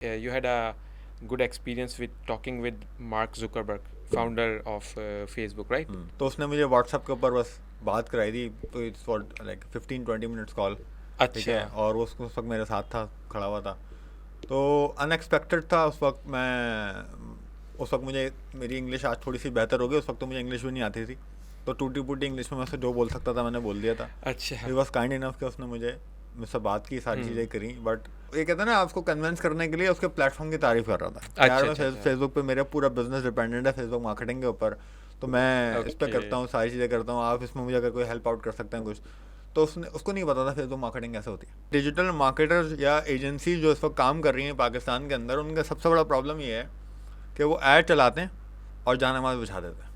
you had a good experience with talking with Mark Zuckerberg, founder of Facebook, right? तो उसने मुझे WhatsApp के ऊपर बस बात कराई थी, तो it's for like 15-20 minutes call, ठीक है। अच्छा। और वो उस वक्त मेरे साथ था, खड़ा हुआ था। तो अनएक्सपेक्टेड था उस वक्त। उस वक्त मुझे मेरी इंग्लिश आज थोड़ी सी बेहतर हो गई, उस वक्त तो मुझे इंग्लिश भी नहीं आती थी। तो टूटी फूटी इंग्लिश में मैं उससे जो बोल सकता था मैंने बोल दिया था। अच्छा। ही वॉज काइंड इनफ कि उसने मुझसे बात की, सारी चीज़ें करी। बट ये कहता है ना, आपको कन्विंस करने के लिए उसके प्लेटफॉर्म की तारीफ कर रहा था। यार मैं फेसबुक पे मेरा पूरा बिजनेस डिपेंडेंट है फेसबुक मार्केटिंग के ऊपर, तो मैं इस पर करता हूँ, सारी चीज़ें करता हूँ। आप इसमें मुझे अगर कोई हेल्प आउट कर सकते हैं कुछ, तो उसको नहीं पता था फेसबुक मार्केटिंग कैसे होती है। डिजिटल मार्केटर्स या एजेंसी जो इस वक्त काम कर रही हैं पाकिस्तान के अंदर, उनका सबसे बड़ा प्रॉब्लम ये है कि वो ऐड चलाते हैं और जानमाज बिछा देते हैं।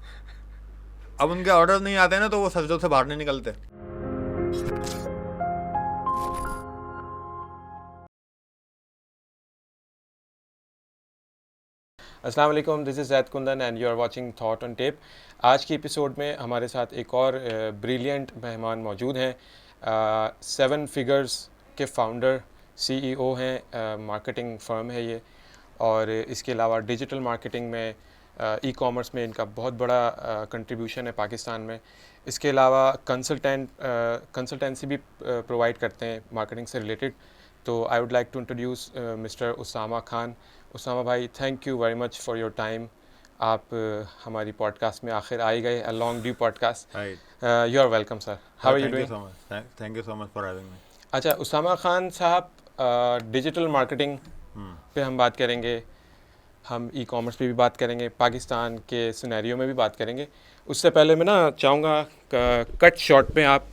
अब उनके ऑर्डर नहीं आते हैं ना, तो वो सजदों से बाहर नहीं निकलते। अस्सलाम वालेकुम, this is Zaid Kundan and you are watching thought on tape. आज की एपिसोड में हमारे साथ एक और ब्रिलियंट मेहमान मौजूद हैं। 7 फिगर्स के फाउंडर, सीईओ हैं, मार्केटिंग फर्म है ये, और इसके अलावा डिजिटल मार्केटिंग में, ई कॉमर्स में इनका बहुत बड़ा कंट्रीब्यूशन है पाकिस्तान में। इसके अलावा कंसल्टेंसी भी प्रोवाइड करते हैं मार्केटिंग से रिलेटेड। तो I would like to introduce mister Usama Khan. Usama भाई, thank you very much for your time. आप हमारी पॉडकास्ट में आखिर आ ही गए, a long due podcast. You are welcome sir, how are you doing? Thank you so much for having me. अच्छा उसामा खान साहब, डिजिटल मार्केटिंग पे हम बात करेंगे, हम ई कॉमर्स पे भी बात करेंगे, पाकिस्तान के सिनेरियो में भी बात करेंगे। उससे पहले मैं ना चाहूँगा कट शॉर्ट में आप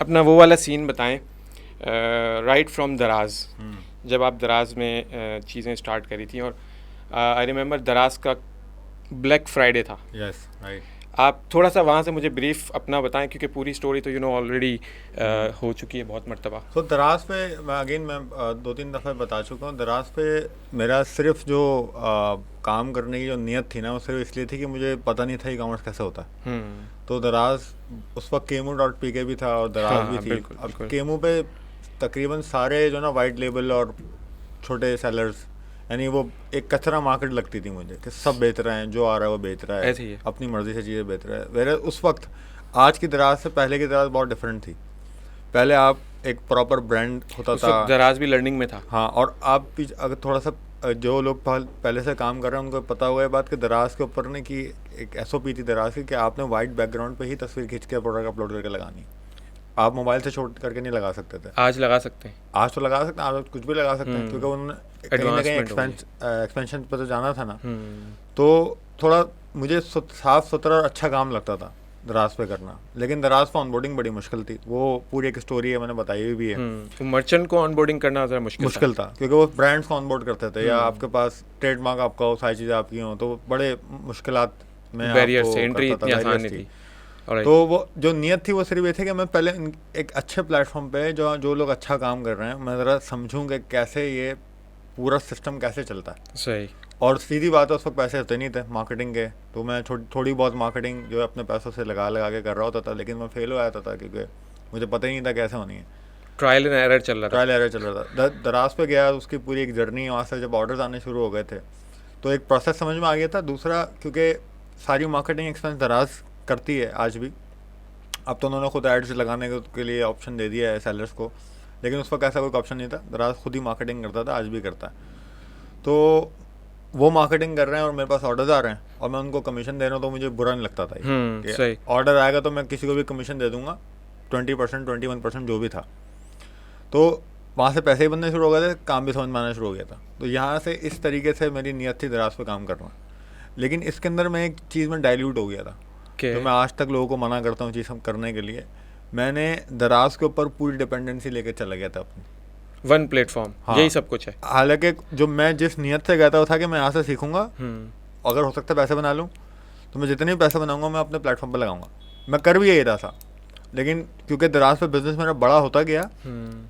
अपना वो वाला सीन बताएं, राइट फ्रॉम दराज, जब आप दराज में चीज़ें स्टार्ट करी थी। और आई रिमेंबर दराज का ब्लैक फ्राइडे था। Yes, right. आप थोड़ा सा वहाँ से मुझे ब्रीफ अपना बताएं, क्योंकि पूरी स्टोरी तो ऑलरेडी हो चुकी है बहुत मरतबा। तो दराज पे मैं 2-3 दफ़े बता चुका हूँ। दराज पे मेरा सिर्फ जो काम करने की जो नीयत थी ना, वो सिर्फ इसलिए थी कि मुझे पता नहीं था ई कॉमर्स कैसे होता है। तो दराज उस वक्त KEMU.PK भी था और दराज भी थी। बिल्कुल, अब बिल्कुल। KEMU पे तकरीबन सारे जो ना वाइट लेबल और छोटे सेलर्स, यानी वो एक कचरा मार्केट लगती थी मुझे कि सब बेच रहे हैं, जो आ रहा है वो बेच रहा है, ऐसे ही है। अपनी मर्ज़ी से चीज़ें बेच रहा है। मेरे उस वक्त आज की दराज से पहले की दराज बहुत डिफरेंट थी। पहले आप एक प्रॉपर ब्रांड होता उस था। वक्त दराज भी लर्निंग में था। हाँ, और आप भी अगर थोड़ा सा जो लोग पहले से काम कर रहे हैं उनको पता हुआ है बात कि दराज के ऊपर ने कि एक SOP थी दराज की कि आपने वाइट बैकग्राउंड पे ही तस्वीर खींच के प्रोडक्ट अपलोड करके लगानी है। आप मोबाइल से शूट करके नहीं लगा सकते थे। आज लगा सकते हैं। आज तो लगा सकते हैं, आज कुछ भी लगा सकते हैं, क्योंकि उन्होंने कहीं ना कहीं एक्सपेंशन पर तो जाना था ना। तो थोड़ा मुझे साफ सुथरा और अच्छा काम लगता था दराज पे करना। लेकिन दराज पे ऑनबोर्डिंग बड़ी मुश्किल थी। वो पूरी एक स्टोरी है, मैंने बताई भी है। तो मर्चेंट को ऑनबोर्डिंग करना ज़रा मुश्किल था, क्योंकि वो ब्रांड्स को ऑनबोर्ड करते थे, या आपके पास ट्रेडमार्क आपका हो, सारी चीज़ें आपकी हों, तो बड़े मुश्किलात में बैरियर से आपको एंट्री करता था, इतनी आसान बैरियर्स नहीं थी। थी। तो वो जो नीयत थी वो सिर्फ ये थी कि मैं पहले एक अच्छे प्लेटफॉर्म पे जो लोग अच्छा काम कर रहे हैं, मैं ज़रा समझूँ कि कैसे ये पूरा सिस्टम कैसे चलता है। सही। और सीधी बात है, उस वक्त पैसे होते नहीं थे मार्केटिंग के, तो मैं थोड़ी बहुत मार्केटिंग जो है अपने पैसों से लगा के कर रहा होता था। लेकिन मैं फेल हो जाता था क्योंकि मुझे पता ही नहीं था कैसे होनी है। ट्रायल एंड एरर चल रहा था। दराज पे गया, उसकी पूरी एक जर्नी, वहाँ से जब ऑर्डर्स आने शुरू हो गए थे तो एक प्रोसेस समझ में आ गया था। दूसरा, क्योंकि सारी मार्केटिंग एक्सपेंस दराज करती है आज भी। अब तो उन्होंने खुद एड्स लगाने के लिए ऑप्शन दे दिया है सेलर्स को, लेकिन उस वक्त ऐसा कोई ऑप्शन नहीं था। दराज खुद ही मार्केटिंग करता था, आज भी करता है। तो वो मार्केटिंग कर रहे हैं और मेरे पास ऑर्डर्स आ रहे हैं और मैं उनको कमीशन दे रहा हूँ, तो मुझे बुरा नहीं लगता था। सही। ऑर्डर आएगा तो मैं किसी को भी कमीशन दे दूंगा, 20%, 21% जो भी था। तो वहाँ से पैसे ही बनने शुरू हो गए थे, काम भी समझ में आना शुरू हो गया था। तो यहाँ से इस तरीके से मेरी नीयत थी दराज पे काम करना। लेकिन इसके अंदर मैं एक चीज़ में डाइल्यूट हो गया था, तो मैं आज तक लोगों को मना करता हूँ चीज़ हम करने के लिए। मैंने दराज के ऊपर पूरी डिपेंडेंसी लेकर चला गया था अपनी, वन प्लेटफॉर्म। हाँ, यही सब कुछ है। हालांकि जो मैं जिस नीयत से गया था वो था कि मैं यहाँ से सीखूंगा, अगर हो सकता है पैसे बना लूँ, तो मैं जितने भी पैसे बनाऊंगा मैं अपने प्लेटफॉर्म पर लगाऊंगा। मैं कर भी यही रहा था। लेकिन क्योंकि दराज पे बिजनेस मेरा बड़ा होता गया,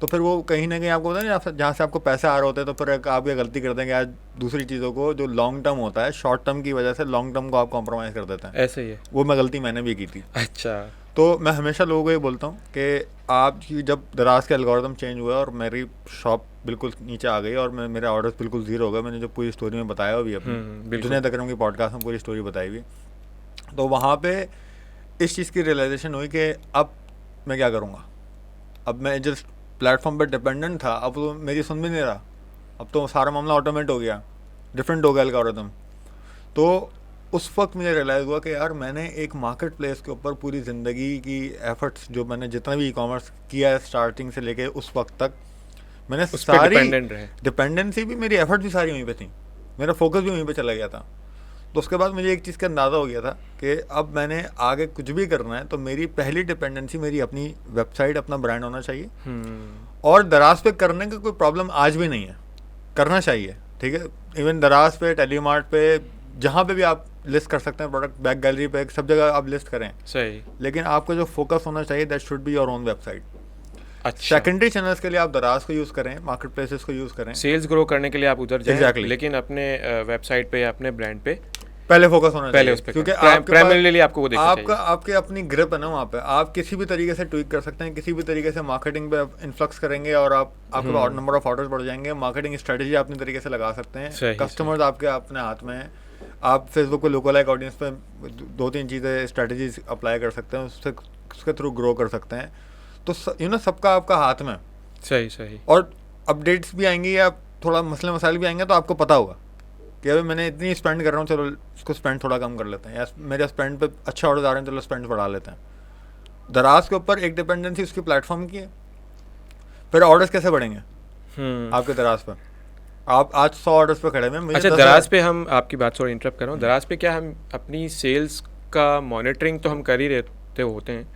तो फिर वो कहीं ना कहीं आपको पता नहीं, जहाँ से आपको पैसे आ रहे होते हैं, तो फिर आप ये गलती करते हैं कि आज दूसरी चीज़ों को जो लॉन्ग टर्म होता है, शॉर्ट टर्म की वजह से लॉन्ग टर्म को आप कॉम्प्रोमाइज़ कर देते हैं। ऐसे ही है। वो गलती मैंने भी की थी। अच्छा। तो मैं हमेशा लोगों को ये बोलता हूँ कि आपकी जब दराज के एल्गोरिथम चेंज हुआ और मेरी शॉप बिल्कुल नीचे आ गई और मेरे ऑर्डर्स बिल्कुल ज़ीरो हो गए, मैंने जो पूरी स्टोरी में बताया हुई अपनी जुनैद अकरम की पॉडकास्ट में पूरी स्टोरी बताई हुई, तो वहाँ पे इस चीज़ की रियलाइजेशन हुई कि अब मैं क्या करूँगा। अब मैं जिस प्लेटफॉर्म पर डिपेंडेंट था अब तो मेरी सुन भी नहीं रहा, अब तो सारा मामला ऑटोमेट हो गया, डिफरेंट हो गया एल्गोरिथम। तो उस वक्त मुझे रियलाइज़ हुआ कि यार मैंने एक मार्केट प्लेस के ऊपर पूरी ज़िंदगी की एफर्ट्स, जो मैंने जितना भी ई कॉमर्स किया है स्टार्टिंग से लेके उस वक्त तक, मैंने सारी डिपेंडेंसी भी, मेरी एफर्ट भी सारी वहीं पे थी, मेरा फोकस भी वहीं पे चला गया था। तो उसके बाद मुझे एक चीज़ का अंदाज़ा हो गया था कि अब मैंने आगे कुछ भी करना है तो मेरी पहली डिपेंडेंसी मेरी अपनी वेबसाइट, अपना ब्रांड होना चाहिए। और दराज पे करने का कोई प्रॉब्लम आज भी नहीं है, करना चाहिए, ठीक है। इवन दराज पे, टेलीमार्ट पे, जहाँ पे भी आप लिस्ट कर सकते हैं प्रोडक्ट, बैक गैलरी पे, सब जगह आप लिस्ट करें, सही। लेकिन आपका जो फोकस होना चाहिए that should be your own website. अच्छा, सेकेंडरी चैनल्स के लिए आप दराज को यूज़ करें, मार्केट प्लेसेस को यूज़ करें, सेल्स ग्रो करने के लिए आप उधर जाएं, Exactly. लेकिन अपने वेबसाइट पे या अपने ब्रांड पे पहले फोकस होना पहले चाहिए, उस पे क्योंकि प्राइमरीली आपको वो देखना चाहिए। आपके अपनी ग्रिप है ना वहाँ पे, आप किसी भी तरीके से ट्वीक कर सकते हैं, किसी भी तरीके से मार्केटिंग पे इन्फ्लक्स करेंगे और आपके नंबर ऑफ ऑर्डर्स बढ़ जाएंगे। मार्केटिंग स्ट्रेटेजी अपनी तरीके से लगा सकते हैं, कस्टमर्स आपके अपने हाथ में है। आप फेसबुक पे लोकलाइक ऑडियंस पे 2-3 चीज़ें स्ट्रेटेजीज अप्लाई कर सकते हैं, उसके थ्रू ग्रो कर सकते हैं। तो सबका आपका हाथ में। सही। और अपडेट्स भी आएंगी या थोड़ा मसले मसाइल भी आएंगे तो आपको पता होगा कि अभी मैंने इतनी स्पेंड कर रहा हूँ, चलो इसको स्पेंड थोड़ा कम कर लेते हैं, या मेरे स्पेंड पे अच्छा ऑर्डर आ रहे हैं, चलो स्पेंड बढ़ा लेते हैं। दराज के ऊपर एक डिपेंडेंसी उसकी प्लेटफॉर्म की है, फिर ऑर्डर्स कैसे बढ़ेंगे आपके दराज पर? आप आज 100 ऑर्डर्स पे खड़े हैं। अच्छा, दराज पे हम, आपकी बात थोड़ी इंटरप्ट कर रहा हूँ, दराज पे क्या हम अपनी सेल्स का मॉनिटरिंग तो हम कर ही रहते होते हैं,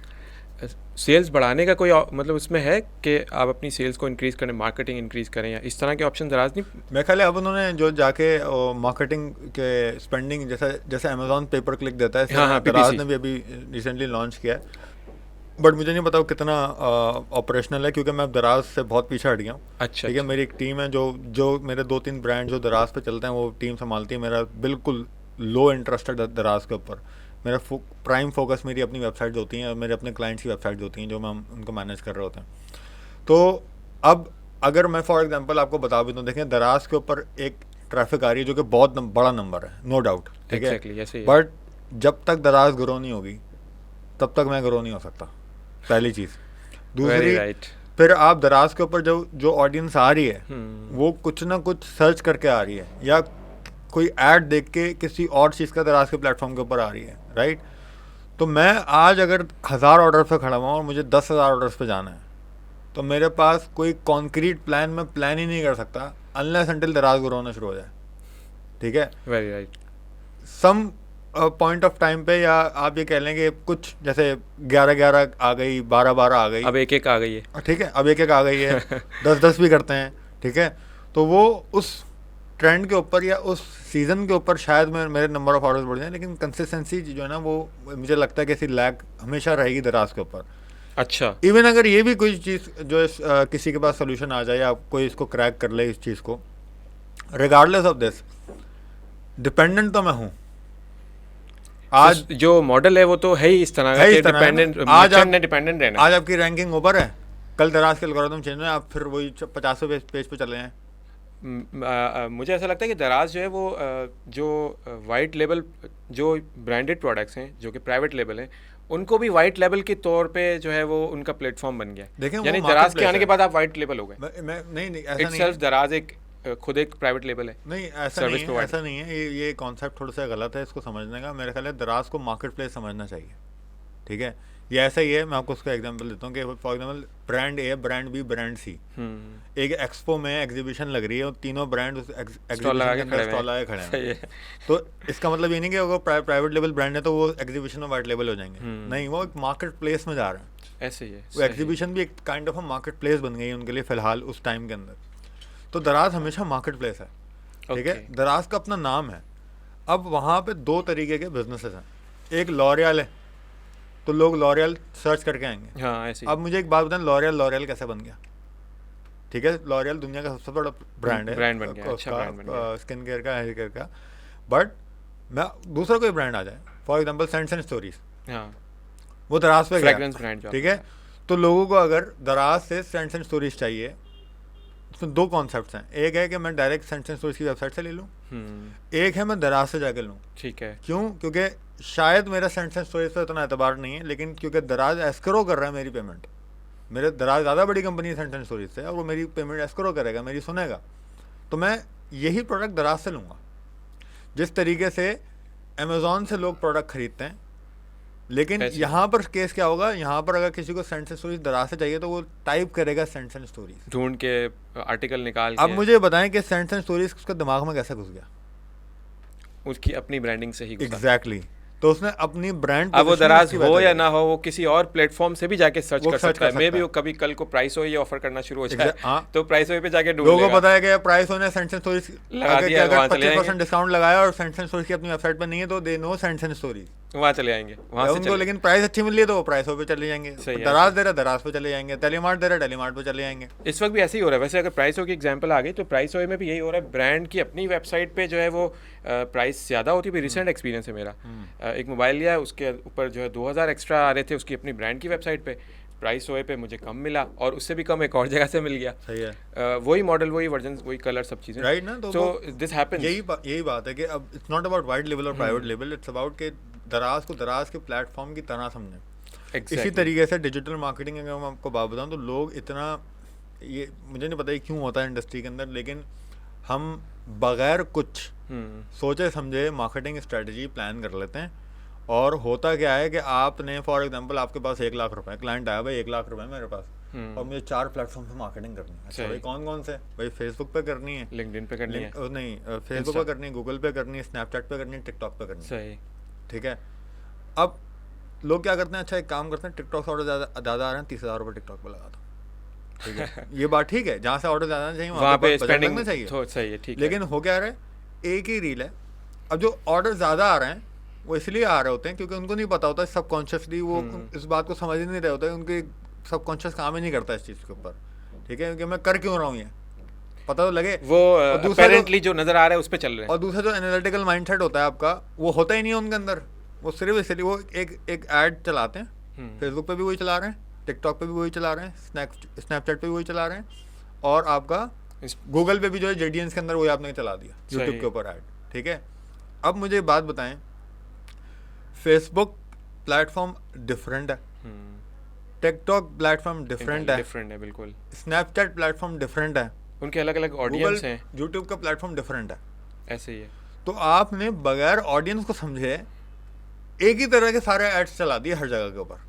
सेल्स बढ़ाने का कोई मतलब उसमें है कि आप अपनी सेल्स को इंक्रीज़ करें, मार्केटिंग इंक्रीज़ करें, या इस तरह के ऑप्शन दराज नहीं? मेरे ख्याल है अब उन्होंने जो जाके मार्केटिंग के स्पेंडिंग जैसे अमेजॉन पेपर क्लिक देता है, हाँ, दराज ने भी अभी रिसेंटली लॉन्च किया है, बट मुझे नहीं पता वो कितना ऑपरेशनल है, क्योंकि मैं दराज से बहुत पीछे हट गया हूँ। अच्छा, ठीक है, मेरी एक टीम है जो मेरे 2-3 ब्रांड जो दराज पे चलते हैं वो टीम संभालती है। मेरा बिल्कुल लो इंटरेस्ट है दराज के ऊपर। मेरा प्राइम फोकस मेरी अपनी वेबसाइट होती हैं और मेरे अपने क्लाइंट्स की वेबसाइट होती हैं जो मैं उनको मैनेज कर रहे होते हैं। तो अब अगर मैं फॉर एग्जांपल आपको बता भी दूँ, देखें दराज के ऊपर एक ट्रैफिक आ रही है जो कि बहुत बड़ा नंबर है, नो डाउट, ठीक है, बट जब तक दराज ग्रो नहीं होगी तब तक मैं ग्रो नहीं हो सकता, पहली चीज़। दूसरी, फिर आप दराज के ऊपर जो ऑडियंस आ रही है वो कुछ ना कुछ सर्च करके आ रही है, या कोई ऐड देख के किसी और चीज़ का दराज के प्लेटफॉर्म के ऊपर आ रही है, राइट। तो मैं आज अगर 1000 ऑर्डर पे खड़ा हुआ और मुझे 10,000 ऑर्डर्स पे जाना है, तो मेरे पास कोई कॉन्क्रीट प्लान, मैं प्लान ही नहीं कर सकता अनलेस अनटिल दराज ग्रो होना शुरू हो जाए, ठीक है। Very right. Some point of time पे, या आप ये कह लें कि कुछ जैसे 11-11 आ गई, 12-12 आ गई, अब 1-1 आ गई है, ठीक है, अब 1-1 आ गई है, 10-10 भी करते हैं, ठीक है। तो वो उस ट्रेंड के ऊपर या उस सीज़न के ऊपर शायद मेरे नंबर ऑफ ऑर्डर्स बढ़ जाए, लेकिन कंसिस्टेंसी जो है ना वो मुझे लगता है कि ऐसी लैग हमेशा रहेगी दराज के ऊपर। अच्छा, इवन अगर ये भी कोई चीज़ जो किसी के पास सोल्यूशन आ जाए या कोई इसको क्रैक कर ले इस चीज़ को, रिगार्डलेस ऑफ दिस, डिपेंडेंट तो मैं हूँ। आज जो मॉडल है वो तो है ही इस तरह का, डिपेंडेंट, डिपेंडेंट रहना। आज आपकी रैंकिंग ऊपर है, कल दराज के एल्गोरिथम चेंज है, आप फिर वही 50वें पेज पे चले हैं। मुझे ऐसा लगता है कि दराज जो है वो जो वाइट लेबल, जो ब्रांडेड प्रोडक्ट्स हैं, जो कि प्राइवेट लेबल हैं, उनको भी वाइट लेबल के तौर पे जो है वो उनका प्लेटफॉर्म बन गया। देखें, यानी दराज के आने के बाद आप वाइट लेबल हो गए। नहीं, ऐसा नहीं, दराज एक खुद एक प्राइवेट लेबल है। नहीं, ऐसा नहीं है, ये कॉन्सेप्ट थोड़ा सा गलत है इसको समझने का। मेरे ख्याल है दराज को मार्केट प्लेस समझना चाहिए, ठीक है। ये ऐसा ही है, मैं आपको उसका एग्जांपल देता हूँ कि for example brand A, brand B, brand C, एक एक्सपो में एग्जीबिशन लग रही है और तीनों ब्रांड उस एग्जीबिशन के अंदर स्टॉल लगा खड़े हैं। तो इसका मतलब ये नहीं कि अगर प्राइवेट लेवल ब्रांड है तो वो एग्जीबिशन में वाइट लेवल हो जाएंगे, नहीं, वो एक मार्केट प्लेस में जा रहे हैं। ऐसे ही है, वो एग्जीबिशन भी एक kind of a market place बन गई है उनके लिए फिलहाल उस टाइम के अंदर। तो दराज हमेशा मार्केट प्लेस है, ठीक है। दराज का अपना नाम है। अब वहाँ पे 2 तरीके के बिजनेसेस हैं, एक लॉरियल है, तो लोग लॉरियल सर्च करके आएंगे। हाँ, ऐसे। अब मुझे एक बात बताएं, लॉरियल कैसे बन गया? ठीक है, लॉरियल दुनिया का सबसे बड़ा ब्रांड है, ब्रांड बन गया, अच्छा ब्रांड बन गया, स्किन केयर का, हेयर केयर का। बट मैं दूसरा कोई ब्रांड आ जाए, for example scents and stories, हाँ, वो दराज पे फ्रेग्रेंस ब्रांड गया, ठीक है। तो लोगों को अगर दराज से सेंट्स एंड स्टोरीज चाहिए, उसमें दो कॉन्सेप्ट्स हैं। एक है कि मैं डायरेक्ट सेंट्स एंड स्टोरीज की वेबसाइट से ले लूँ, एक है मैं दराज से जाकर लूँ। ठीक है। क्यों? क्योंकि शायद मेरा सेंट्स एंड स्टोरीज पर इतना एतबार नहीं है, लेकिन क्योंकि दराज एस्क्रो कर रहा है मेरी पेमेंट, मेरे दराज ज़्यादा बड़ी कंपनी है सेंट्स एंड स्टोरीज से, और वो मेरी पेमेंट एस्क्रो करेगा, मेरी सुनेगा, तो मैं यही प्रोडक्ट दराज से लूँगा। जिस तरीके से अमेज़ॉन से लोग प्रोडक्ट खरीदते हैं, लेकिन यहाँ पर केस क्या होगा, यहाँ पर अगर किसी को सेंट्स एंड स्टोरीज दराज से चाहिए तो वो टाइप करेगा सेंट्स एंड स्टोरीज, ढूंढ के आर्टिकल निकाल के। अब मुझे बताएं कि सेंट्स एंड स्टोरीज उसके दिमाग में कैसे घुस गया? उसकी अपनी ब्रांडिंग से ही घुसा। एग्जैक्टली। तो उसने अपनी ब्रांड, अब वो दराज हो या ना हो, वो किसी और प्लेटफॉर्म से भी जाके सर्च कर सकता है। मे भी वो कभी कल को प्राइस हो ये ऑफर करना शुरू हो जाए, तो प्राइस हो पे जाके ढूंढ लेगा। लोगों को पता है कि प्राइस हो ने सेंट्स एंड स्टोरीज अगर 25% डिस्काउंट लगाया और सेंट्स एंड स्टोरीज की अपनी वेबसाइट पे नहीं है तो they know scents and stories, वहाँ चले जाएंगे, वहाँ से उनको लेकिन प्राइस अच्छी मिल रही है तो वो प्राइस पे चले जाएंगे। दराज दे रहा दराज पे चले जाएंगे, टेलीमार्ट दे रहा टेलीमार्ट पे चले जाएंगे। इस वक्त भी ऐसे ही हो रहा है। वैसे अगर प्राइस की एग्जांपल आ गई तो प्राइस में भी यही हो रहा है, ब्रांड की अपनी वेबसाइट पे जो है वो प्राइस ज़्यादा होती है। रिसेंट एक्सपीरियंस है मेरा, एक मोबाइल लिया, उसके ऊपर जो है 2000 एक्स्ट्रा आ रहे थे उसकी अपनी ब्रांड की वेबसाइट पे, प्राइस ओए पे मुझे कम मिला और उससे भी कम एक और जगह से मिल गया। सही है। वही मॉडल, वही वर्जन, वही कलर, सब चीज़ें, राइट ना। तो दिस हैपेंस। यही बात है कि अब it's not about wide level और प्राइवेट लेवल, इट्स अबाउट के दराज को दराज के प्लेटफॉर्म की तरह समझें। इसी तरीके से डिजिटल मार्केटिंग अगर मैं आपको बात बताऊँ तो लोग इतना, ये मुझे नहीं पता ये क्यों होता है इंडस्ट्री के अंदर, लेकिन हम बगैर कुछ सोचे समझे मार्केटिंग स्ट्रेटजी प्लान कर लेते हैं। और होता क्या है कि आपने फॉर एग्जांपल आपके पास 1 लाख रुपए, क्लाइंट आया भाई 1 लाख रुपए मेरे पास, और मुझे 4 प्लेटफॉर्म पे मार्केटिंग करनी है। अच्छा भाई कौन कौन से? भाई फेसबुक पे करनी है, लिंक्डइन पे करनी है, नहीं फेसबुक पे करनी है, गूगल पे करनी है, स्नैपचैट पे करनी है, टिकटॉक पे करनी है। सही, ठीक है। अब लोग क्या करते हैं, अच्छा एक काम करते हैं, टिकटॉक से ऑर्डर ज़्यादा आ रहे हैं, 30,000 रुपये टिकटॉक पे लगा दो। ठीक है ये बात ठीक है, जहाँ से ऑर्डर ज़्यादा चाहिए वहाँ पे स्पेंडिंग लगना चाहिए, सही है, ठीक है। लेकिन हो क्या रहा है, एक ही रील है। अब जो ऑर्डर ज़्यादा आ रहे हैं वो इसलिए आ रहे होते हैं क्योंकि उनको नहीं पता होता, सबकॉन्शियसली वो इस बात को समझ ही नहीं रहे होते, उनके सबकॉन्शियस काम ही नहीं करता इस चीज़ के ऊपर। ठीक है, क्योंकि मैं कर क्यों रहा हूँ ये पता तो लगे, वो अपेरेंटली जो नज़र आ रहा है उस पर चल रहे हैं। और दूसरा जो एनालिटिकल माइंडसेट होता है आपका, वो होता ही नहीं है उनके अंदर। वो सिर्फ इसलिए वो एक ऐड चलाते हैं, फेसबुक पे भी वही चला रहे हैं, टिकटॉक पे भी वही चला रहे हैं, स्नैपचैट पे भी वही चला रहे हैं, और आपका गूगल पे भी जो है JDNs के अंदर वही आपने चला दिया, यूट्यूब के ऊपर ऐड। ठीक है। अब मुझे बात बताएं, फेसबुक प्लेटफॉर्म डिफरेंट है, टिकटॉक प्लेटफॉर्म डिफरेंट है बिल्कुल, स्नैपचैट प्लेटफॉर्म डिफरेंट है, उनके अलग अलग ऑडियंस हैं, यूट्यूब का प्लेटफॉर्म डिफरेंट है, ऐसे ही है। तो आपने बगैर ऑडियंस को समझे एक ही तरह के सारे एड्स चला दिए हर जगह के ऊपर,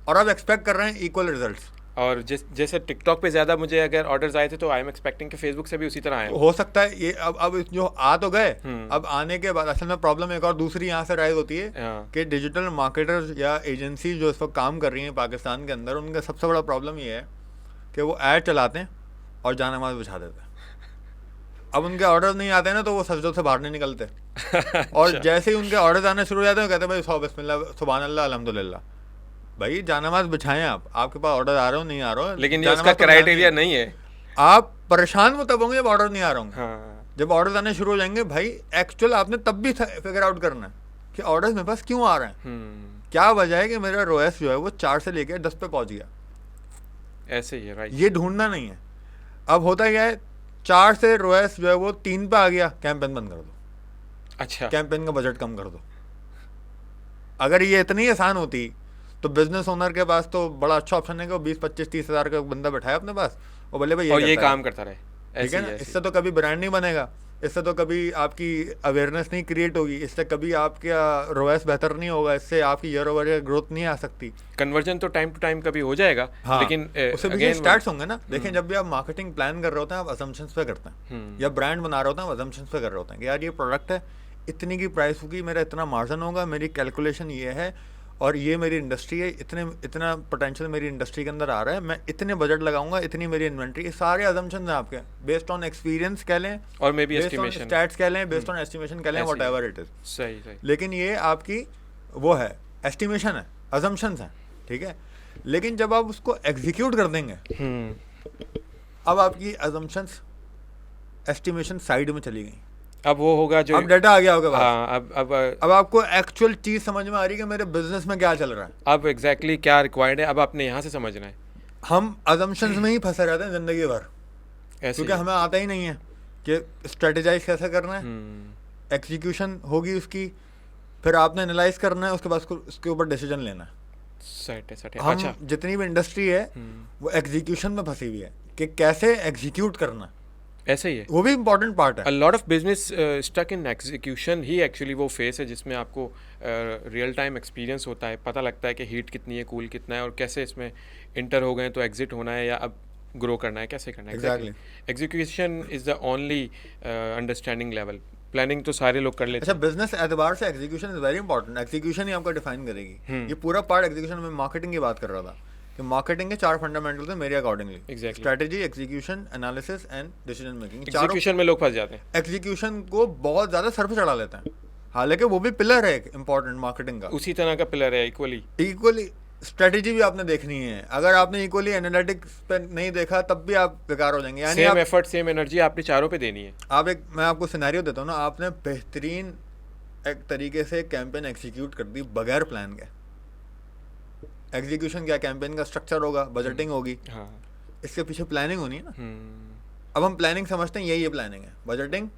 और आप एक्सपेक्ट कर रहे हैं इक्वल रिजल्ट्स। और जैसे टिकटॉक पे ज़्यादा मुझे अगर ऑर्डर्स आए थे तो आई एम एक्सपेक्टिंग कि फेसबुक से भी उसी तरह आए। हो सकता है ये अब जो आ तो गए, अब आने के बाद असल में प्रॉब्लम एक और दूसरी यहाँ से राइज होती है कि डिजिटल मार्केटर्स या एजेंसी जो इस वक्त काम कर रही हैं पाकिस्तान के अंदर, उनका सबसे बड़ा प्रॉब्लम ये है कि वो ऐड चलाते हैं और जानेमाज़ बिछा देते हैं। अब उनके ऑर्डर नहीं आते ना तो वो सजदों से बाहर नहीं निकलते और जैसे ही उनके ऑर्डर आने शुरू हो जाते हैं कहते हैं भाई सौ बिस्मिल्लाह सुभान अल्लाह अल्हम्दुलिल्लाह। भाई जानेमाज़ बिछाएं, आपके पास ऑर्डर आ रहे हो नहीं आ रहे हो, लेकिन ये उसका क्राइटेरिया नहीं है। आप परेशान वो तब होंगे जब ऑर्डर नहीं आ रहा होंगे। हाँ। जब ऑर्डर आने शुरू हो जाएंगे भाई एक्चुअल आपने तब भी फिगर आउट करना है कि ऑर्डर मेरे पास क्यों आ रहे हैं, क्या वजह है कि मेरा रोएस जो है वो 4 से लेकर 10 पे पहुंच गया। ऐसे ही है, राइट। ये ढूंढना नहीं है। अब होता क्या है, 4 से रोएस जो है वो 3 पे आ गया, कैंपेन बंद कर दो। अच्छा, कैंपेन का बजट कम कर दो। अगर ये इतनी आसान होती तो बिजनेस ओनर के पास तो बड़ा अच्छा ऑप्शन है कि वो 20-25-30 हज़ार का बंदा बैठाया अपने पास और बोले भाई ये काम करता रहे। ठीक है ना, इससे तो कभी ब्रांड नहीं बनेगा, इससे तो कभी आपकी अवेयरनेस नहीं क्रिएट होगी, इससे कभी आपका रोएस बेहतर नहीं होगा, इससे आपकी ईयर ओवर ईयर ग्रोथ नहीं आ सकती। कन्वर्जन तो टाइम टू टाइम कभी हो जाएगा, हाँ, लेकिन उससे भी स्टार्ट्स होंगे ना। देखें जब भी आप मार्केटिंग प्लान कर रहे होते हैं आप असम्पशंस पे करते हैं, या ब्रांड बना रहे होते हैं आप असम्पशंस पे कर रहे होते हैं कि यार ये प्रोडक्ट है, इतनी की प्राइस होगी, मेरा इतना मार्जिन होगा, मेरी कैलकुलेशन ये है और ये मेरी इंडस्ट्री है, इतना पोटेंशियल मेरी इंडस्ट्री के अंदर आ रहा है, मैं इतने बजट लगाऊंगा, इतनी मेरी इन्वेंट्री। ये सारे असम्पशंस हैं आपके, बेस्ड ऑन एक्सपीरियंस कह लें और may be based on stats कह लें, बेस्ड ऑन एस्टिमेशन कह लें, व्हाटएवर इट इज। सही सही। लेकिन ये आपकी वो है, एस्टिमेशन है, असम्पशंस हैं। ठीक है, लेकिन जब आप उसको एग्जीक्यूट कर देंगे, अब आपकी असम्पशंस एस्टिमेशन साइड में चली गई, अब वो होगा जो अब डाटा आ गया होगा। हाँ, अब आपको एक्चुअल चीज समझ में आ रही है कि मेरे बिजनेस में क्या चल रहा है, अब एग्जैक्टली क्या रिक्वायर्ड है, अब आपने यहाँ से समझना है। हम अजम्पशंस में ही फंसे रहते हैं जिंदगी भर, ऐसे क्योंकि हमें आता ही नहीं है कि स्ट्रेटेजाइज कैसे करना है, हम्म, एग्जीक्यूशन होगी उसकी, फिर आपने एनालाइज करना है, उसके बाद उसके ऊपर डिसीजन लेना है। सेट है। हम अच्छा, जितनी भी इंडस्ट्री है वो एग्जीक्यूशन में फंसी हुई है कि कैसे एग्जीक्यूट करना, ऐसे ही है। वो भी इम्पोर्टेंट पार्ट अ है। Lot of business stuck in execution ही एक्चुअली वो फेस है जिसमें आपको रियल टाइम एक्सपीरियंस होता है, पता लगता है कि हीट कितनी है, कूल कितना है, और कैसे इसमें इंटर हो गए तो एग्जिट होना है या अब ग्रो करना है, कैसे करना है। Exactly. Execution is the only understanding level. Planning तो सारे लोग कर लेते अच्छा, हैं। बिजनेस एतबार से execution is very important. Execution ही आपका डिफाइन करेगी। ये पूरा पार्ट एग्जीक्यूशन में मार्केटिंग की बात कर रहा था कि मार्केटिंग के 4 फंडामेंटल्स हैं मेरे accordingly, Exactly. Strategy, execution, analysis and decision making. चारों एग्जीक्यूशन में लोग फंस जाते हैं। एग्जीक्यूशन को बहुत ज़्यादा सर पे चढ़ा लेते हैं, हालांकि वो भी पिलर है एक इम्पॉर्टेंट मार्केटिंग का। उसी तरह का पिलर है इक्वली। इक्वली स्ट्रेटेजी भी आपने देखनी है, अगर आपने इक्वली एनालिटिक्स पे नहीं देखा तब भी आप बेकार हो जाएंगे। यानी सेम आप एफर्ट सेम एनर्जी आपने चारों पे देनी है। आप एक मैं आपको सिनेरियो देता हूँ ना, आपने बेहतरीन एक तरीके से कैंपेन एग्जीक्यूट कर दी बगैर प्लान के। एग्जीक्यूशन क्या, कैंपेन का स्ट्रक्चर होगा, बजटिंग होगी, हाँ। इसके पीछे प्लानिंग होनी है ना। हम्म, अब हम प्लानिंग समझते हैं, यही प्लानिंग है, बजटिंग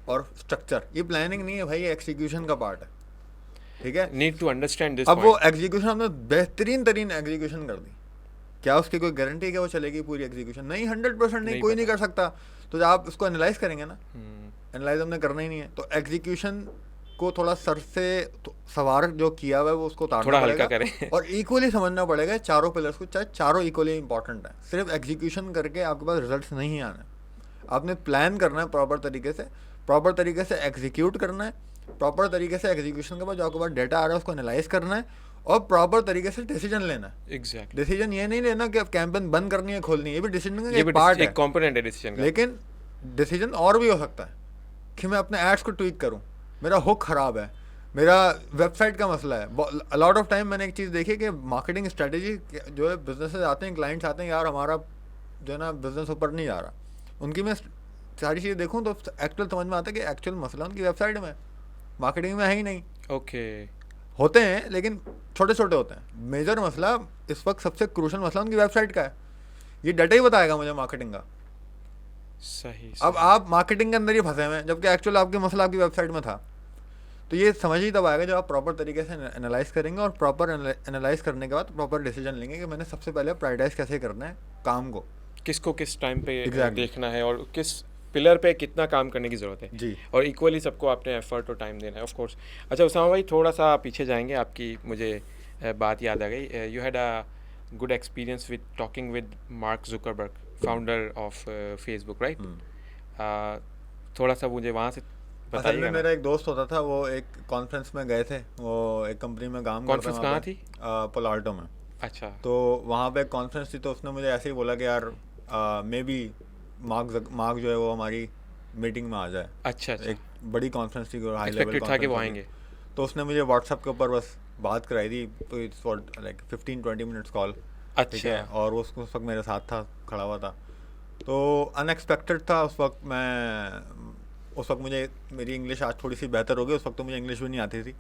और स्ट्रक्चर। ये प्लानिंग नहीं है भाई, ये एग्जीक्यूशन का पार्ट है, ठीक है। Need to understand this. अब वो एग्जीक्यूशन हमने बेहतरीन तरीन एग्जीक्यूशन कर दी, क्या उसकी कोई गारंटी है कि वो चलेगी पूरी एग्जीक्यूशन? नहीं, 100% नहीं, कोई नहीं कर सकता। तो जब आप उसको एनालाइज करेंगे ना, एनालाइज हमने करना ही नहीं है, तो एग्जीक्यूशन को थोड़ा सर से तो सवार जो किया हुआ है वो उसको उतारना थोड़ा हल्का पड़ेगा करें। और इक्वली समझना पड़ेगा चारों पिलर्स को, चाहे चारों इक्वली इंपॉर्टेंट है। सिर्फ एग्जीक्यूशन करके आपके पास रिजल्ट्स नहीं आने, आपने प्लान करना है प्रॉपर तरीके से एग्जीक्यूट करना है, प्रॉपर तरीके से एग्जीक्यूशन के बाद जो आपके पास डेटा आ रहा है उसको एनालाइज करना है और प्रॉपर तरीके से डिसीजन लेना है। एग्जैक्टली। डिसीजन ये नहीं लेना कि अब कैंपेन बंद करनी है, खोलनी है, ये भी डिसीजन का ये भी एक पार्ट एक है, कंपोनेंट है डिसीजन का। लेकिन डिसीजन और भी हो सकता है कि मैं अपने एड्स को ट्वीक करूं, मेरा हुक खराब है, मेरा वेबसाइट का मसला है। लॉट ऑफ टाइम मैंने एक चीज़ देखी कि मार्केटिंग स्ट्रेटेजी जो है, बिजनेसेस आते हैं, क्लाइंट्स आते हैं, यार हमारा जो है ना बिजनेस ऊपर नहीं जा रहा, उनकी मैं सारी चीज़ें देखूं तो एक्चुअल समझ में आता है कि एक्चुअल मसला उनकी वेबसाइट में, मार्केटिंग में है ही नहीं। ओके। होते हैं लेकिन छोटे छोटे होते हैं। मेजर मसला इस वक्त सबसे क्रूशल मसला उनकी वेबसाइट का है, ये डाटा ही बताएगा मुझे मार्केटिंग का। सही। अब आप मार्केटिंग के अंदर ही फंसे हुए हैं जबकि एक्चुअल आपके मसला आपकी वेबसाइट में था। तो ये समझ ही तब आएगा जब आप प्रॉपर तरीके से एनालाइज करेंगे और प्रॉपर एनालाइज करने के बाद प्रॉपर डिसीजन लेंगे कि मैंने सबसे पहले प्रायोरिटाइज कैसे करना है काम को, किसको किस टाइम पे Exactly. देखना है और किस पिलर पे कितना काम करने की ज़रूरत है जी। और इक्वली सबको आपने एफर्ट और टाइम देना है ऑफ कोर्स। अच्छा उसामा भाई, थोड़ा सा पीछे जाएंगे, आपकी मुझे बात याद आ गई। You had a good experience with talking with mark Zuckerberg, founder of Facebook, right? थोड़ा सा मुझे वहाँ से असल में बताइएगा। मेरा एक दोस्त होता था, वो एक कॉन्फ्रेंस में गए थे, वो एक कंपनी में काम करता कॉन्फ्रेंस कहाँ थी? पोलार्टो में। अच्छा। तो वहाँ पे एक कॉन्फ्रेंस थी, तो उसने मुझे ऐसे ही बोला कि यार मे बी मार्क जो है वो हमारी मीटिंग में आ जाए। अच्छा। एक बड़ी कॉन्फ्रेंस थी, हाई लेवल एक्सपेक्टेड था कि वो आएंगे। तो उसने मुझे व्हाट्सएप के ऊपर बस बात कराई थी, तो it's for like 15-20 minutes call, ठीक है। और वो उस वक्त मेरे साथ था, खड़ा हुआ था, तो अनएक्सपेक्टेड था उस वक्त। उस वक्त मुझे मेरी इंग्लिश आज थोड़ी सी बेहतर हो गई, उस वक्त तो मुझे इंग्लिश भी नहीं आती थी,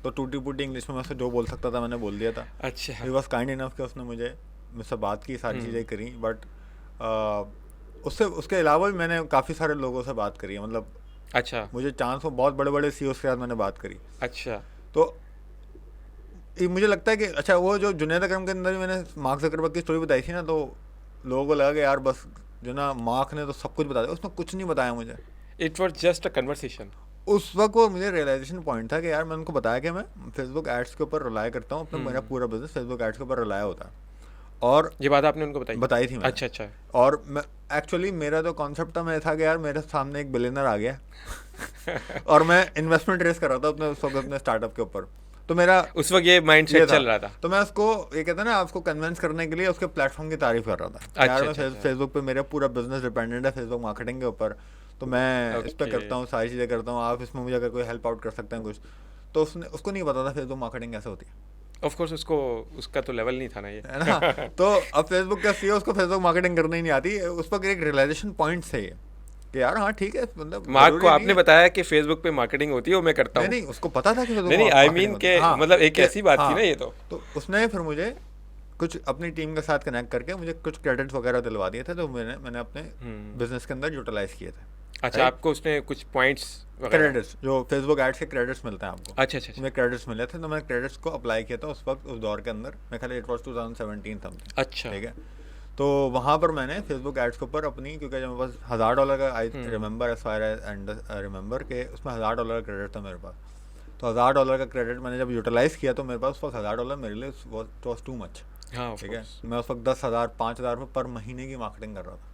तो टूटी फूटी इंग्लिश में मैं उससे जो बोल सकता था मैंने बोल दिया था। अच्छा। ही वॉज काइंड इनफ कि उसने मुझसे बात की, सारी चीज़ें करी, बट उसके अलावा भी मैंने काफ़ी सारे लोगों से बात करी है, मतलब अच्छा। मुझे चांस हो, बहुत बड़े बड़े सीईओ के साथ मैंने बात करी। अच्छा। तो ये मुझे लगता है कि अच्छा, वो जो जुनैद अकरम के अंदर भी मैंने मार्क ज़करबर्ग की स्टोरी बताई थी ना, तो लोगों को लगा कि यार बस जो ना मार्क ने तो सब कुछ बता दिया, उसने कुछ नहीं बताया मुझे। It was just a conversation. उस वक्त वो मुझे रियलाइजेशन पॉइंट था कि यार, मैंने उनको बताया कि मैं फेसबुक एड्स के ऊपर रिलाय करता हूँ, अपना मेरा पूरा बिजनेस फेसबुक एड्स के ऊपर रिलाय होता है, और ये बात आपने उनको बताई थी मैंने। अच्छा अच्छा। और मैं एक्चुअली मेरा जो कॉन्सेप्ट था, मैं था कि यार मेरे सामने एक बिलियनर आ गया और मैं इन्वेस्टमेंट रेस कर रहा था अपने स्टार्टअप के ऊपर, तो मेरा उस वक्त ये माइंडसेट चल रहा था। तो मैं उसको ये कहता ना, आपको कन्विंस करने के लिए उसके प्लेटफॉर्म की तारीफ कर रहा था। यार मैं फेसबुक पे मेरा पूरा बिजनेस डिपेंडेंट है फेसबुक मार्केटिंग के ऊपर, तो मैं इस पर करता हूँ, सारी चीज़ें करता हूँ, आप इसमें मुझे अगर कोई हेल्प आउट कर सकते हैं कुछ। तो उसको नहीं पता था फेसबुक मार्केटिंग कैसे होती है। ऑफ कोर्स उसका तो लेवल नहीं था ना ये, है ना। तो अब फेसबुक का सीईओ, उसको फेसबुक मार्केटिंग करनी ही नहीं आती, उस पर एक रियलाइजेशन पॉइंट है ये कि यार हाँ ठीक है, मतलब मार्क को आपने बताया कि फेसबुक पे मार्केटिंग होती है, वो मैं करता हूँ। नहीं, उसको पता था कि नहीं, आई मीन के मतलब एक ऐसी बात थी ना ये। तो उसने फिर मुझे कुछ अपनी टीम के साथ कनेक्ट करके मुझे कुछ क्रेडिट्स वगैरह दिलवा दिए थे, तो मैंने अपने बिजनेस के अंदर यूटिलाइज किए थे। अच्छा, आपको उसने कुछ पॉइंट्स क्रेडिट्स, जो फेसबुक एड्स के क्रेडिट्स मिलते हैं आपको। अच्छा, मुझे क्रेडिट्स मिले थे, तो मैंने क्रेडिट्स को अप्लाई किया था उस वक्त, उस दौर के अंदर। मैं ख्याल इट वाज 2017 समथिंग। अच्छा, ठीक है। तो वहाँ पर मैंने फेसबुक एड्स के ऊपर अपनी, क्योंकि जब मेरे पास $1000 का, I remember as far and remember के उसमें $1000 का क्रेडिट था मेरे पास। तो $1000 का क्रेडिट मैंने जब यूटिलाइज़ किया, तो मेरे पास उस वक्त $1000 मेरे लिए वॉज टू मच। ठीक है। मैं उस वक्त 10,000 5,000 रुपये पर महीने की मार्केटिंग कर रहा था।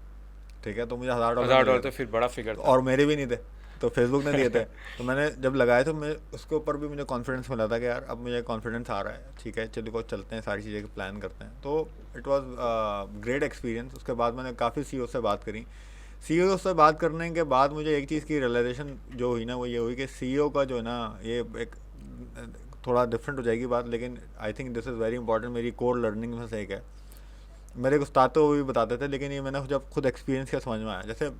ठीक है। तो मुझे $1000 तो फिर बड़ा फिगर था, और मेरे भी नहीं थे, तो फेसबुक ने दिए थे। तो मैंने जब लगाए तो मैं उसके ऊपर भी मुझे कॉन्फिडेंस मिला था कि यार अब मुझे कॉन्फिडेंस आ रहा है, ठीक है चलिए को चलते हैं, सारी चीज़ें की प्लान करते हैं। तो इट वाज ग्रेट एक्सपीरियंस। उसके बाद मैंने काफ़ी CEO से बात करी। CEO से बात करने के बाद मुझे एक चीज़ की रियलाइजेशन जो हुई ना, वो ये हुई कि CEO का जो है ना, ये एक थोड़ा डिफरेंट हो जाएगी बात, लेकिन I think this is very important. मेरी कोर लर्निंग में से एक है। मेरे उस्ताद तो वो भी बताते थे, लेकिन ये मैंने जब खुद एक्सपीरियंस किया समझ में आया। जैसे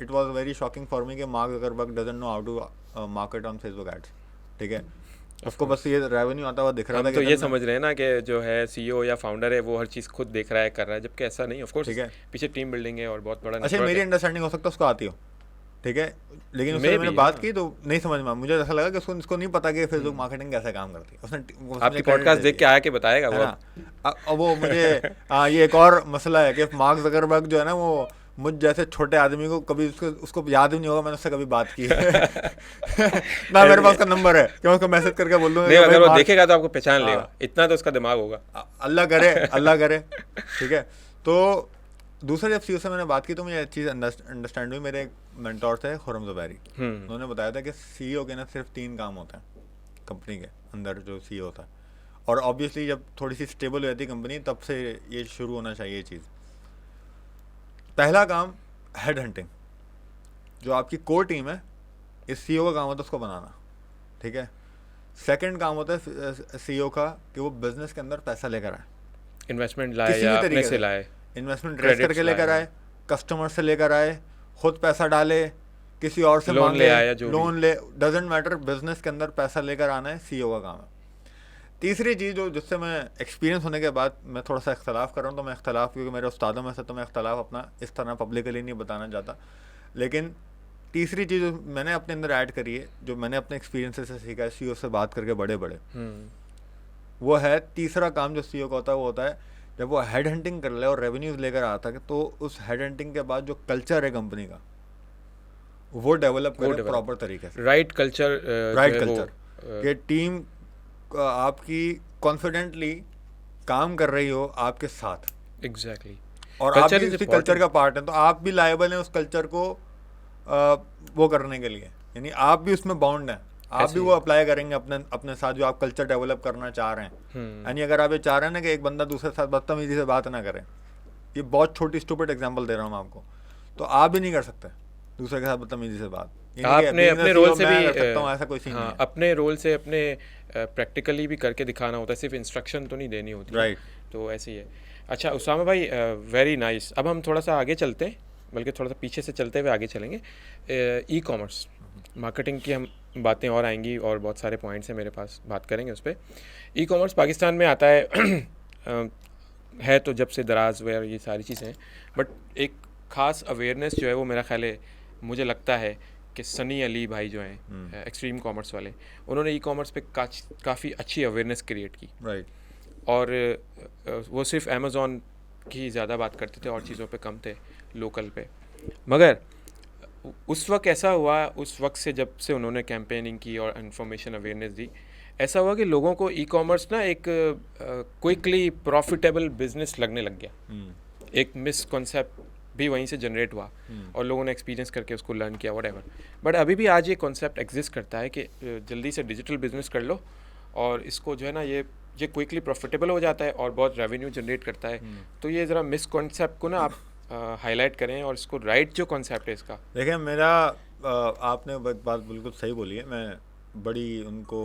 it was very shocking for me कि Mark Zuckerberg doesn't know how to market on Facebook ads. ठीक है। उसको बस ये रेवेन्यू आता हुआ दिख रहा था। हम तो ये समझ रहे हैं ना कि जो है CEO या फाउंडर है वो हर चीज़ खुद देख रहा है, कर रहा है, जबकि ऐसा नहीं। ऑफ कोर्स पीछे टीम बिल्डिंग है और बहुत बड़ा। अच्छा, मेरी अंडरस्टैंडिंग हो सकता है उसको आती हो, ठीक है, लेकिन उससे मैंने बात की तो नहीं समझ में। मुझे ऐसा लगा कि उसको नहीं पता कि फेसबुक मार्केटिंग कैसे काम करती है। उसने आपकी पॉडकास्ट देख के आया कि बताएगा वो। अब वो मुझे ये एक और मसला है कि मार्क ज़करबर्ग जो है ना, वो मुझ जैसे छोटे आदमी को कभी उसको याद भी नहीं होगा मैंने उससे कभी बात की है। ना मेरे पास उसका नंबर है कि मैं उसको मैसेज करके बोल दूंगा। नहीं, अगर वो देखेगा तो आपको पहचान लेगा, इतना तो उसका दिमाग होगा। अल्लाह करे, अल्लाह करे। ठीक है। तो दूसरे जब CEO से मैंने बात की तो मुझे चीज़ अंडरस्टैंड हुई। मेरे एक मेंटोर थे खुर्रम ज़ुबैरी, उन्होंने बताया था कि CEO के ना सिर्फ 3 काम होते हैं कंपनी के अंदर, जो CEO होता है। और ऑब्वियसली जब थोड़ी सी स्टेबल हो जाती है कंपनी, तब से ये शुरू होना चाहिए ये चीज़। पहला काम हेड हंटिंग, जो आपकी कोर टीम है, इस CEO का काम होता है उसको बनाना। ठीक है। सेकंड काम होता है CEO का कि वो बिजनेस के अंदर पैसा लेकर आए, इन्वेस्टमेंट लाए या अपने से लाए, इन्वेस्टमेंट रेस करके लेकर आए, कस्टमर से लेकर आए, खुद पैसा डाले, किसी और से लोन ले आया, लोन ले, डजेंट मैटर, बिजनेस के अंदर पैसा लेकर आना है CEO का काम है। तीसरी चीज़ जो जिससे मैं एक्सपीरियंस होने के बाद मैं थोड़ा सा इख्तलाफ कर रहा हूँ, तो मैं इख्तलाफ, क्योंकि मेरे उस्तादों में से, तो मैं इख्तलाफ अपना इस तरह पब्लिकली नहीं बताना चाहता, लेकिन तीसरी चीज़ जो मैंने अपने अंदर ऐड करी है, जो मैंने अपने एक्सपीरियंस से सीखा है CEO से बात करके बड़े वो है तीसरा काम जो CEO का होता है, वो होता है जब वो हेड हंटिंग कर ले और रेवेन्यूज लेकर आता है, तो उस हेड हंटिंग के बाद जो कल्चर है कंपनी का, वो डेवलप करे प्रॉपर तरीके से। राइट कल्चर, कि टीम आपकी कॉन्फिडेंटली काम कर रही हो आपके साथ। एग्जैक्टली। और आप भी उसी कल्चर का पार्ट है, तो आप भी लायबल हैं उस कल्चर को वो करने के लिए, यानी आप भी उसमें बाउंड हैं, आप भी वो अप्लाई करेंगे अपने साथ जो आप कल्चर डेवलप करना चाह रहे हैं। यानी अगर आप ये चाह रहे हैं ना कि एक बंदा दूसरे साथ बदतमीजी से बात ना करे, ये बहुत छोटी स्टूपिड एग्जांपल दे रहा हूँ मैं आपको, तो आप भी नहीं कर सकते दूसरे के साथ बदतमीजी से बात। आपने अपने रोल से भी ऐसा कोई सीन नहीं है। अपने रोल से अपने प्रैक्टिकली भी करके दिखाना होता है, सिर्फ इंस्ट्रक्शन तो नहीं देनी होती। राइट। तो ऐसे ही है। अच्छा उसामा भाई, वेरी नाइस। अब हम थोड़ा सा आगे चलते हैं, बल्कि थोड़ा सा पीछे से चलते हुए आगे चलेंगे। ई कॉमर्स मार्केटिंग की हम बातें और आएंगी और बहुत सारे पॉइंट्स हैं मेरे पास, बात करेंगे उस पर। ई कॉमर्स पाकिस्तान में आता है तो जब से दराज वेयर ये सारी चीज़ें हैं, बट एक ख़ास अवेयरनेस जो है वो मेरा ख्याल है, मुझे लगता है कि सनी अली भाई जो हैं एक्सट्रीम कॉमर्स वाले, उन्होंने ई कॉमर्स पे काफ़ी अच्छी अवेयरनेस क्रिएट की। राइट। और वो सिर्फ अमेज़ॉन की ज़्यादा बात करते थे और चीज़ों पे कम थे लोकल पे। मगर उस वक्त ऐसा हुआ, उस वक्त से जब से उन्होंने कैंपेनिंग की और इन्फॉर्मेशन अवेयरनेस दी, ऐसा हुआ कि लोगों को ई कॉमर्स ना एक क्विकली प्रॉफिटेबल बिजनेस लगने लग गया। एक मिसकॉन्सेप्ट भी वहीं से जनरेट हुआ और लोगों ने एक्सपीरियंस करके उसको लर्न किया, व्हाटएवर। बट अभी भी आज ये कॉन्सेप्ट एग्जिस्ट करता है कि जल्दी से डिजिटल बिजनेस कर लो और इसको जो है ना ये क्विकली प्रॉफिटेबल हो जाता है और बहुत रेवेन्यू जनरेट करता है। तो ये ज़रा मिसकॉन्सेप्ट को ना आप हाईलाइट करें और इसको राइट जो कॉन्सेप्ट है इसका। देखिए मेरा आपने बात बिल्कुल सही बोली है। मैं बड़ी उनको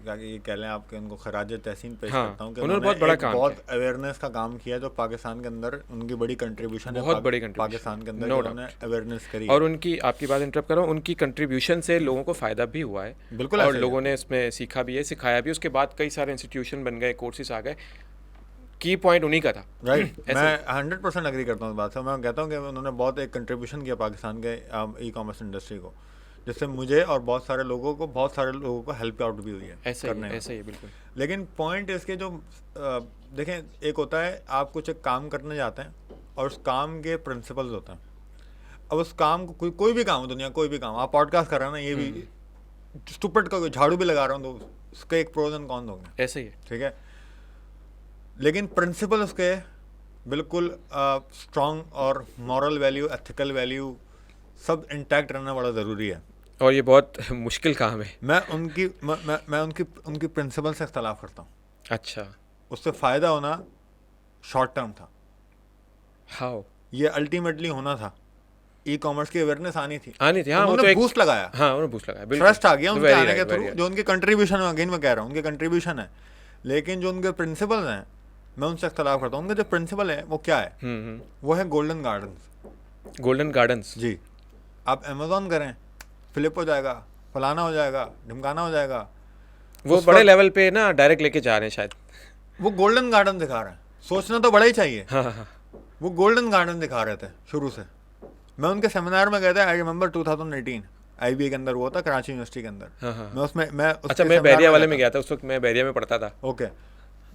क्या ये कह लें आपके उनको खराज तहसीन पेश हाँ, करता हूँ कि उन्होंने बहुत बड़ा काम बहुत अवेयरनेस का काम किया जो पाकिस्तान के अंदर उनकी बड़ी कंट्रीब्यूशन है, बहुत बड़ी कंट्रीब्यूशन पाकिस्तान के अंदर नो उन्होंने अवेयरनेस करी और उनकी आपकी बात इंटरप्ट कर रहा हूँ, उनकी कंट्रीब्यूशन से लोगों को फ़ायदा भी हुआ है बिल्कुल, और लोगों ने इसमें सीखा भी है, सिखाया भी। उसके बाद कई सारे इंस्टीट्यूशन बन गए, कोर्सेज आ गए, की पॉइंट उन्हीं का था। राइट मैं 100% एग्री करता हूँ इस बात से। मैं कहता हूँ कि उन्होंने बहुत एक कंट्रीब्यूशन किया पाकिस्तान के ई कॉमर्स इंडस्ट्री को, जिससे मुझे और बहुत सारे लोगों को हेल्प आउट भी हुई है ऐसे ही बिल्कुल। लेकिन पॉइंट इसके जो देखें, एक होता है आप कुछ एक काम करने जाते हैं और उस काम के प्रिंसिपल्स होते हैं। अब उस काम को कोई भी काम हो दुनिया, कोई भी काम, आप पॉडकास्ट कर रहे हैं ना, ये भी स्टूपिड का झाड़ू भी लगा रहा हूँ तो उसका एक प्रोज एंड कॉन्स होंगे, ऐसे ही है, ठीक है। लेकिन प्रिंसिपल उसके बिल्कुल स्ट्रॉन्ग और मॉरल वैल्यू, एथिकल वैल्यू सब इंटैक्ट रहना बड़ा ज़रूरी है और ये बहुत मुश्किल काम है। मैं उनकी प्रिंसिपल से इख्तलाफ करता हूँ। अच्छा, उससे फ़ायदा होना शॉर्ट टर्म था, हाउ ये अल्टीमेटली होना था, ई कॉमर्स की अवेयरनेस आनी थी। हाँ, वो तो एक बूस्ट लगाया, हाँ उन्होंने बूस्ट लगाया, ट्रस्ट आ गया उनके आने के थ्रू, जो उनके कंट्रीब्यूशन है, अगेन मैं कह रहा हूँ उनके कंट्रीब्यूशन है। लेकिन जो उनके प्रिंसिपल हैं मैं उनसे इख्तलाफ करता हूँ। उनका जो प्रिंसिपल है वो क्या है, वो है गोल्डन गार्डन्स। गोल्डन गार्डन्स जी, आप अमेजोन करें, फ्लिप हो जाएगा, फलाना हो जाएगा, ढिमकाना हो जाएगा। वो बड़े लेवल पे ना डायरेक्ट लेके जा रहे हैं शायद, वो गोल्डन गार्डन दिखा रहे हैं। सोचना तो बड़ा ही चाहिए। हाँ। वो गोल्डन गार्डन दिखा रहे थे शुरू से। मैं उनके सेमिनार में गया था, आई रिमेंबर 2018 IBA के अंदर हुआ था, कराची यूनिवर्सिटी के अंदर। मैं उसमें अच्छा, मैं बैरिया वाले में गया था उस वक्त, मैं बैरिया में पढ़ता था। ओके,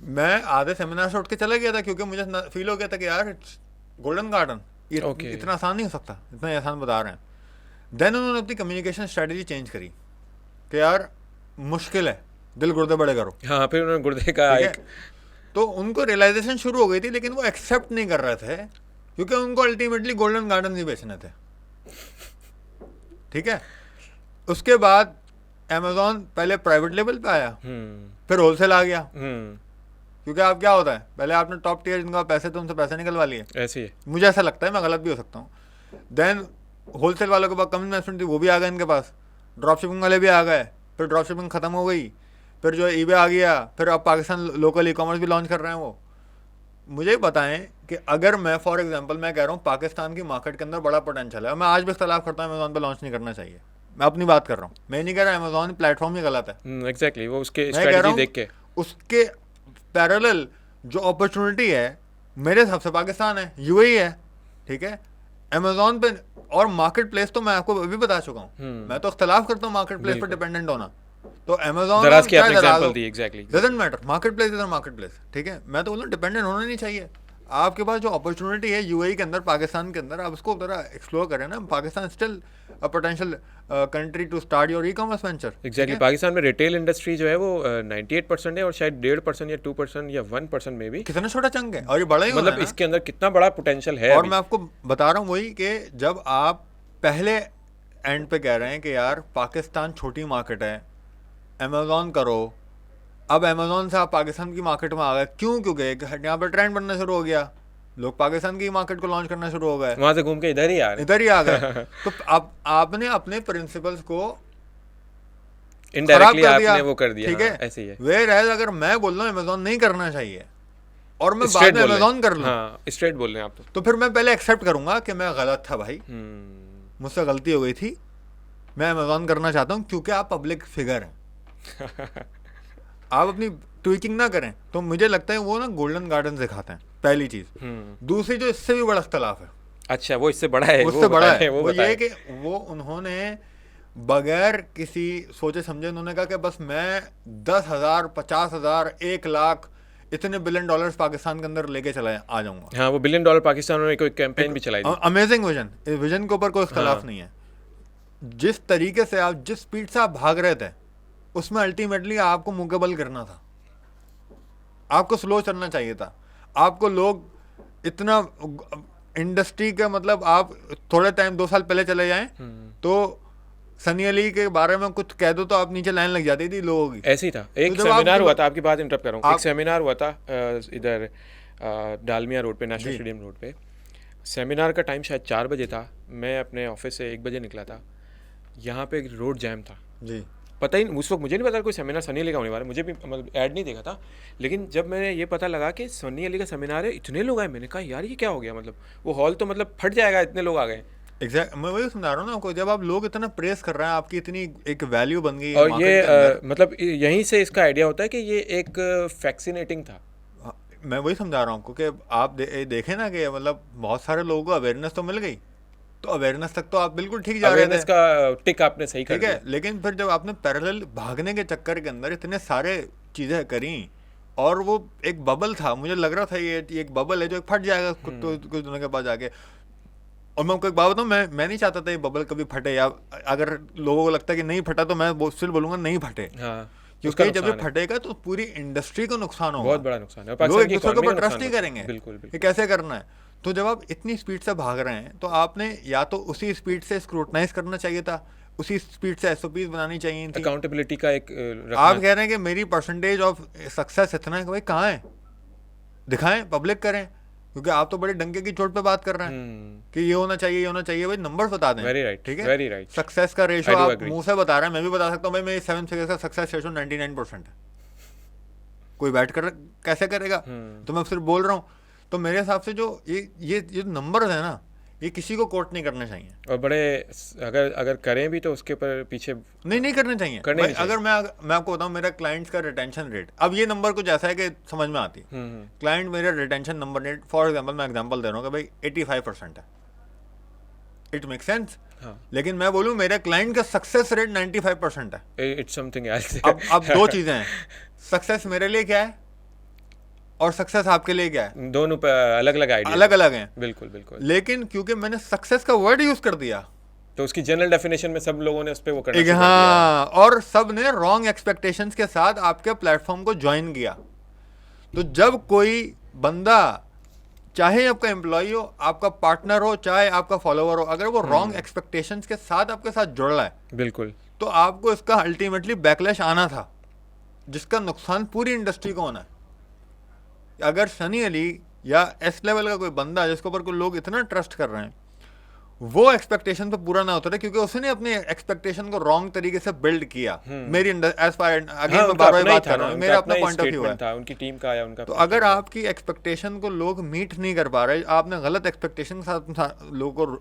मैं आधे सेमिनार से उठ के चला गया था क्योंकि मुझे फील हो गया था कि यार गोल्डन गार्डन इतना आसान नहीं हो सकता, इतना आसान बता रहे हैं। देन उन्होंने अपनी कम्युनिकेशन स्ट्रेटजी चेंज करी कि यार मुश्किल है, दिल गुर्दे बड़े करो। हाँ, फिर उन्होंने गुर्दे का एक, तो उनको रियलाइजेशन शुरू हो गई थी, लेकिन वो एक्सेप्ट नहीं कर रहे थे क्योंकि उनको अल्टीमेटली गोल्डन गार्डन ही बेचने थे, ठीक है। उसके बाद अमेजोन पहले प्राइवेट लेवल पे आया, फिर होलसेल आ गया, क्योंकि आप क्या होता है, पहले आपने टॉप टियर जिनका पैसे थे उनसे पैसे निकलवा लिए, ऐसे ही है, मुझे ऐसा लगता है, मैं गलत भी हो सकता हूँ। देन होलसेल वालों के पास कम इन्वेस्टमेंट थी, वो भी आ गए इनके पास, ड्रॉप शिपिंग वाले भी आ गए, फिर ड्रॉप शिपिंग खत्म हो गई, फिर जो ईबे आ गया, फिर अब पाकिस्तान लोकल ई कॉमर्स भी लॉन्च कर रहे हैं। वो मुझे बताएं कि अगर मैं फॉर एग्जांपल मैं कह रहा हूँ पाकिस्तान की मार्केट के अंदर बड़ा पोटेंशियल है, मैं आज भी इख्तलाफ करता हूँ अमेजोन पे लॉन्च नहीं करना चाहिए, मैं अपनी बात कर रहा हूँ, मैं नहीं कह रहा अमेजोन प्लेटफॉर्म ही गलत है, एग्जैक्टली, वो उसके स्ट्रेटजी देख के, उसके पैरेलल जो अपॉर्चुनिटी है मेरे हिसाब से पाकिस्तान है, UAE है, ठीक है। अमेजोन पे और मार्केट प्लेस तो मैं आपको अभी बता चुका हूँ, मैं तो इख्तलाफ करता हूँ मार्केट प्लेस पर डिपेंडेंट होना। तो Amazon doesn't matter, market place is market place, ठीक है। मैं तो बोलूँ डिपेंडेंट होना नहीं चाहिए। आपके पास जो अपॉर्चुनिटी है UAE के अंदर, पाकिस्तान के अंदर, आप उसको जरा एक्सप्लोर करें ना। Pakistan still a potential country to start your e commerce venture. Exactly, Pakistan में रिटेल इंडस्ट्री जो है वो 98% है और शायद 1.5% या 2% या 1% में भी, कितना छोटा चंक है और ये बड़ा ही मतलब इसके अंदर कितना बड़ा पोटेंशियल है। और मैं आपको बता रहा हूँ वही कि जब आप पहले एंड पे कह रहे हैं कि यार पाकिस्तान छोटी मार्केट है, अमेजोन करो, अब अमेजोन से आप पाकिस्तान की मार्केट में आ गए, क्यों? क्योंकि यहाँ पर ट्रेंड बनना शुरू हो गया, लोग पाकिस्तान की मार्केट को लॉन्च करना शुरू हो गए, वहां से घूम के इधर ही आ गए। तो अब आपने अपने प्रिंसिपल्स को इनडायरेक्टली आपने वो कर दिया, ठीक है। ऐसे ही है। वेयर एज अगर मैं बोल रहा हूँ अमेजोन नहीं करना चाहिए और मैं बाद में अमेजोन कर लूँ, स्ट्रेट बोल रहे हैं आप, तो फिर मैं पहले एक्सेप्ट करूंगा कि मैं गलत था भाई, मुझसे गलती हो गई थी, मैं अमेजोन करना चाहता हूँ क्योंकि आप पब्लिक फिगर हैं। आप अपनी ट्वीकिंग ना करें। तो मुझे लगता है वो ना गोल्डन गार्डन दिखाते हैं, पहली चीज। दूसरी जो इससे भी बड़ा इख्तलाफ है, अच्छा वो इससे बड़ा है, उससे बड़ा है, वो ये कि वो उन्होंने बगैर किसी सोचे समझे उन्होंने कहा कि बस मैं 10,000 50,000 1 लाख इतने $1 बिलियन पाकिस्तान के अंदर लेके चला आ जाऊंगा। हाँ, वो $1 बिलियन पाकिस्तान में कोई कैंपेन भी चलाई थी। अमेजिंग विजन, विजन के ऊपर कोई इख्तलाफ नहीं है। जिस तरीके से आप, जिस स्पीड से आप भाग रहे थे, उसमें अल्टीमेटली आपको मुकबल करना था, आपको स्लो चलना चाहिए था। आपको लोग इतना इंडस्ट्री का, मतलब आप थोड़े टाइम 2 साल पहले चले जाएं तो सनी अली के बारे में कुछ कह दो तो आप नीचे लाइन लग जाती थी लोगों की। ऐसे ही था। एक सेमिनार हुआ था, आपकी बात इंटरप्ट कर रहा हूँ, एक सेमिनार हुआ था इधर डालमिया रोड पे, नेशनल स्टेडियम रोड पे। सेमिनार का टाइम शायद 4 बजे था, मैं अपने ऑफिस से 1 बजे निकला था। यहाँ पे एक रोड जैम था जी, पता ही उस वक्त मुझे नहीं पता कोई सेमिनार सनी अली का होने वाला, मुझे भी मतलब ऐड नहीं देखा था, लेकिन जब मैंने ये पता लगा कि सनी अली का सेमिनार है, इतने लोग आए, मैंने कहा यार ये क्या हो गया, मतलब वो हॉल तो मतलब फट जाएगा, इतने लोग आ गए। एग्जैक्ट, मैं वही समझा रहा हूँ ना आपको, जब आप लोग इतना प्रेस कर रहे हैं, आपकी इतनी एक वैल्यू बन गई है और मार्केट ये के अंदर। मतलब यहीं से इसका आइडिया होता है कि ये एक फैक्सीनेटिंग था। हाँ, मैं वही समझा रहा हूँ आपको कि आप देखें ना कि मतलब बहुत सारे लोगों को अवेयरनेस तो मिल गई, तो अवेयरनेस तक तो आप बिल्कुल ठीक जा रहे थे, अवेयरनेस का टिक आपने सही कर ठीक है, दिया। लेकिन फिर जब आपने पैरेलल भागने के चक्कर के अंदर इतने सारे चीज़ें करी, और वो एक बबल था, मुझे लग रहा था ये एक बबल है जो फट जाएगा कुछ दिनों के बाद जाके। और मैं आपको एक बात बताऊँ, मैं नहीं चाहता था ये बबल कभी फटे, या अगर लोगों को लगता है कि नहीं फटा तो मैं स्टिल बोलूंगा नहीं फटे, हाँ, क्योंकि जब ये फटेगा तो पूरी इंडस्ट्री को नुकसान होगा, बहुत बड़ा नुकसान है, लोग पाकिस्तान एक की दूसरे के इकोनॉमी ऊपर का ट्रस्ट नहीं नुकसान करेंगे बिल्कुल कि बिल्कुल। कैसे करना है। तो जब आप इतनी स्पीड से भाग रहे हैं तो आपने या तो उसी स्पीड से स्क्रूटनाइज करना चाहिए था, उसी स्पीड से एसओपीज बनानी चाहिए थी। अकाउंटेबिलिटी का एक आप कह रहे हैं कि मेरी परसेंटेज ऑफ सक्सेस इतना है, कि भाई कहाँ है, दिखाएं, पब्लिक करें, क्योंकि आप तो बड़े डंके की चोट पे बात कर रहे हैं कि ये होना चाहिए, ये होना चाहिए, भाई नंबर्स बता दें। वेरी राइट, ठीक है, वेरी राइट। सक्सेस का रेशो आप मुंह से बता रहे हैं, मैं भी बता सकता हूँ भाई मेरी 7 फिगर्स का सक्सेस रेशो 99% है, कोई बैठ कर कैसे करेगा, तो मैं सिर्फ बोल रहा हूँ। तो मेरे हिसाब से जो ये नंबर्स है ना, ये किसी को कोट नहीं करने चाहिए, और बड़े अगर करें भी तो उसके ऊपर पीछे नहीं करने चाहिए। भाई अगर मैं आपको बताऊं, मेरा क्लाइंट्स का रिटेंशन रेट, अब ये नंबर कुछ ऐसा है कि समझ में आती है, क्लाइंट मेरा retention number rate, for example मैं एग्जांपल दे रहा हूँ कि भाई 85% है, इट मेक सेंस। लेकिन मैं बोलूँ मेरे क्लाइंट का सक्सेस रेट 95% है, इट्स समथिंग एल्स। अब दो चीजें हैं, सक्सेस मेरे लिए क्या है और सक्सेस आपके लिए क्या है, दोनों पे अलग अलग आइडिया, अलग अलग हैं, बिल्कुल बिल्कुल। लेकिन क्योंकि मैंने सक्सेस का वर्ड यूज कर दिया तो उसकी जनरल डेफिनेशन में सब लोगों ने उस पे वो करना शुरू कर हाँ, और सब ने रॉन्ग एक्सपेक्टेशंस के साथ आपके प्लेटफॉर्म को ज्वाइन किया। तो जब कोई बंदा, चाहे आपका एम्प्लॉय हो, आपका पार्टनर हो, चाहे आपका फॉलोअर हो, अगर वो रॉन्ग एक्सपेक्टेशंस के साथ आपके साथ जुड़ रहा है, बिल्कुल, तो आपको इसका अल्टीमेटली बैकलैश आना था, जिसका नुकसान पूरी इंडस्ट्री को होना है। अगर सनी अली या एस लेवल का कोई बंदा जिसके ऊपर कोई लोग इतना ट्रस्ट कर रहे हैं, वो एक्सपेक्टेशन पे पूरा ना उतरे क्योंकि उसने अपने एक्सपेक्टेशन को रॉन्ग तरीके से बिल्ड किया, मेरी एज फार अगेन मैं बार बार बात कर रहा हूँ, मेरा अपना पॉइंट ऑफ व्यू है, उनकी टीम का या उनका। तो अगर आपकी एक्सपेक्टेशन को लोग मीट नहीं कर पा रहे, आपने गलत एक्सपेक्टेशन के साथ लोगों को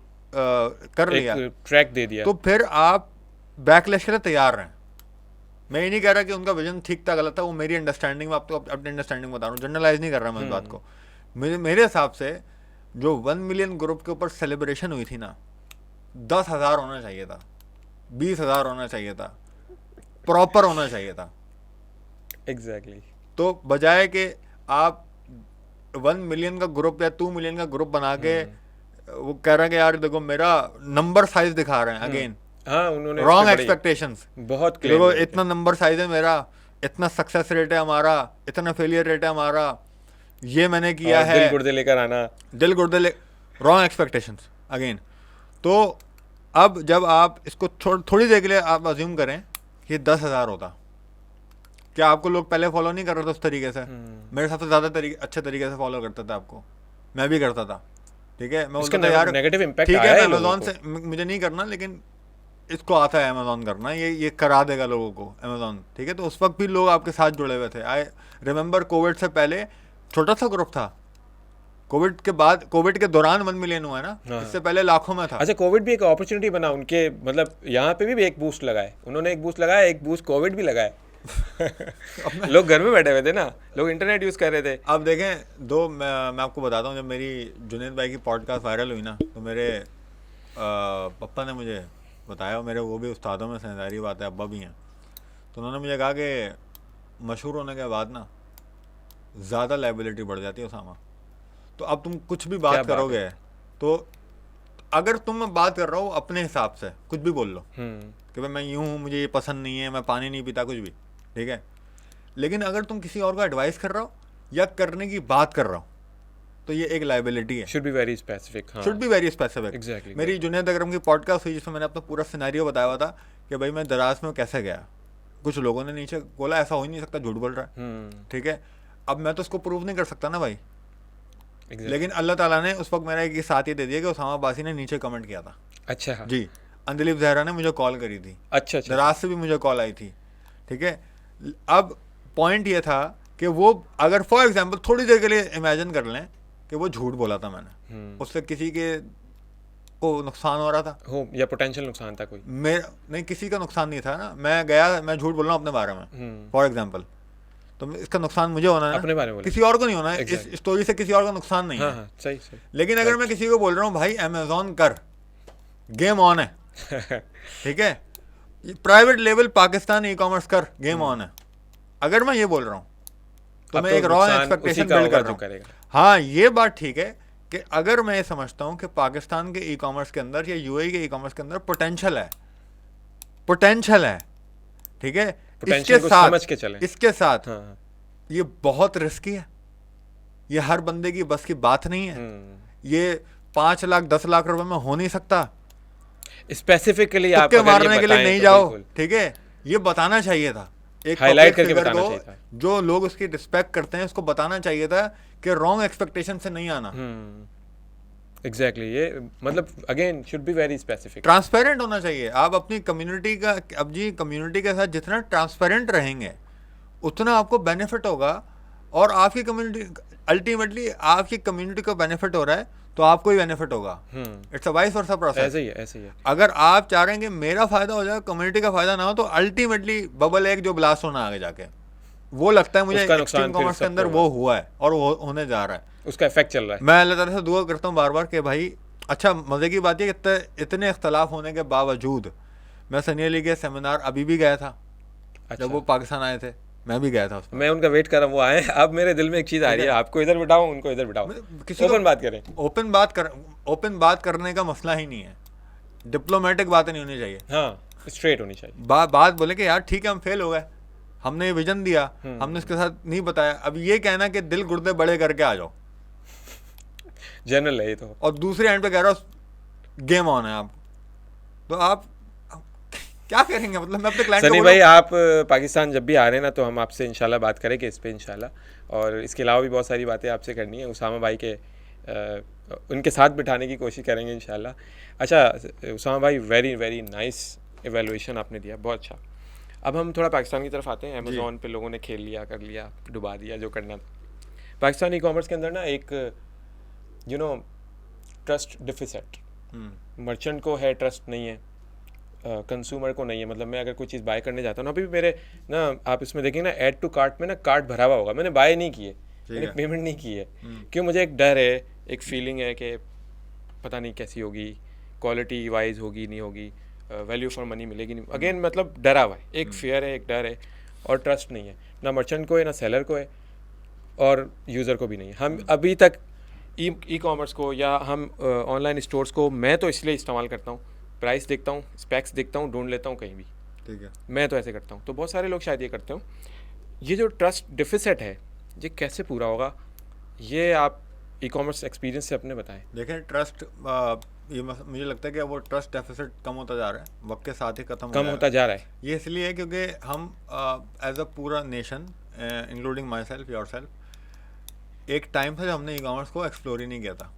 कर लिया, ट्रैक दे दिया, तो फिर आप बैकलैश के लिए तैयार रहें। मैं ये नहीं कह रहा कि उनका विजन ठीक था गलत था, वो मेरी अंडरस्टैंडिंग में, आपको अपनी अंडरस्टैंडिंग बता रहा हूँ, जनरलाइज नहीं कर रहा मैं इस बात को। मेरे हिसाब से जो 1 मिलियन ग्रुप के ऊपर सेलिब्रेशन हुई थी ना, 10,000 होना चाहिए था, 20,000 होना चाहिए था, प्रॉपर होना चाहिए था। एग्जैक्टली। तो बजाय कि आप 1 मिलियन का ग्रुप या 2 मिलियन का ग्रुप बना के वो कह रहे हैं कि यार देखो मेरा नंबर साइज दिखा रहे हैं, अगेन हाँ, उन्होंने रॉन्ग एक्सपेक्टेशंस, बहुत देखो इतना नंबर साइज है मेरा, इतना सक्सेस रेट है हमारा, इतना फेलियर रेट है हमारा, ये मैंने किया है, दिल गुर्दे लेकर आना, दिल गुर्दे रॉन्ग एक्सपेक्टेशंस अगेन। तो अब जब आप इसको थोड़ी देर के लिए आप अज्यूम करें कि 10,000 होता, क्या आपको लोग पहले फॉलो नहीं कर रहे थे उस तरीके से? मेरे हिसाब से ज़्यादा अच्छे तरीके से फॉलो करते थे आपको, मैं भी करता था, ठीक है, मैं बोलता था यार नेगेटिव इम्पैक्ट ठीक आया है, है अमेजोन से मुझे नहीं करना, लेकिन इसको आता है अमेजोन करना, ये करा देगा लोगों को अमेजोन, ठीक है। तो उस वक्त भी लोग आपके साथ जुड़े हुए थे। आई रिमेंबर कोविड से पहले छोटा सा ग्रुप था, कोविड के बाद, कोविड के दौरान 1 मिलियन हुआ है ना, इससे पहले लाखों में था। अच्छा, कोविड भी एक अपॉर्चुनिटी बना उनके, मतलब यहाँ पे भी एक बूस्ट लगाए उन्होंने, एक बूस्ट लगाया, एक बूस्ट कोविड भी लगाए। लोग घर में बैठे हुए थे ना, लोग इंटरनेट यूज कर रहे थे। अब देखें मैं आपको बताता हूँ, जब मेरी जुनेद भाई की पॉडकास्ट वायरल हुई ना, तो मेरे पप्पा ने मुझे बताया, मेरे वो भी उस्तादों में से जाहिर बात है, अब्बा भी हैं, तो उन्होंने मुझे कहा कि मशहूर होने के बाद ना ज़्यादा लाइबिलिटी बढ़ जाती है उसामा, तो अब तुम कुछ भी बात करोगे, तो अगर तुम बात कर रहा हो अपने हिसाब से कुछ भी बोल लो कि भाई मैं यूँ हूँ, मुझे ये पसंद नहीं है, मैं पानी नहीं पीता, कुछ भी, ठीक है, लेकिन अगर तुम किसी और को एडवाइस कर रहे हो या करने की बात कर रहे हो, तो ये एक लाइबिलिटी है, should be very specific, should be very specific. Exactly. मेरी जुनैद अकरम की पॉडकास्ट हुई जिसमें मैंने अपना पूरा सिनेरियो बताया हुआ था कि भाई मैं दराज में कैसे गया, कुछ लोगों ने नीचे बोला ऐसा हो ही नहीं सकता, झूठ बोल रहा है, ठीक है, अब मैं तो उसको प्रूव नहीं कर सकता ना भाई, लेकिन अल्लाह ताला ने उस वक्त मेरा एक साथ ये दे दिया कि उसामा बासी ने नीचे कमेंट किया था। अच्छा जी, अंजलि जहरा ने मुझे कॉल करी थी, अच्छा अच्छा, दराज से भी मुझे कॉल आई थी, ठीक है। अब पॉइंट ये था कि वो अगर फॉर एग्जांपल थोड़ी देर के लिए इमेजिन कर लें कि वो झूठ बोला था मैंने, उससे किसी के को नुकसान हो रहा था हो या पोटेंशियल नुकसान था कोई, मेरा नहीं, किसी का नुकसान नहीं था ना, मैं गया, मैं झूठ बोल रहा हूँ अपने बारे में फॉर एग्जांपल, तो इसका नुकसान मुझे होना है, अपने बारे में किसी और को नहीं होना है, इस स्टोरी से किसी और का नुकसान नहीं हाँ, है। हाँ, सही सही। लेकिन अगर मैं किसी को बोल रहा हूँ भाई अमेजोन कर, गेम ऑन है, ठीक है, private level Pakistan e commerce कर, गेम ऑन है, अगर मैं ये बोल रहा हूँ तो मैं एक रॉ एक्सपेक्टेशन बिल्ड कर रहा हूँ। हाँ, ये बात ठीक है कि अगर मैं ये समझता हूँ कि पाकिस्तान के ई कॉमर्स के अंदर या यूएई के ई कॉमर्स के अंदर पोटेंशियल है, ठीक है, इसके साथ हाँ, ये बहुत रिस्की है, ये हर बंदे की बस की बात नहीं है, ये 5 लाख 10 लाख रुपए में हो नहीं सकता, स्पेसिफिकली आप मारने के लिए नहीं जाओ, ठीक है, ये बताना चाहिए था, एक हाईलाइट करके बताना चाहिए था, जो लोग उसकी रिस्पेक्ट करते हैं उसको बताना चाहिए था कि रॉन्ग एक्सपेक्टेशन से नहीं आना। एग्जैक्टली, ये मतलब again should be very specific, transparent होना चाहिए। आप अपनी कम्युनिटी का, अब जी कम्युनिटी के साथ जितना ट्रांसपेरेंट रहेंगे उतना आपको बेनिफिट होगा, और आपकी कम्युनिटी अल्टीमेटली आपकी कम्युनिटी को बेनिफिट हो रहा है तो आपको ही बेनिफिट होगा। It's a vice versa process, ऐसे ही है, ऐसे ही है। अगर आप चाह रहे हैं कि मेरा फायदा हो जाए, कम्युनिटी का फायदा ना हो, तो अल्टीमेटली बबल एक जो ब्लास्ट होना आगे जाके, वो लगता है मुझे एक्सट्रीम कॉमर्स के अंदर वो हुआ है और वो होने जा रहा है, उसका इफेक्ट चल रहा है। मैं अल्लाह ताला से दुआ करता हूँ बार बार कि भाई, अच्छा मजे की बात है कि इतने इख्तलाफ होने के बावजूद मैं सनी अली के सेमिनार अभी भी गया था, जब वो पाकिस्तान आए थे मैं भी गया था उसमें। मैं उनका वेट कर रहा हूँ, वो आए। अब मेरे दिल में एक चीज़ आ रही है, आपको इधर बिठाओ, उनको इधर बिठाओ, ओपन बात करें। ओपन बात करने का मसला ही नहीं है, डिप्लोमेटिक बातें नहीं होनी चाहिए, हाँ, स्ट्रेट होनी चाहिए। बात बोले कि यार ठीक है हम फेल हो गए, हमने ये विजन दिया, हमने इसके साथ नहीं बताया, अब ये कहना कि दिल गुर्दे बड़े करके आ जाओ, जनरल है ये तो, और दूसरे एंड पे कह रहा हो गेम ऑन है आप, तो आप क्या करेंगे? मतलब मैं अपने क्लाइंट सनी भाई, आप पाकिस्तान जब भी आ रहे हैं ना, तो हम आपसे इंशाल्लाह बात करेंगे इस पे इंशाल्लाह, और इसके अलावा भी बहुत सारी बातें आपसे करनी है, उसामा भाई के उनके साथ बिठाने की कोशिश करेंगे इंशाल्लाह। अच्छा उसामा भाई, वेरी वेरी नाइस एवेलुएशन आपने दिया, बहुत अच्छा। अब हम थोड़ा पाकिस्तान की तरफ आते हैं। अमेज़ॉन पे लोगों ने खेल लिया, कर लिया, डुबा दिया जो करना था। पाकिस्तान ई कॉमर्स के अंदर ना एक ट्रस्ट डिफिसिट, मर्चेंट को है ट्रस्ट नहीं है, कंज्यूमर को नहीं है। मतलब मैं अगर कोई चीज़ बाय करने जाता हूँ ना, अभी भी मेरे ना, आप इसमें देखेंगे ना, ऐड टू कार्ट में ना कार्ट भरा हुआ होगा, मैंने बाय नहीं किए, मैंने पेमेंट नहीं की है, क्यों? मुझे एक डर है, एक फीलिंग है कि पता नहीं कैसी होगी, क्वालिटी वाइज होगी नहीं होगी, वैल्यू फॉर मनी मिलेगी नहीं, अगेन मतलब डरा हुआ है, एक फियर है, एक डर है, और ट्रस्ट नहीं है, ना मर्चेंट को है, ना सेलर को है, और यूज़र को भी नहीं है। हम अभी तक ई कॉमर्स को या हम ऑनलाइन स्टोर्स को, मैं तो इसलिए इस्तेमाल करता हूँ, प्राइस देखता हूँ, स्पेक्स देखता हूँ, ढूंढ लेता हूँ कहीं भी, ठीक है, मैं तो ऐसे करता हूँ। तो बहुत सारे लोग शायद ये करते हो। ये जो ट्रस्ट डिफिसिट है, ये कैसे पूरा होगा, ये आप ई कॉमर्स एक्सपीरियंस से अपने बताएं। देखें, ट्रस्ट ये मुझे लगता है कि वो ट्रस्ट डेफिसिट कम होता जा रहा है, वक्त के साथ ही कम होता जा रहा है। ये इसलिए है क्योंकि हम एज अ पूरा nation, including my self, your self, एक टाइम था जब हमने ई कॉमर्स को एक्सप्लोर ही नहीं किया था।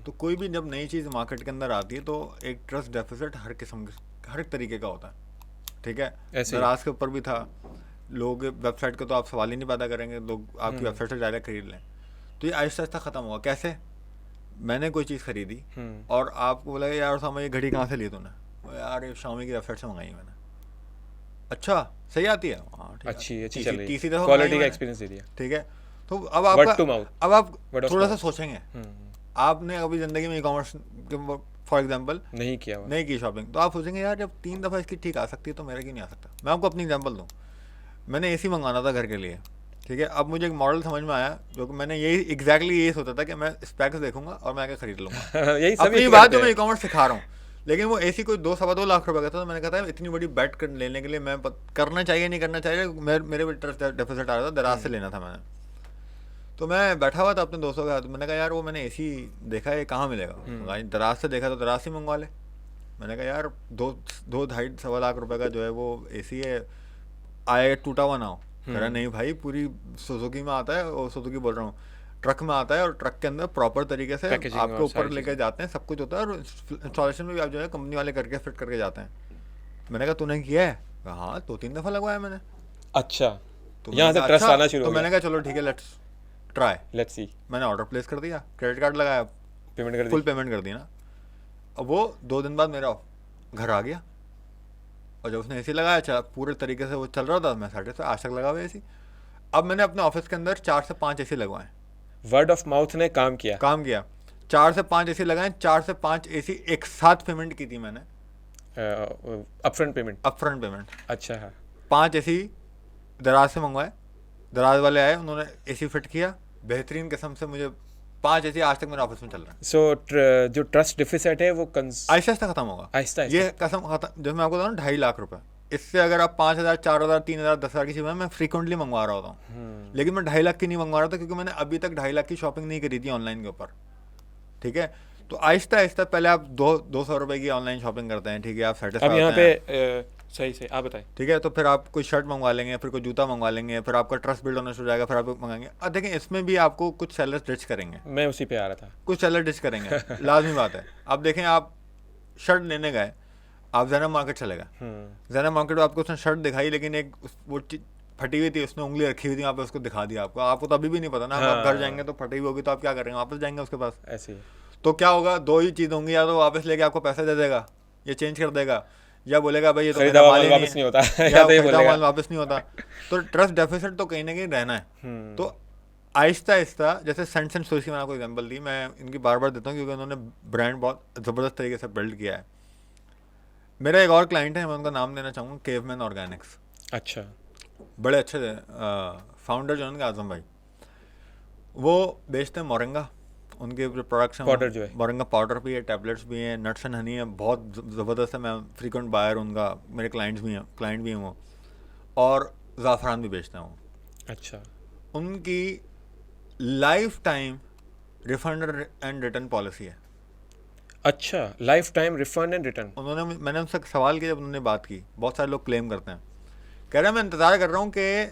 तो कोई भी जब नई चीज़ मार्केट के अंदर आती है तो एक ट्रस्ट डेफिसिट हर किस्म के, हर एक तरीके का होता है, ठीक है। दराज के ऊपर भी था, लोग वेबसाइट के तो आप सवाल ही नहीं पैदा करेंगे, लोग आपकी वेबसाइट से डायरेक्ट खरीद लें। तो ये आहिस्ता आहिस्ता ख़त्म हुआ। कैसे? मैंने कोई चीज़ खरीदी और आपको बोला यार सामा ये घड़ी कहाँ से ली तूने? यार ये शाओमी की वेबसाइट से मंगाई मैंने। अच्छा, सही आती है? हाँ, अच्छी चल रही है, तीसरी दफ़ा क्वालिटी का एक्सपीरियंस दे दिया, ठीक है। तो अब आप थोड़ा सा सोचेंगे, आपने अभी ज़िंदगी में ई कॉमर्स फॉर एग्जांपल नहीं की शॉपिंग, तो आप सोचेंगे यार जब 3 दफ़ा इसकी ठीक आ सकती है तो मेरा क्यों नहीं आ सकता। मैं आपको अपनी एग्जांपल दूँ, मैंने एसी मंगाना था घर के लिए, ठीक है। अब मुझे एक मॉडल समझ में आया, जो कि मैंने यही सोचा था कि मैं स्पेक्स देखूंगा और मैं आके खरीद लूँगा। यही अपनी बात जो मैं ई कॉमर्स सिखा रहा हूँ, लेकिन वो एसी कोई 2-2.25 लाख रुपए का था। तो मैंने कहा था इतनी बड़ी बैट लेने के लिए मैं करना चाहिए नहीं करना चाहिए, मेरे भी ट्रस्ट डेफिसिट आ रहा था, दराज से लेना था मैंने। तो मैं बैठा हुआ था अपने दोस्तों के साथ, मैंने कहा यार वो मैंने एसी देखा है, कहाँ मिलेगा? दराज से देखा तो दराज से मंगवा ले। मैंने कहा यार 2-2.5-2.25 लाख रुपए का जो है वो एसी है, आया टूटा हुआ ना हो। कह रहा नहीं भाई पूरी सुजुकी में आता है, और सुजुकी बोल रहा हूँ ट्रक में आता है और ट्रक के अंदर प्रॉपर तरीके से Packaging आपके और ऊपर सारी लेके जाते हैं, सब कुछ होता है, और इंस्टॉलेशन में भी आप जो है कंपनी वाले करके फिट करके जाते हैं। मैंने कहा तूने किया है? कहा हाँ 2-3 दफ़ा लगवाया मैंने। अच्छा, तो यहाँ मैंने से कहा ट्रस्ट अच्छा, आना शुरू तो हो मैंने गया। कहा चलो ठीक है, लेट्स ट्राई। लेट्स सी, मैंने ऑर्डर प्लेस कर दिया, क्रेडिट कार्ड लगाया, पेमेंट कर फुल दी। पेमेंट कर दी ना। अब वो 2 दिन बाद मेरा घर आ गया, और जब उसने एसी लगाया, चला पूरे तरीके से वो चल रहा था, मैं साढ़े से आज तक लगा हुआ एसी। अब मैंने अपने ऑफिस के अंदर 4 से 5 एसी लगवाए, वर्ड ऑफ माउथ ने काम किया। काम किया। 4 से 5 एसी लगाए, 4 से 5 एसी एक साथ पेमेंट की थी मैंने, अपफ्रंट पेमेंट। Upfront payment. अच्छा हाँ। 5 एसी दराज से मंगवाए, दराज वाले आए, उन्होंने एसी फिट किया बेहतरीन किस्म से। मुझे 5 एसी आज तक मेरे ऑफिस में चल रहा है। सो जो ट्रस्ट डिफिसिट है वो आहिस्ता आहिस्ता खत्म होगा, आहिस्ता ये कसम खत्म। जैसे मैं आपको बताऊँ 2.5 लाख रुपए, इससे अगर आप 5,000, 4,000, 3,000, 10,000 की चीज़ मैं फ्रीक्वेंटली मंगवा रहा होता हूँ, लेकिन मैं 2.5 लाख की नहीं मंगवा रहा था, क्योंकि मैंने अभी तक 2.5 लाख की शॉपिंग नहीं करी थी ऑनलाइन के ऊपर। ठीक है, तो आहिस्ता आहिस्ता पहले आप 200 रुपए की ऑनलाइन शॉपिंग करते हैं, ठीक है, आप अब सेटिस्फाई यहाँ होते पे हैं, सही से आप बताएं। ठीक है, तो फिर आप कोई शर्ट मंगवा लेंगे, फिर कोई जूता मंगवा लेंगे, फिर आपका ट्रस्ट बिल्ड होना शुरू हो जाएगा, फिर आप मंगाएंगे। अब देखें, इसमें भी आपको कुछ सेलर्स डिच करेंगे, मैं उसी पे आ रहा था। कुछ सेलर डिच करेंगे, लाजमी बात है। अब देखें, आप शर्ट लेने गए, आप ज़ैनब मार्केट चले गए, ज़ैनब मार्केट में आपको उसने शर्ट दिखाई, लेकिन एक वो फटी हुई थी, उसने उंगली रखी हुई थी वहाँ पे, उसको दिखा दिया आपको तो अभी भी नहीं पता ना। आप घर जाएंगे तो फटी हुई होगी, तो आप क्या करेंगे, वापस जाएंगे उसके पास। ऐसे ही तो क्या होगा, 2 ही चीज़ होंगी, या तो वापस लेके आपको पैसे दे देगा, या चेंज कर देगा, या बोलेगा भाई ये तो मेरा माल ही वापस नहीं होता या खरीदा माल वापस नहीं होता। तो ट्रस्ट डेफिसिट तो कहीं ना कहीं रहना है। तो आहिस्ता आहिस्ता, जैसे सेंट एंड सोर्स की मैंने आपको एग्जांपल दी, मैं इनकी बार बार देता हूँ क्योंकि उन्होंने ब्रांड बहुत ज़बरदस्त तरीके से बिल्ड किया है। मेरा एक और क्लाइंट है, मैं उनका नाम लेना चाहूँगा, केवमैन ऑर्गेनिक्स। अच्छा, बड़े अच्छे फाउंडर जो है उनके, आजम भाई, वो बेचते हैं मोरिंगा। उनके जो प्रोडक्ट्स हैं, पाउडर जो है, मोरिंगा पाउडर भी है, टैबलेट्स भी हैं, नट्स एंड हनी है, बहुत ज़बरदस्त है। मैं फ्रीक्वेंट बायर उनका, मेरे क्लाइंट भी हैं वो, और ज़ाफ़रान भी बेचते हैं वो। अच्छा, उनकी life time refund and return policy है। अच्छा, life time refund and return. मैंने उनसे सवाल किया जब उन्होंने बात की, बहुत सारे लोग क्लेम करते हैं, कह रहे हैं मैं इंतज़ार कर रहा हूँ कि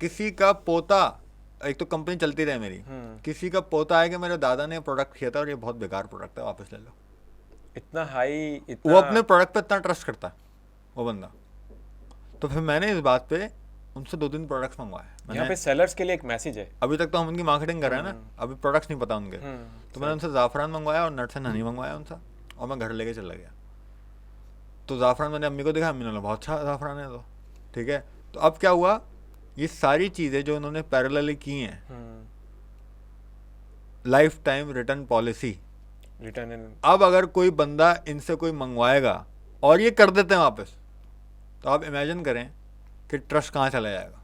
किसी का पोता, एक तो कंपनी चलती रहे मेरी, किसी का पोता है कि मेरे दादा ने प्रोडक्ट किया था और ये बहुत बेकार प्रोडक्ट है, वापस ले लो। इतना हाई, इतना वो अपने प्रोडक्ट पे इतना ट्रस्ट करता है वो बंदा। तो फिर मैंने इस बात पे उनसे 2-3 प्रोडक्ट्स मंगवाए। यहाँ पे सेलर्स के लिए एक मैसेज है, अभी तक तो हम उनकी मार्केटिंग कर रहे हैं ना, अभी प्रोडक्ट्स नहीं पता उनके। तो मैंने उनसे ज़ाफ़रान मंगवाया और नट्स एंड हनी मंगवाया उनसे, और मैं घर लेके चला गया। तो ज़ाफ़रान मैंने अम्मी को दिखाया, अम्मी ने बोला बहुत अच्छा ज़ाफ़रान है। तो ठीक है, तो अब क्या हुआ, ये सारी चीज़ें जो उन्होंने पैरेलली की हैं, life time return policy, return. अब अगर कोई बंदा इनसे कोई मंगवाएगा और ये कर देते हैं वापस, तो आप इमेजिन करें कि ट्रस्ट कहाँ चला जाएगा।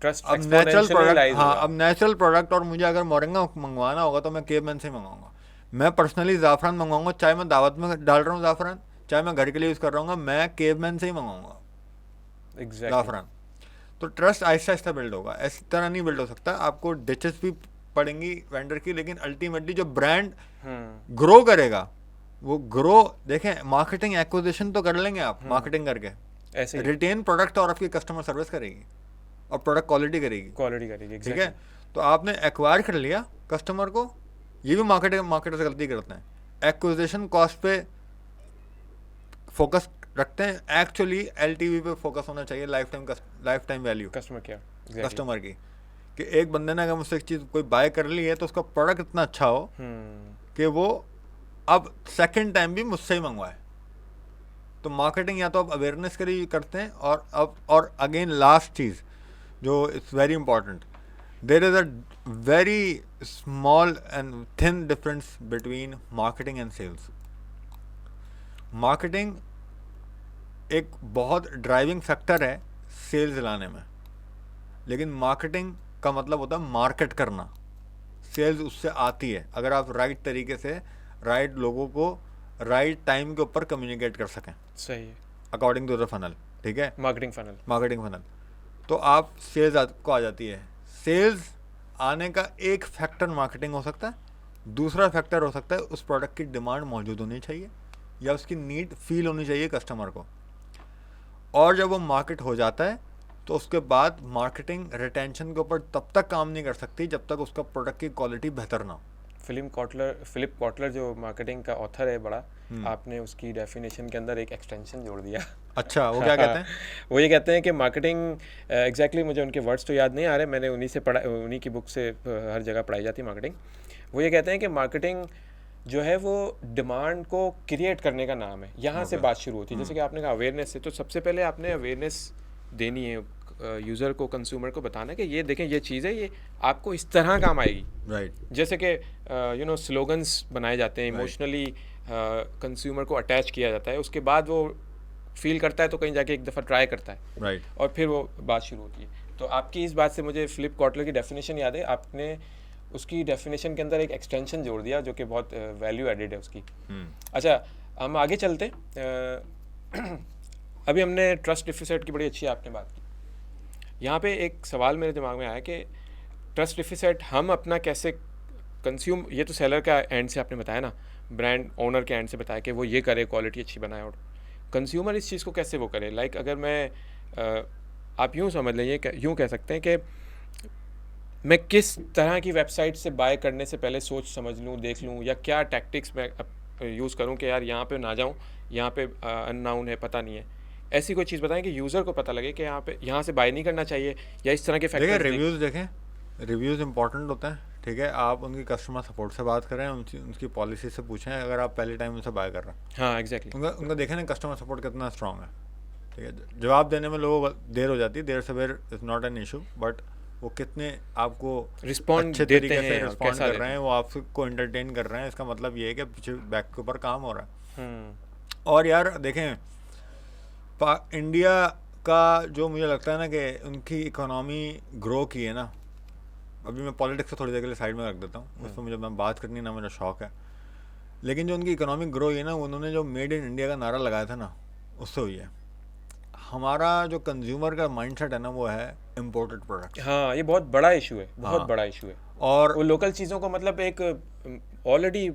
ट्रस्ट अब नेचुरल प्रोडक्ट, हाँ, अब नेचुरल प्रोडक्ट, और मुझे अगर मोरिंगा मंगवाना होगा तो मैं केवमैन से ही मंगाऊंगा। मैं पर्सनली ज़ाफ़रान मंगवाऊंगा, चाहे मैं दावत में डाल रहा हूँ ज़ाफ़रान, चाहे मैं घर के लिए यूज़ कर रहा हूँ, मैं केवमैन से ही मंगाऊंगा ज़ाफ़रान। तो ट्रस्ट आहिस्ता आहिस्ता बिल्ड होगा, इस तरह नहीं बिल्ड हो सकता। आपको डिचेस भी पड़ेंगी वेंडर की, लेकिन अल्टीमेटली जो ब्रांड ग्रो करेगा वो ग्रो, देखें, मार्केटिंग एक्विजिशन तो कर लेंगे आप, मार्केटिंग करके ऐसे रिटेन प्रोडक्ट और आपकी कस्टमर सर्विस करेगी और प्रोडक्ट क्वालिटी करेगी, ठीक है। तो आपने एक्वायर कर लिया कस्टमर को, ये भी मार्केटर्स गलती करते हैं, एक्विजिशन कॉस्ट पे फोकस रखते हैं, एक्चुअली एलटीवी पे फोकस होना चाहिए, लाइफ टाइम वैल्यू कस्टमर की। कि एक बंदे ने अगर मुझसे एक चीज़ कोई बाय कर ली है तो उसका प्रोडक्ट इतना अच्छा हो कि वो अब सेकंड टाइम भी मुझसे ही मंगवाए। तो मार्केटिंग या तो आप अवेयरनेस के लिए करते हैं, और अगेन लास्ट चीज़ जो it's very important, there is a very small and thin difference between marketing and sales. Marketing एक बहुत ड्राइविंग फैक्टर है सेल्स लाने में, लेकिन मार्केटिंग का मतलब होता है मार्केट करना, सेल्स उससे आती है अगर आप राइट तरीके से राइट लोगों को राइट टाइम के ऊपर कम्युनिकेट कर सकें। सही है, अकॉर्डिंग टू द फनल, ठीक है, मार्केटिंग फनल, तो आप सेल्स को आ जाती है। सेल्स आने का एक फैक्टर मार्केटिंग हो सकता है, दूसरा फैक्टर हो सकता है उस प्रोडक्ट की डिमांड मौजूद होनी चाहिए या उसकी नीड फील होनी चाहिए कस्टमर को, और जब वो मार्केट हो जाता है तो उसके बाद मार्केटिंग रिटेंशन के ऊपर तब तक काम नहीं कर सकती जब तक उसका प्रोडक्ट की क्वालिटी बेहतर ना हो। फिलिप कॉटलर जो मार्केटिंग का ऑथर है बड़ा, आपने उसकी डेफिनेशन के अंदर एक एक्सटेंशन जोड़ दिया। अच्छा, वो क्या कहते हैं? वो ये कहते हैं कि मार्केटिंग, एग्जैक्टली मुझे उनके वर्ड्स तो याद नहीं आ रहे, मैंने उन्हीं से पढ़ा, उन्हीं की बुक से हर जगह पढ़ाई जाती है मार्केटिंग। वो ये कहते हैं कि मार्केटिंग जो है वो डिमांड को क्रिएट करने का नाम है, यहाँ से बात शुरू होती है। जैसे कि आपने कहा अवेयरनेस से, तो सबसे पहले आपने अवेयरनेस देनी है यूज़र को, कंज्यूमर को बताना कि ये देखें ये चीज़ है, ये आपको इस तरह काम आएगी। राइट। जैसे कि स्लोगन्स बनाए जाते हैं, इमोशनली कंज्यूमर को अटैच किया जाता है, उसके बाद वो फील करता है तो कहीं जाके एक दफ़ा ट्राई करता है, राइट, और फिर वो बात शुरू होती है। तो आपकी इस बात से मुझे फिलिप कॉटलर की डेफिनेशन याद है, आपने उसकी डेफिनेशन के अंदर एक एक्सटेंशन जोड़ दिया जो कि बहुत वैल्यू एडिड है उसकी। अच्छा, हम आगे चलते हैं। अभी हमने ट्रस्ट डिफिसिट की बड़ी अच्छी आपने बात की। यहाँ पे एक सवाल मेरे दिमाग में आया कि ट्रस्ट डिफिसिट हम अपना कैसे कंज्यूम, ये तो सेलर का एंड से आपने बताया ना, ब्रांड ओनर के एंड से बताया कि वो ये करे, क्वालिटी अच्छी बनाए, और कंज्यूमर इस चीज़ को कैसे वो करे। लाइक अगर मैं आप यूँ समझ लीजिए, यूँ कह सकते हैं कि मैं किस तरह की वेबसाइट से बाय करने से पहले सोच समझ लूँ, देख लूँ, या क्या टैक्टिक्स मैं यूज़ करूँ कि यार यहाँ पे ना जाऊँ, यहाँ पे अननाउन है, पता नहीं है, ऐसी कोई चीज़ बताएं कि यूज़र को पता लगे कि यहाँ से बाय नहीं करना चाहिए, या इस तरह के फैक्टर्स। रिव्यूज़ देखें, रिव्यूज़ इंपॉर्टेंट होते हैं, ठीक है। आप उनकी कस्टमर सपोर्ट से बात करें, उनकी पॉलिसी से पूछें अगर आप पहले टाइम उनसे बाय कर रहे हैं। हाँ एग्जैक्टली, उनका देखें ना कस्टमर सपोर्ट कितना स्ट्रॉन्ग है, ठीक है। जवाब देने में लोगों को देर हो जाती है, देर सवेर is not an issue, but वो कितने आपको रिस्पॉन्ड अच्छे तरीके से रिस्पॉन्ड कर रहे हैं, वो आपको एंटरटेन कर रहे हैं, इसका मतलब ये है कि पीछे बैक के ऊपर काम हो रहा है। और यार देखें, इंडिया का जो मुझे लगता है ना कि उनकी इकोनॉमी ग्रो की है ना, अभी मैं पॉलिटिक्स को थोड़ी देर के लिए साइड में रख देता हूँ, उसमें मुझे मैं बात करनी ना, मेरा शौक है, लेकिन जो उनकी इकोनॉमिक ग्रो है ना, उन्होंने जो मेड इन इंडिया का नारा लगाया था ना, उससे हुई है। हमारा जो कंज्यूमर का माइंडसेट है ना, वो है इम्पोर्टेड प्रोडक्ट। हाँ, ये बहुत बड़ा इशू है, बहुत बड़ा इशू है। और वो लोकल चीज़ों को मतलब एक ऑलरेडी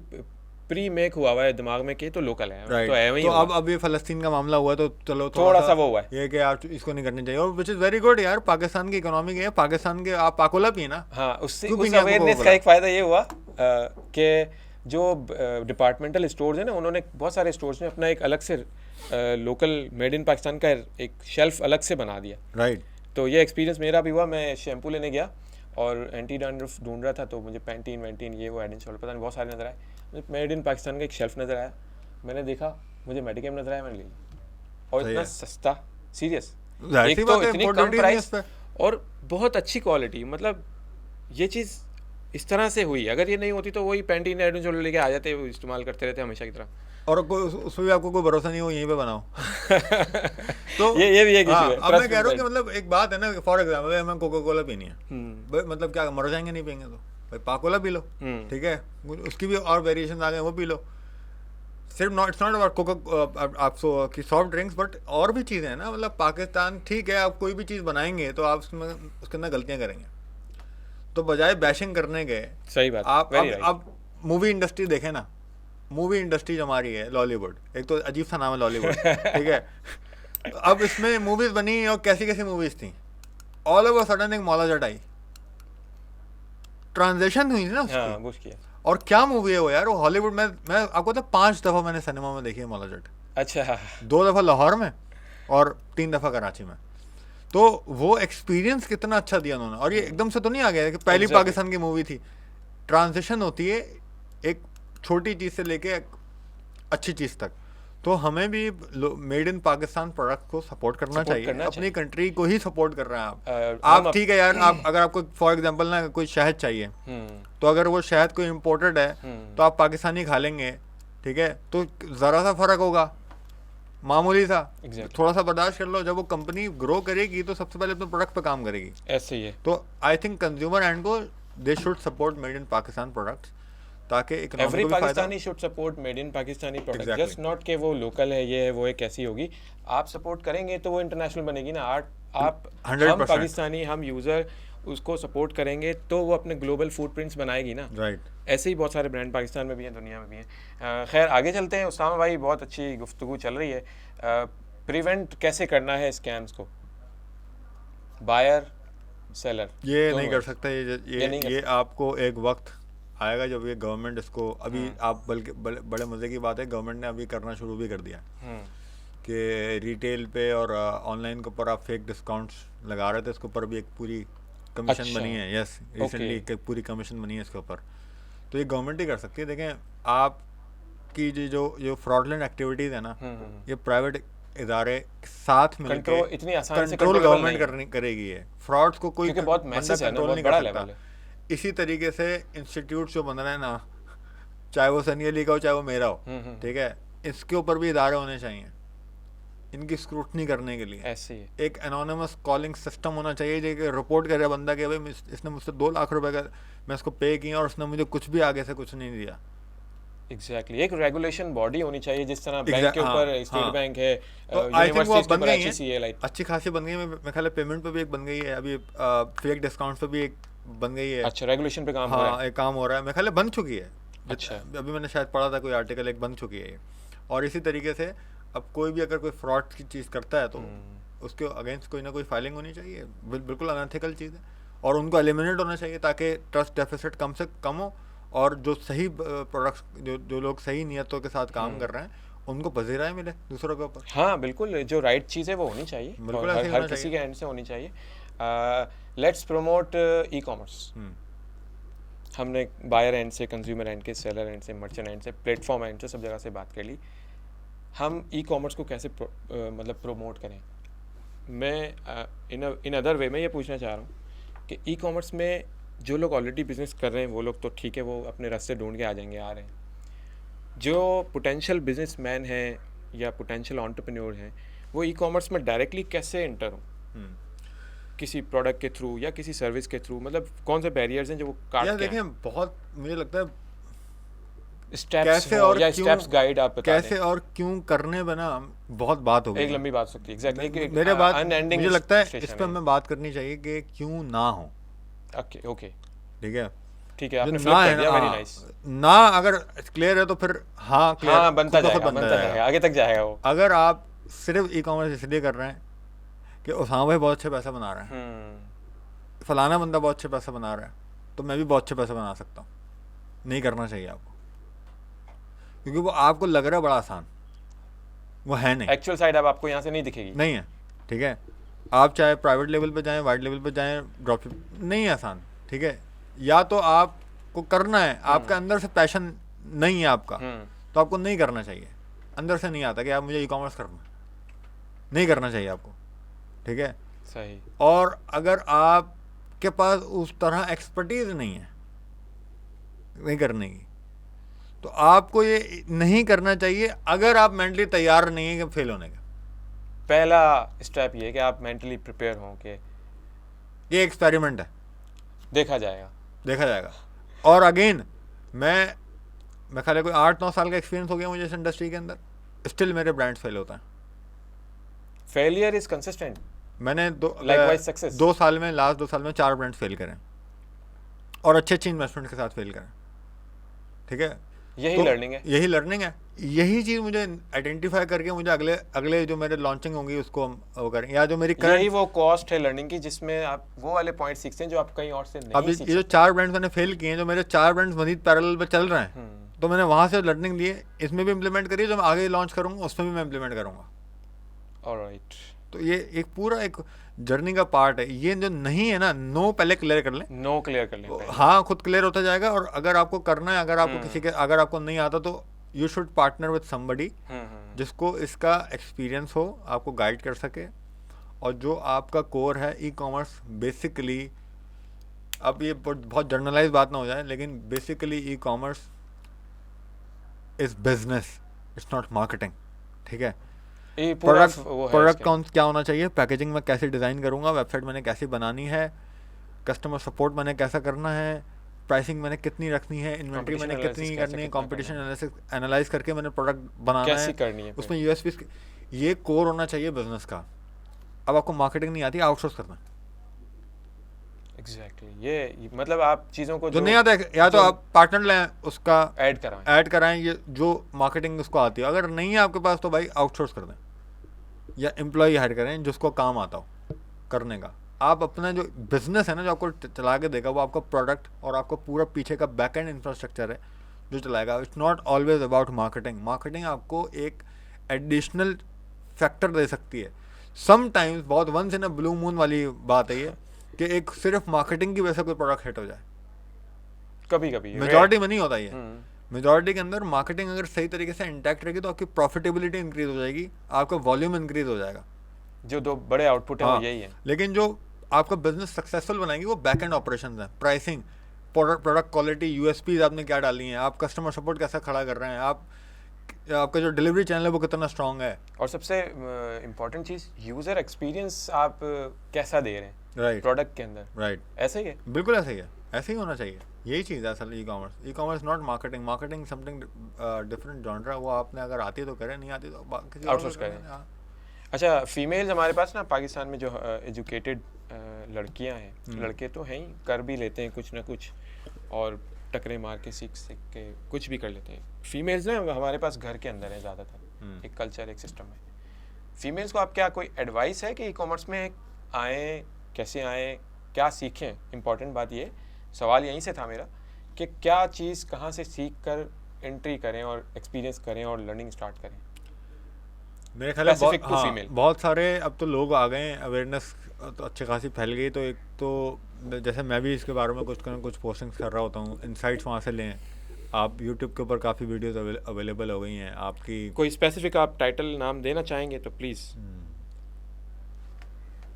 प्री मेक हुआ हुआ है दिमाग में कि तो लोकल है, राइट। तो है वही। तो अब ये फ़लस्तीन का मामला हुआ तो चलो थोड़ा सा वो हुआ है ये कि यार इसको नहीं करनी चाहिए, और विच इज़ वेरी गुड यार, पाकिस्तान की इकोनॉमी है, पाकिस्तान के आप पाकोला पिए ना। हाँ, उससे उस अवेयरनेस का एक फ़ायदा ये हुआ कि जो डिपार्टमेंटल स्टोर्स हैं ना, उन्होंने बहुत सारे स्टोर्स में अपना एक अलग से लोकल मेड इन पाकिस्तान का एक शेल्फ अलग से बना दिया। राइट। तो ये एक्सपीरियंस मेरा भी हुआ। मैं शैम्पू लेने गया और एंटी डैंड्रफ ढूंढ रहा था, तो मुझे पैंटीन वैंटीन ये वो हेड एंड शोल्डर पता नहीं बहुत सारे नज़र आए, मुझे मेड इन पाकिस्तान का एक शेल्फ नज़र आया, मैंने देखा, मुझे मेडिकेम नज़र आया, मैंने ले लिया। और इतना सस्ता, सीरियस, एक तो इतनी कम प्राइस और बहुत अच्छी क्वालिटी। मतलब ये चीज़ इस तरह से हुई, अगर ये नहीं होती तो वही पैंटीन हेड एंड शोल्डर लेके आ जाते, इस्तेमाल करते रहते हमेशा की तरह, और उसमें भी आपको कोई भरोसा नहीं हो यहीं पे बनाओ। तो ये भी एक इशू है। अब मैं कह रहा हूँ कि मतलब एक बात है ना, फॉर एग्जाम्पल हमें कोका कोला पीनी है, मतलब क्या मर जाएंगे नहीं पियेंगे तो भाई पाकोला पी लो, ठीक है, उसकी भी और वेरिएशन आ गए, वो पी लो। सिर्फ इट्स नॉट अबाउट कोका आप की सॉफ्ट ड्रिंक्स, बट और भी चीज़ें हैं ना। मतलब पाकिस्तान ठीक है, आप कोई भी चीज़ बनाएंगे तो आप उसमें उसके अंदर गलतियाँ करेंगे, तो बजाय बैशिंग करने के, सही बात, आप अब मूवी इंडस्ट्री देखें ना, मूवी इंडस्ट्री जो हमारी है लॉलीवुड, एक तो अजीब सा नाम है लॉलीवुड, ठीक है। अब इसमें मूवीज बनी और कैसी कैसी मूवीज थी, ऑल ओवर सडन एक मौला जट आई, ट्रांजेक्शन हुई ना उसकी। और क्या मूवी है वो यार, वो हॉलीवुड में, मैं आपको तो 5 दफ़ा मैंने सिनेमा में देखी है मौला जट। अच्छा। 2 दफ़ा लाहौर में और 3 दफ़ा कराची में। तो वो एक्सपीरियंस कितना अच्छा दिया उन्होंने, और ये एकदम से तो नहीं आ गया कि पहली पाकिस्तान की मूवी थी। ट्रांजिशन होती है एक छोटी चीज़ से लेके अच्छी चीज़ तक। तो हमें भी मेड इन पाकिस्तान प्रोडक्ट को सपोर्ट करना चाहिए, अपनी कंट्री को ही सपोर्ट कर रहे हैं आप ठीक है यार। आप अगर आपको फॉर एग्जांपल ना कोई शहद चाहिए, तो अगर वो शहद कोई इम्पोर्टेड है तो आप पाकिस्तानी खा लेंगे, ठीक है, तो ज़रा सा फ़र्क होगा, मामूली सा, थोड़ा सा बर्दाश्त कर लो। जब वो कंपनी ग्रो करेगी तो सबसे पहले अपने प्रोडक्ट पे काम करेगी, ऐसे ही है। तो आई थिंक कंज्यूमर एंड को they should support made in Pakistan products, ताकि every Pakistani should support made in Pakistani product, just not कि वो लोकल है, ये है वो है, कैसी होगी। आप सपोर्ट करेंगे तो वो इंटरनेशनल बनेगी ना। आप हम पाकिस्तानी, हम यूज़र उसको सपोर्ट करेंगे तो वो अपने ग्लोबल फुटप्रिंट्स बनाएगी ना। राइट। ऐसे ही बहुत सारे ब्रांड पाकिस्तान में भी हैं, दुनिया में भी हैं। खैर आगे चलते हैं। उसामा भाई, बहुत अच्छी गुफ्तगू चल रही है। प्रिवेंट कैसे करना है स्कैम्स को? बायर सेलर ये दोनों नहीं कर है। सकता, ये नहीं कर ये आपको एक वक्त आएगा जब ये गवर्नमेंट इसको, अभी आप बल्कि बड़े मज़े की बात है, गवर्नमेंट ने अभी करना शुरू भी कर दिया कि रिटेल पे और ऑनलाइन के ऊपर आप फेक डिस्काउंट्स लगा रहे थे, इसके ऊपर भी एक पूरी कमीशन अच्छा। बनी है। यस, रिसेंटली एक पूरी कमीशन बनी है इसके ऊपर। तो ये गवर्नमेंट ही कर सकती है। देखें, आपकी जो फ्रॉडलेंट एक्टिविटीज़ है ना, ये प्राइवेट इदारे साथ मिलकर कंट्रोल इतनी आसान से कंट्रोल कंट्रोलेबल गवर्नमेंट नहीं है, करेगी। ये फ्रॉड्स को कोई क्योंकि बहुत बंदा मैसेज है ना, कंट्रोल बहुत नहीं बड़ा कर लेवल सकता। है। इसी तरीके से इंस्टीट्यूट जो बन रहे हैं ना, चाहे वो सनी अली का हो चाहे वो मेरा हो, ठीक है, इसके ऊपर भी इदारे होने चाहिए इनकी स्क्रूटनी करने के लिए। ऐसे ही एक एनोनिमस कॉलिंग सिस्टम होना चाहिए जो कि रिपोर्ट करे बंदा कि भाई इसने मुझसे 2 लाख रुपए का मैं इसको पे किया और उसने मुझे कुछ भी आगे से कुछ नहीं दिया। एग्जैक्टली एक रेगुलेशन बॉडी होनी चाहिए, जिस तरह बैंक के हाँ, ऊपर स्टेट हाँ। बैंक है, तो आई थिंक वो यूनिवर्सिटीज के बन ऊपर गई HECA है, लाइक अच्छी खासी बन गई है। मेरे ख्याल है पेमेंट पे भी एक बन गई है अभी, फेक डिस्काउंट्स पे भी एक बन गई है। अच्छा, रेगुलेशन पे काम हो रहा हाँ, है। एक काम हो रहा है, मेरे ख्याल है बन चुकी है। अच्छा। अभी मैंने शायद पढ़ा था कोई आर्टिकल, एक बन चुकी है ये। और इसी तरीके से अब कोई भी अगर कोई फ्रॉड की चीज़ करता है तो उसके अगेंस्ट कोई ना कोई फाइलिंग होनी चाहिए। बिल्कुल अनएथिकल चीज़ है और उनको एलिमिनेट होना चाहिए ताकि ट्रस्ट डेफिसिट कम से कम हो और जो सही प्रोडक्ट्स, जो लोग सही नियतों के साथ काम कर रहे हैं उनको पजीराई मिले दूसरों के ऊपर। हाँ बिल्कुल, जो राइट चीज़ है वो होनी चाहिए, बिल्कुल और ऐसे ही हर होना किसी चाहिए। के एंड से होनी चाहिए। Let's promote e commerce. हमने बायर एंड से, कंज्यूमर एंड के, सेलर एंड से, मर्चेंट एंड से, प्लेटफॉर्म एंड से, सब जगह से बात कर ली। हम ई कॉमर्स को कैसे मतलब प्रमोट करें? मैं इन अदर वे में ये पूछना चाह रहा हूँ कि ई कॉमर्स में जो लोग ऑलरेडी बिजनेस कर रहे हैं वो लोग तो ठीक है, वो अपने रास्ते ढूंढ के आ जाएंगे, आ रहे हैं। जो पोटेंशियल बिजनेसमैन हैं या पोटेंशियल एंटरप्रेन्योर हैं, वो ई कॉमर्स में डायरेक्टली कैसे एंटर हों? किसी प्रोडक्ट के थ्रू या किसी सर्विस के थ्रू, मतलब कौन से बैरियर्स हैं जो वो काट यार के देखें, बहुत मुझे लगता है स्टेप्स कैसे और या क्यों, स्टेप्स गाइड आप बता कैसे और क्यों करने बना बहुत बात हो गई एक है। लंबी बात सकती है। एग्जैक्टली मेरे बात अनएंडिंग मुझे लगता है स्टेशन इस पर हमें बात करनी चाहिए कि क्यों ना हो। ओके ओके ठीक है, ठीक है, आपने जो फ्लिप ना कर है दिया, ना, वेरी हाँ, नाइस। ना अगर क्लियर है तो फिर हाँ क्लियर, हाँ, बनता खुद ब खुद जाएगा, बनता जाएगा, आगे तक जाएगा वो। अगर आप सिर्फ ई कॉमर्स इसलिए कर रहे हैं कि उसामा भाई बहुत अच्छे पैसा बना रहे हैं, फलाना बंदा बहुत अच्छे पैसा बना रहा है, तो मैं भी बहुत अच्छे पैसा बना सकता हूँ, नहीं करना चाहिए आपको, क्योंकि वो आपको लग रहा है बड़ा आसान, वो है नहीं। एक्चुअल साइड अब आपको यहाँ से नहीं दिखेगी। नहीं है, ठीक है। आप चाहे प्राइवेट लेवल पे जाएं, वाइड लेवल पे जाएं, ड्रॉप नहीं है आसान, ठीक है। या तो आपको करना है, आपके अंदर से पैशन नहीं है आपका, तो आपको नहीं करना चाहिए। अंदर से नहीं आता कि आप मुझे ई कॉमर्स करना, नहीं करना चाहिए आपको, ठीक है। सही। और अगर आपके पास उस तरह एक्सपर्टीज नहीं है नहीं करने की, तो आपको ये नहीं करना चाहिए अगर आप मेंटली तैयार नहीं है कि फेल होने का। पहला स्टेप ये है कि आप मेंटली प्रिपेयर हों कि ये एक्सपेरिमेंट है, देखा जाएगा, देखा जाएगा। और अगेन मैं ख्याल है कोई 8-9 साल का एक्सपीरियंस हो गया मुझे इस इंडस्ट्री के अंदर, स्टिल मेरे ब्रांड्स फेल होता है। Failure is consistent. मैंने Likewise success। 2 साल में, लास्ट 2 साल में 4 ब्रांड्स फेल करें और अच्छे इन्वेस्टमेंट के साथ फेल करें, ठीक है। यही लर्निंग है, यही लर्निंग है, यही चीज़ मुझे आइडेंटिफाई करके मुझे अगले जो मेरे लॉन्चिंग होंगी उसको वो करें, या जो मेरी यही वो कॉस्ट है लर्निंग की, जिसमें आप वो वाले पॉइंट सीखते हैं जो आप कहीं और से नहीं अभी सीख ये जो 4 ब्रांड्स मैंने फेल किए हैं, जो मेरे 4 ब्रांड्स मजीद पैरेलल पे चल रहे हैं, तो मैंने वहाँ से लर्निंग लिए, इसमें भी इम्प्लीमेंट करी, जो मैं आगे लॉन्च करूँगा उसमें भी मैं इम्प्लीमेंट करूँगा। ऑलराइट, तो ये एक पूरा एक जर्नी का पार्ट है। ये जो नहीं है ना, नो पहले क्लियर कर लें, नो क्लियर कर लें। हाँ खुद क्लियर होता जाएगा। और अगर आपको करना है, अगर आपको किसी के, अगर आपको नहीं आता तो you should partner with somebody जिसको इसका एक्सपीरियंस हो, आपको गाइड कर सके। और जो आपका कोर है ई कॉमर्स बेसिकली, अब ये बहुत जर्नलाइज बात ना हो जाए, लेकिन basically e commerce is business, it's not marketing, ठीक है। प्रोडक्ट कौन क्या होना चाहिए, पैकेजिंग में कैसे डिज़ाइन करूँगा, वेबसाइट मैंने कैसी बनानी है, कस्टमर सपोर्ट मैंने कैसा करना है, प्राइसिंग मैंने कितनी रखनी है, इन्वेंट्री मैंने कितनी करनी है, कंपटीशन एनालाइज करके मैंने प्रोडक्ट बनाना है, उसमें यूएसपी, ये कोर होना चाहिए बिजनेस का। अब आपको मार्केटिंग नहीं आती, आउटसोर्स करना। एग्जैक्टली, ये मतलब आप चीज़ों को जो नहीं आता है, या तो आप पार्टनर लें, उसका ऐड कराएं, ये जो मार्केटिंग उसको आती है। अगर नहीं है आपके पास तो भाई आउटसोर्स कर दें, या एम्प्लॉय हायर करें जिसको काम आता हो करने का। आप अपना जो बिजनेस है ना, जो आपको चला के देगा, वो आपका प्रोडक्ट और आपका पूरा पीछे का बैक एंड इंफ्रास्ट्रक्चर है जो चलाएगा. It's not always about marketing. Marketing आपको एक एडिशनल फैक्टर दे सकती है समटाइम्स. बहुत once in a blue moon वाली बात है ये कि एक सिर्फ मार्केटिंग की वजह से कोई प्रोडक्ट हिट हो जाए. कभी कभी मेजॉरिटी में नहीं होता ये. मेजॉरिटी के अंदर मार्केटिंग अगर सही तरीके से इंटैक्ट रहेगी तो आपकी प्रॉफिटेबिलिटी इंक्रीज हो जाएगी, आपका वॉल्यूम इंक्रीज हो जाएगा. जो दो बड़े आउटपुट है वो यही है. लेकिन जो आपका बिजनेस सक्सेसफुल बनाएंगे वो बैक एंड ऑपरेशंस हैं. प्राइसिंग, प्रोडक्ट क्वालिटी, यूएसपीज आपने क्या डाली हैं, आप कस्टमर सपोर्ट कैसा खड़ा कर रहे हैं, आपका जो डिलीवरी चैनल है वो कितना स्ट्रांग है, और सबसे इम्पोर्टेंट चीज़ यूज़र एक्सपीरियंस आप कैसा दे रहे हैं राइट प्रोडक्ट के अंदर. राइट. ऐसे ही है, बिल्कुल ऐसे ही है. ऐसे ही होना चाहिए. यही चीज़ है असल e commerce. E commerce not marketing. Marketing something different genre. वो आपने अगर आती तो करें, नहीं आती तो किसी आउटसोर्स करें. अच्छा, फीमेल्स हमारे पास ना पाकिस्तान में जो एजुकेटेड लड़कियां हैं, लड़के तो हैं ही, कर भी लेते हैं कुछ ना कुछ और टकरे मार के सीख के कुछ भी कर लेते हैं. फीमेल्स ना हमारे पास घर के अंदर है ज़्यादातर. एक कल्चर, एक सिस्टम है. फीमेल्स को आप क्या कोई एडवाइस है कि ई कॉमर्स में आएँ, कैसे आएँ, क्या सीखें? इम्पॉर्टेंट बात ये, सवाल यहीं से था मेरा कि क्या चीज़ कहाँ से सीख कर एंट्री करें और एक्सपीरियंस करें और लर्निंग स्टार्ट करें. मेरे ख्याल में बहुत सारे अब तो लोग आ गए हैं, अवेयरनेस तो अच्छी खासी फैल गई. तो एक तो जैसे मैं भी इसके बारे में कुछ पोस्टिंग्स कर रहा होता हूँ. इनसाइट्स वहाँ से लें आप. यूट्यूब के ऊपर काफ़ी वीडियोस अवेलेबल हो गई हैं आपकी. कोई स्पेसिफिक आप टाइटल नाम देना चाहेंगे तो प्लीज़.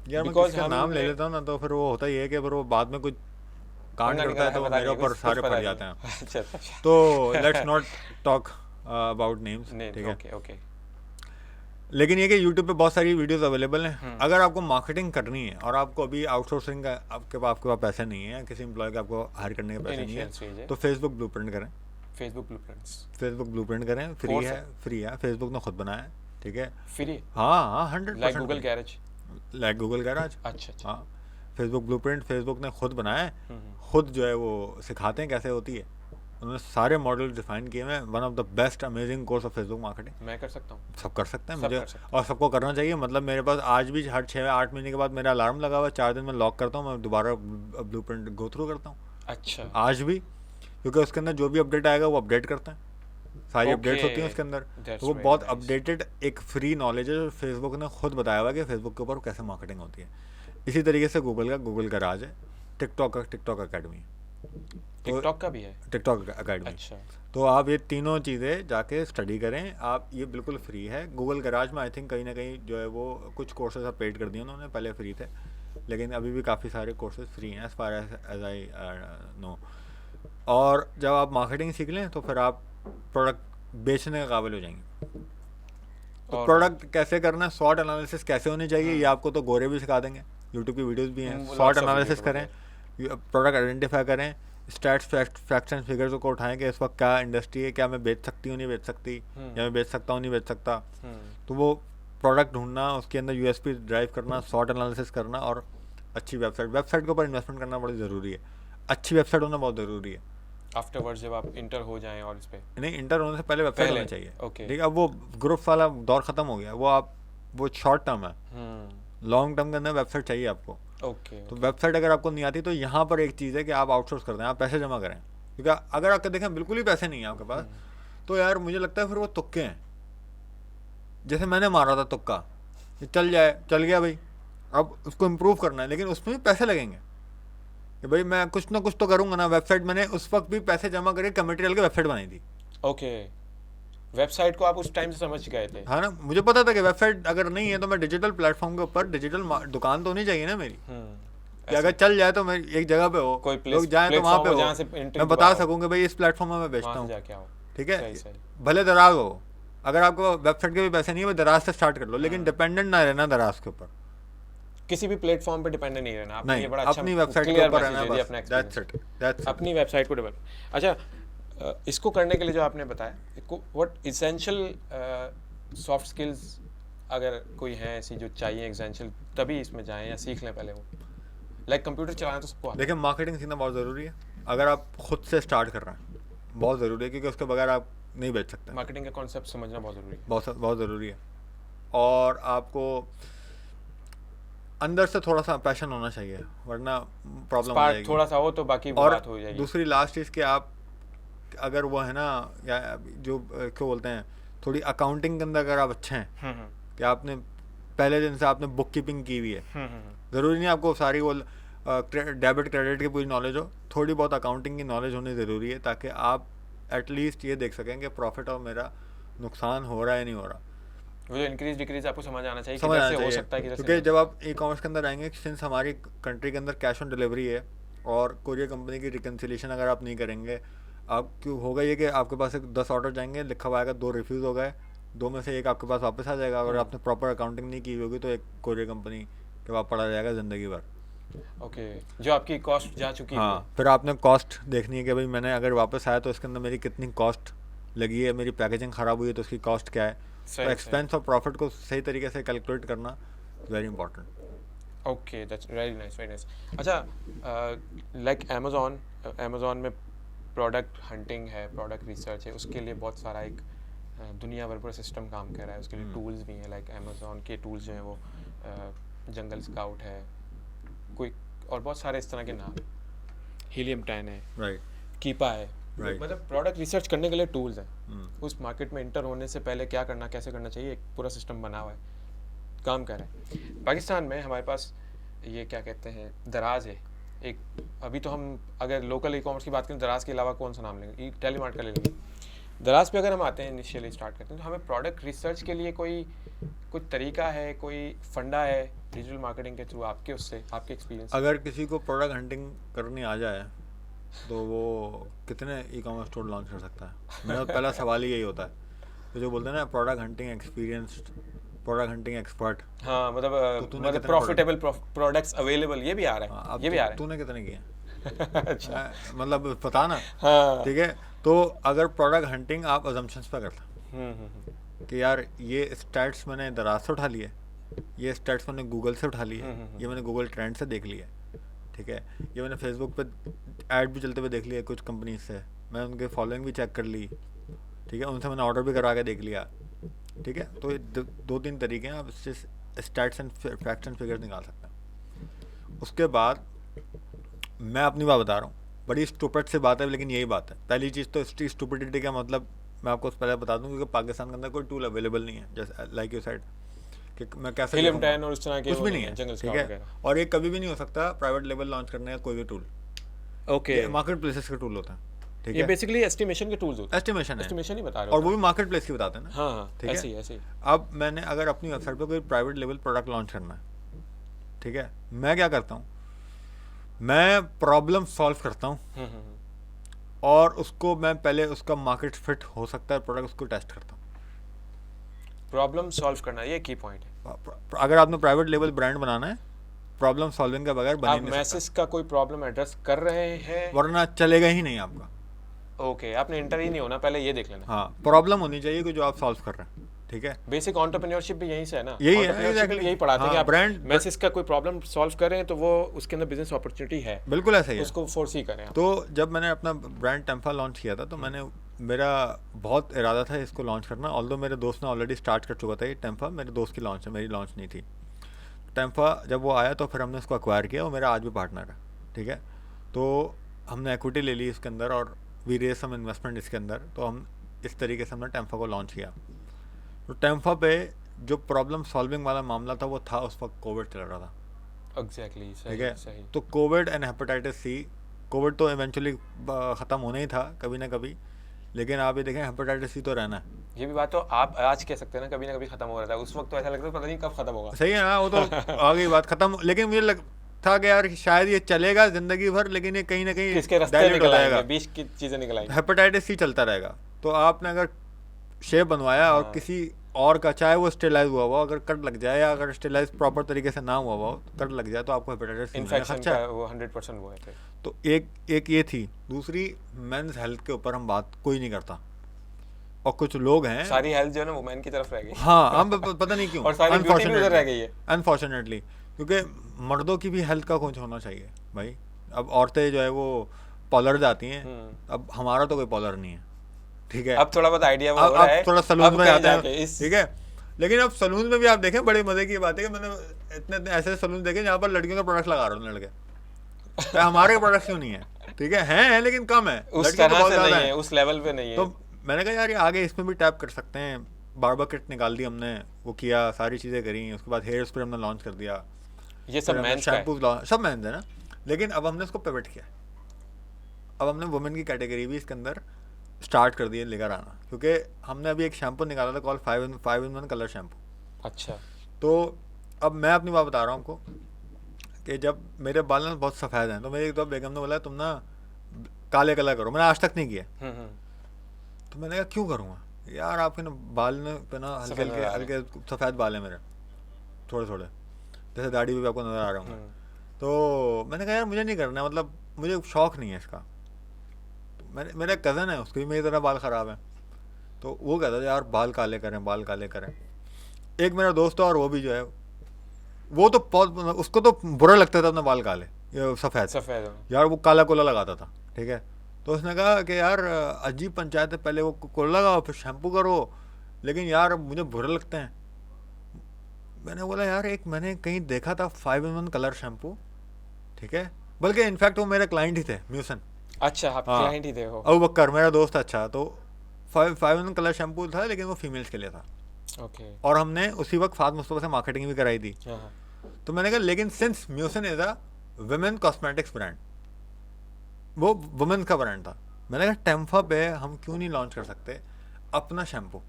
यार मैं किसका नाम ले लेता हूँ ना तो फिर वो होता ही है कि फिर वो बाद में कुछ कांड करता है तो मेरे ऊपर सारे पड़ जाते हैं. तो let's not talk about names, ठीक है. ओके. लेकिन ये कि YouTube पे बहुत सारी वीडियोस अवेलेबल हैं. अगर आपको मार्केटिंग करनी है और आपको अभी आउटसोर्सिंग का आपके पास पैसे नहीं है, किसी एम्प्लॉय के आपको हायर करने के पैसे नहीं है, तो फेसबुक ब्लूप्रिंट करें. फेसबुक ब्लूप्रिंट करें. फ्री है. फेसबुक ने खुद बनाया है, ठीक है. फ्री? हाँ 100%. Like Google garage. अच्छा. हाँ, फेसबुक ब्लूप्रिंट फेसबुक ने खुद बनाया है. खुद जो है वो सिखाते हैं कैसे होती है. उन्होंने सारे मॉडल डिफाइन किए हैं. One of the best amazing course of Facebook marketing. मैं कर सकता हूँ. सब कर सकते हैं. मुझे और सबको करना चाहिए. मतलब मेरे पास आज भी हर 6-8 महीने के बाद मेरा अलार्म लगा हुआ है. 4 दिन में लॉक करता हूँ, मैं दोबारा ब्लूप्रिंट गो थ्रू करता हूँ. अच्छा. आज भी, क्योंकि उसके अंदर जो भी अपडेट आएगा वो अपडेट करते हैं. सारी अपडेट्स होती हैं उसके अंदर. तो वो बहुत अपडेटेड एक फ्री नॉलेज है. फेसबुक ने खुद बताया हुआ कि फेसबुक के ऊपर कैसे मार्केटिंग होती है. इसी तरीके से गूगल का राज है. TikTok academy. टिकटॉक का भी है. TikTok academy. अच्छा. तो आप ये तीनों चीज़ें जाके स्टडी करें आप. ये बिल्कुल फ्री है. गूगल गराज में आई थिंक कहीं ना कहीं जो है वो कुछ कोर्सेज अब पेड कर दिए उन्होंने. पहले फ्री थे लेकिन अभी भी काफ़ी सारे कोर्सेज फ्री हैं as far as I know. और जब आप मार्केटिंग सीख लें तो फिर आप प्रोडक्ट बेचने के काबिल हो जाएंगे. तो प्रोडक्ट कैसे करना, स्वॉट एनालिसिस कैसे होनी चाहिए, ये आपको तो गोरे भी सिखा देंगे. यूट्यूब की वीडियोज़ भी हैं. स्वॉट एनालिसिस करें, प्रोडक्ट आइडेंटिफाई करें, स्टैट्स फैक्ट्स एंड फिगर्स को उठाएं कि इस वक्त क्या इंडस्ट्री है, क्या मैं बेच सकती हूँ नहीं बेच सकती, या मैं बेच सकता हूँ नहीं बेच सकता. तो वो प्रोडक्ट ढूंढना, उसके अंदर यूएसपी ड्राइव करना, स्वॉट एनालिसिस करना और अच्छी वेबसाइट के ऊपर इन्वेस्टमेंट करना बड़ी ज़रूरी है. अच्छी वेबसाइट होना बहुत ज़रूरी है. आफ्टरवर्ड्स जब आप इंटर हो जाएं और इस पे नहीं, इंटर होने से पहले वेबसाइट होनी चाहिए. ओके. ठीक है. अब वो ग्रुप वाला दौर ख़त्म हो गया. वो शॉर्ट टर्म है. लॉन्ग टर्म के अंदर वेबसाइट चाहिए आपको. ओके. तो वेबसाइट अगर आपको नहीं आती तो यहाँ पर एक चीज़ है कि आप आउटसोर्स कर दें, आप पैसे जमा करें. क्योंकि अगर आपके देखें बिल्कुल ही पैसे नहीं है आपके पास तो यार मुझे लगता है फिर वो तुक्के हैं. जैसे मैंने मारा था तुक्का, चल गया भाई, अब उसको इम्प्रूव करना है लेकिन उसमें भी पैसे लगेंगे कि भाई मैं कुछ ना कुछ तो करूँगा ना. वेबसाइट मैंने उस वक्त भी पैसे जमा करके कमेटियल की वेबसाइट बनाई थी. ओके. वेबसाइट को आप उस टाइम से समझ गए थे? हाँ ना, मुझे पता था कि वेबसाइट अगर नहीं है तो मैं डिजिटल प्लेटफॉर्म के ऊपर डिजिटल दुकान तो होनी चाहिए ना मेरी. कि अगर चल जाए तो मैं एक जगह पे हो, लोग जाए तो वहाँ पे हो, मैं बता सकूँ कि भाई इस प्लेटफॉर्म में मैं बेचता हूँ. ठीक है. भले दराज हो, अगर आपको वेबसाइट के भी पैसे नहीं है दराज से स्टार्ट कर लो, लेकिन डिपेंडेंट ना रहना दराज के ऊपर. किसी भी प्लेटफॉर्म पे डिपेंडेंट नहीं रहना. नहीं, ये बड़ा अच्छा अपनी वेबसाइट के ऊपर रहना बस. That's it. अपनी वेबसाइट को डेवलप. अच्छा, इसको करने के लिए जो आपने बताया, व्हाट एसेंशियल सॉफ्ट स्किल्स अगर कोई है ऐसी जो चाहिए एसेंशियल तभी इसमें जाएं या सीख लें पहले वो? लाइक कंप्यूटर चलाना तो सबको आता है. देखिए, मार्केटिंग सीखना बहुत ज़रूरी है. अगर आप खुद से स्टार्ट कर रहे हैं बहुत ज़रूरी है, क्योंकि उसके बगैर आप नहीं बेच सकते. मार्केटिंग का कॉन्सेप्ट समझना बहुत ज़रूरी है. बहुत ज़रूरी है. और आपको अंदर से थोड़ा सा पैशन होना चाहिए, वरना प्रॉब्लम हो जाएगी। थोड़ा सा हो तो बाकी और बात हो जाएगी। दूसरी लास्ट चीज़ कि आप अगर वो है ना, या जो क्यों बोलते हैं, थोड़ी अकाउंटिंग के अंदर अगर आप अच्छे हैं कि आपने पहले दिन से आपने बुक कीपिंग की हुई है, ज़रूरी नहीं आपको सारी वो डेबिट क्रेडिट की पूरी नॉलेज हो, थोड़ी बहुत अकाउंटिंग की नॉलेज होनी ज़रूरी है, ताकि आप एटलीस्ट ये देख सकें कि प्रॉफिट और मेरा नुकसान हो रहा है नहीं हो रहा। वो जो इंक्रीज डिक्रीज आपको समझ आना चाहिए, समझ आना से हो चाहिए, सकता है किधर से क्योंकि जब आप ई कॉमर्स के अंदर आएंगे, सिंस हमारी कंट्री के अंदर कैश ऑन डिलीवरी है और कोरियर कंपनी की रिकन्सिलेशन अगर आप नहीं करेंगे, आप क्यों होगा ये कि आपके पास एक 10 ऑर्डर जाएंगे, लिखा हुआ आएगा 2 रिफ्यूज़ हो गए, 2 में से एक आपके पास वापस आ जाएगा। अगर आपने प्रॉपर अकाउंटिंग नहीं की होगी तो एक कोरियर कंपनी के पास पड़ा जाएगा ज़िंदगी भर। ओके, जो आपकी कॉस्ट जा चुकी है। हाँ, फिर आपने कॉस्ट देखनी है कि भाई मैंने अगर वापस आया तो इसके अंदर मेरी कितनी कॉस्ट लगी है, मेरी पैकेजिंग ख़राब हुई है तो उसकी कॉस्ट क्या है। तो एक्सपेंस और प्रॉफिट को सही तरीके से कैलकुलेट करना very important. Okay, that's very nice, very nice. अच्छा, लाइक अमेज़ॉन में प्रोडक्ट हंटिंग है, प्रोडक्ट रिसर्च है, उसके लिए बहुत सारा एक दुनिया भर पूरा सिस्टम काम कर रहा है, उसके लिए टूल्स भी हैं। लाइक अमेज़ॉन के टूल्स जो हैं वो जंगल स्काउट है, कोई और बहुत सारे इस तरह के नाम, हीलियम 10 है, राइट, कीपा है, Right. मतलब प्रोडक्ट रिसर्च करने के लिए टूल्स हैं। उस मार्केट में इंटर होने से पहले क्या करना, कैसे करना चाहिए, एक पूरा सिस्टम बना हुआ है, काम कर रहा है। पाकिस्तान में हमारे पास ये क्या कहते हैं, दराज है एक। अभी तो हम अगर लोकल ई कॉमर्स की बात करें, दराज के अलावा कौन सा नाम लेंगे, टेलीमार्ट का ले लेंगे। दराज पे अगर हम आते हैं, इनिशियली स्टार्ट करते हैं, तो हमें प्रोडक्ट रिसर्च के लिए कोई तरीका है, कोई फंडा है डिजिटल मार्केटिंग के थ्रू, आपके उससे आपके एक्सपीरियंस? अगर किसी को प्रोडक्ट हंटिंग करनी आ जाए तो वो कितने ई कॉमर्स स्टोर लॉन्च कर सकता है? मेरा पहला सवाल ही यही होता है। तो जो बोलते हैं ना product hunting experienced, product hunting expert, हाँ, मतलब प्रॉफिटेबल प्रोडक्ट्स अवेलेबल, ये भी आ रहा है, ये भी आ रहा है। तूने कितने किए? अच्छा, मतलब पता ना। हाँ, ठीक है, तो अगर प्रोडक्ट हंटिंग आप अजम्पशंस पे करते कि यार ये स्टैट्स मैंने दराज से उठा लिए, ये स्टैट्स मैंने गूगल से उठा लिए, ये मैंने गूगल ट्रेंड से देख लिया, ठीक है, ये मैंने फेसबुक पे ऐड भी चलते हुए देख लिया कुछ कंपनी से, मैं उनके फॉलोइंग भी चेक कर ली, ठीक है, उनसे मैंने ऑर्डर भी करा के देख लिया, ठीक है। तो ये 2-3 तरीके हैं, आप इससे stats and facts and figures निकाल सकते हैं। उसके बाद मैं अपनी बात बता रहा हूँ, बड़ी स्टूपिड से बात है लेकिन यही बात है। पहली चीज़ तो स्टूपिडिटी का मतलब मैं आपको पहले बता दूँ, क्योंकि पाकिस्तान के अंदर कोई टूल अवेलेबल नहीं है, जैसे लाइक यू साइड कि मैं कैसे हीलियम 10 और इस तरह के कुछ भी नहीं है, ठीक है, और ये कभी भी नहीं हो सकता प्राइवेट लेवल लॉन्च करने का कोई भी टूल। ओके, मार्केट प्लेसेस के टूल होता है, ठीक है, ये बेसिकली एस्टिमेशन के टूल्स होते हैं, एस्टिमेशन एस्टिमेशन ही बता रहे और वो भी मार्केट प्लेस की बताते हैं ना। हाँ, ठीक ऐसे ही है। ऐसे ही। अब मैंने अगर अपनी वेबसाइट पे कोई प्राइवेट लेवल प्रोडक्ट लॉन्च करना है, ठीक है, मैं क्या करता हूँ, मैं प्रॉब्लम सॉल्व करता हूँ और उसको मैं पहले उसका मार्केट फिट हो सकता है प्रोडक्ट, उसको टेस्ट करता हूँ। प्रॉब्लम सॉल्व करना ये की पॉइंट है। अगर आपने प्राइवेट लेवल ब्रांड बनाना है, प्रॉब्लम सॉल्विंग के बगैर बन ही नहीं मैसेज का कोई प्रॉब्लम एड्रेस कर रहे हैं, वरना चलेगा ही नहीं आपका। ओके, आपने इंटर ही नहीं होना, पहले ये देख लेना। हाँ, प्रॉब्लम होनी चाहिए कि जो आप सॉल्व कर रहे हैं, ठीक है। बेसिक एंटरप्रेन्योरशिप भी यहीं से है ना, यही है, exactly यही पढ़ाते हैं कि आप ब्रांड मैसेज का कोई प्रॉब्लम सॉल्व कर रहे हैं तो वो उसके अंदर बिजनेस अपॉर्चुनिटी है, बिल्कुल ऐसा ही है, उसको फोर्सी करें। तो जब मैंने अपना ब्रांड टेम्फा लॉन्च किया था तो मेरा बहुत इरादा था इसको लॉन्च करना, ऑल्दो मेरे दोस्त ने ऑलरेडी स्टार्ट कर चुका था। ये टेम्फा मेरे दोस्त की लॉन्च है, मेरी लॉन्च नहीं थी। टेम्फा जब वो आया तो फिर हमने उसको एक्वायर किया, वो मेरा आज भी पार्टनर है, ठीक है। तो हमने इक्विटी ले ली इसके अंदर और वी रेज सम इन्वेस्टमेंट इसके अंदर, तो हम इस तरीके से हमने टेम्फा को लॉन्च किया। तो टेम्फा पे जो प्रॉब्लम सॉल्विंग वाला मामला था वो था उस वक्त कोविड चल रहा था, एग्जैक्टली, ठीक है। तो Covid and hepatitis C, Covid तो इवेंचुअली ख़त्म होना ही था कभी ना कभी, लेकिन आप ये देखें हेपेटाइटिस सी तो रहना है। ये भी बात तो आप आज कह सकते हैं ना, कभी खत्म हो रहा था, उस वक्त तो ऐसा लगता था पता नहीं कब खत्म होगा। सही है ना, वो तो आ गई बात खत्म, लेकिन मुझे था कि यार शायद ये चलेगा जिंदगी भर, लेकिन ये कहीं ना कहीं किसके रास्ते निकल आएगा, बीच की चीजें निकल आएंगी। हेपेटाइटिस सी चलता रहेगा, तो आपने अगर शेप बनवाया और किसी और का, चाहे वो स्टेलाइज हुआ हुआ, अगर कट लग जाए या अगर स्टेलाइज प्रॉपर तरीके से ना हुआ हुआ कट लग जाए तो आपको हेपेटाइटिस सी इन्फेक्शन का वो 100% वो है। तो एक ये थी। दूसरी, मेंस हेल्थ के ऊपर हम बात कोई नहीं करता, और कुछ लोग हैं, सारी हेल्थ जो है ना वुमेन की तरफ रह गई। हाँ, हम पता नहीं क्यों, और सारी ब्यूटी भी उधर रह गई है अनफॉर्चुनेटली, क्योंकि मर्दों की भी हेल्थ का कुछ होना चाहिए भाई। अब औरतें जो है वो पॉलर जाती हैं, अब हमारा तो कोई पॉलर नहीं है, ठीक है। अब थोड़ा बहुत आइडिया वो हो रहा है, थोड़ा सलून में जाते हैं, ठीक है। लेकिन अब सलून में भी आप देखें, बड़े मजे की बात है कि मैंने इतने ऐसे सलून देखे जहाँ पर लड़कियों का प्रोडक्ट लगा रहे हैं लड़के। हमारे प्रोडक्ट क्यों नहीं है? ठीक है, हैं लेकिन कम है, उस लड़कियों तो तरह बहुत से ज्यादा नहीं है, है। उस लेवल पे नहीं है। तो मैंने कहा यार ये आगे इसमें भी टैप कर सकते हैं। बार्बर किट निकाल दी हमने, वो किया, सारी चीज़ें करी। उसके बाद हेयर स्प्रे हमने लॉन्च कर दिया, ये सब मेंस का है। शैम्पू सब मेंस है ना। लेकिन अब हमने उसको पिवट किया, अब हमने वुमेन की कैटेगरी भी इसके अंदर स्टार्ट कर दी है लेकर आना, क्योंकि हमने अभी एक शैम्पू निकाला था कॉल 5-in-1 कलर शैम्पू। अच्छा। तो अब मैं अपनी बात बता रहा हूँ आपको कि जब मेरे बाल ना बहुत सफ़ेद हैं, तो मेरी एक दो बेगम ने बोला तुम ना काले कलर करो। मैंने आज तक नहीं किया। तो मैंने कहा क्यों करूँगा यार, आपके ना बाल पे ना हल्के हल्के हल्के सफ़ेद बाल हैं मेरे, थोड़े थोड़े, जैसे दाढ़ी भी आपको नज़र आ रहा हूँ। तो मैंने कहा यार मुझे नहीं करना है, मतलब मुझे शौक़ नहीं है इसका। तो मेरा कज़न है, उसके भी मेरी तरह बाल ख़राब हैं, तो वो कहता था यार बाल काले करें, बाल काले करें। एक मेरा दोस्त है और वो भी जो है वो तो बहुत, उसको तो बुरा लगता था अपना बाल काले सफ़ेद यार, वो काला कोला लगाता था। ठीक है, तो उसने कहा कि यार अजीब पंचायत है, पहले वो कोला लगाओ फिर शैम्पू करो, लेकिन यार मुझे बुरे लगते हैं। मैंने बोला यार एक मैंने कहीं देखा था 5-in-1 कलर शैम्पू, ठीक है, बल्कि इनफैक्ट वो मेरे क्लाइंट ही थे, म्यूसन। अच्छा, आप क्लाइंट ही थे हो? अबू बकर मेरा दोस्त। अच्छा, तो 5-in-1 कलर शैम्पू था, लेकिन वो फीमेल्स के लिए था। ओके। और हमने उसी वक्त फात मुस्तफा से मार्केटिंग भी कराई थी। तो मैंने कहा लेकिन सिंस म्यूसन is a women cosmetics brand, वो वुमेन का ब्रांड था, मैंने कहा टेम्फा पे हम क्यों नहीं लॉन्च कर सकते अपना शैम्पू।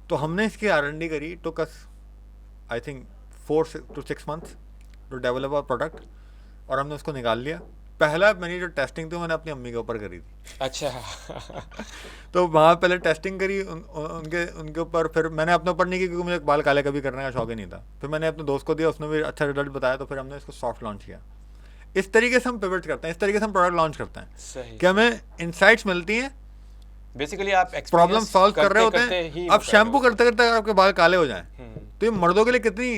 तो हमने इसकी R&D करी, took us I think 4 to 6 months to develop a product, और हमने उसको निकाल लिया। पहला मेरी जो टेस्टिंग थी मैंने अपनी अम्मी के ऊपर करी थी। अच्छा। तो वहाँ पहले टेस्टिंग करी उनके ऊपर, फिर मैंने अपने ऊपर नहीं की क्योंकि मुझे बाल काले कभी करने का शौक ही नहीं था। फिर मैंने अपने दोस्त को दिया, उसने भी अच्छा रिजल्ट बताया, तो फिर हमने इसको सॉफ्ट लॉन्च किया। इस तरीके से हम पिवट करते हैं, इस तरीके से हम प्रोडक्ट लॉन्च करते हैं कि हमें इंसाइट्स मिलती हैं, बेसिकली आप प्रॉब्लम सॉल्व कर रहे होते हैं। अब शैम्पू करते करते अगर आपके बाल काले हो जाएं तो ये मर्दों के लिए कितनी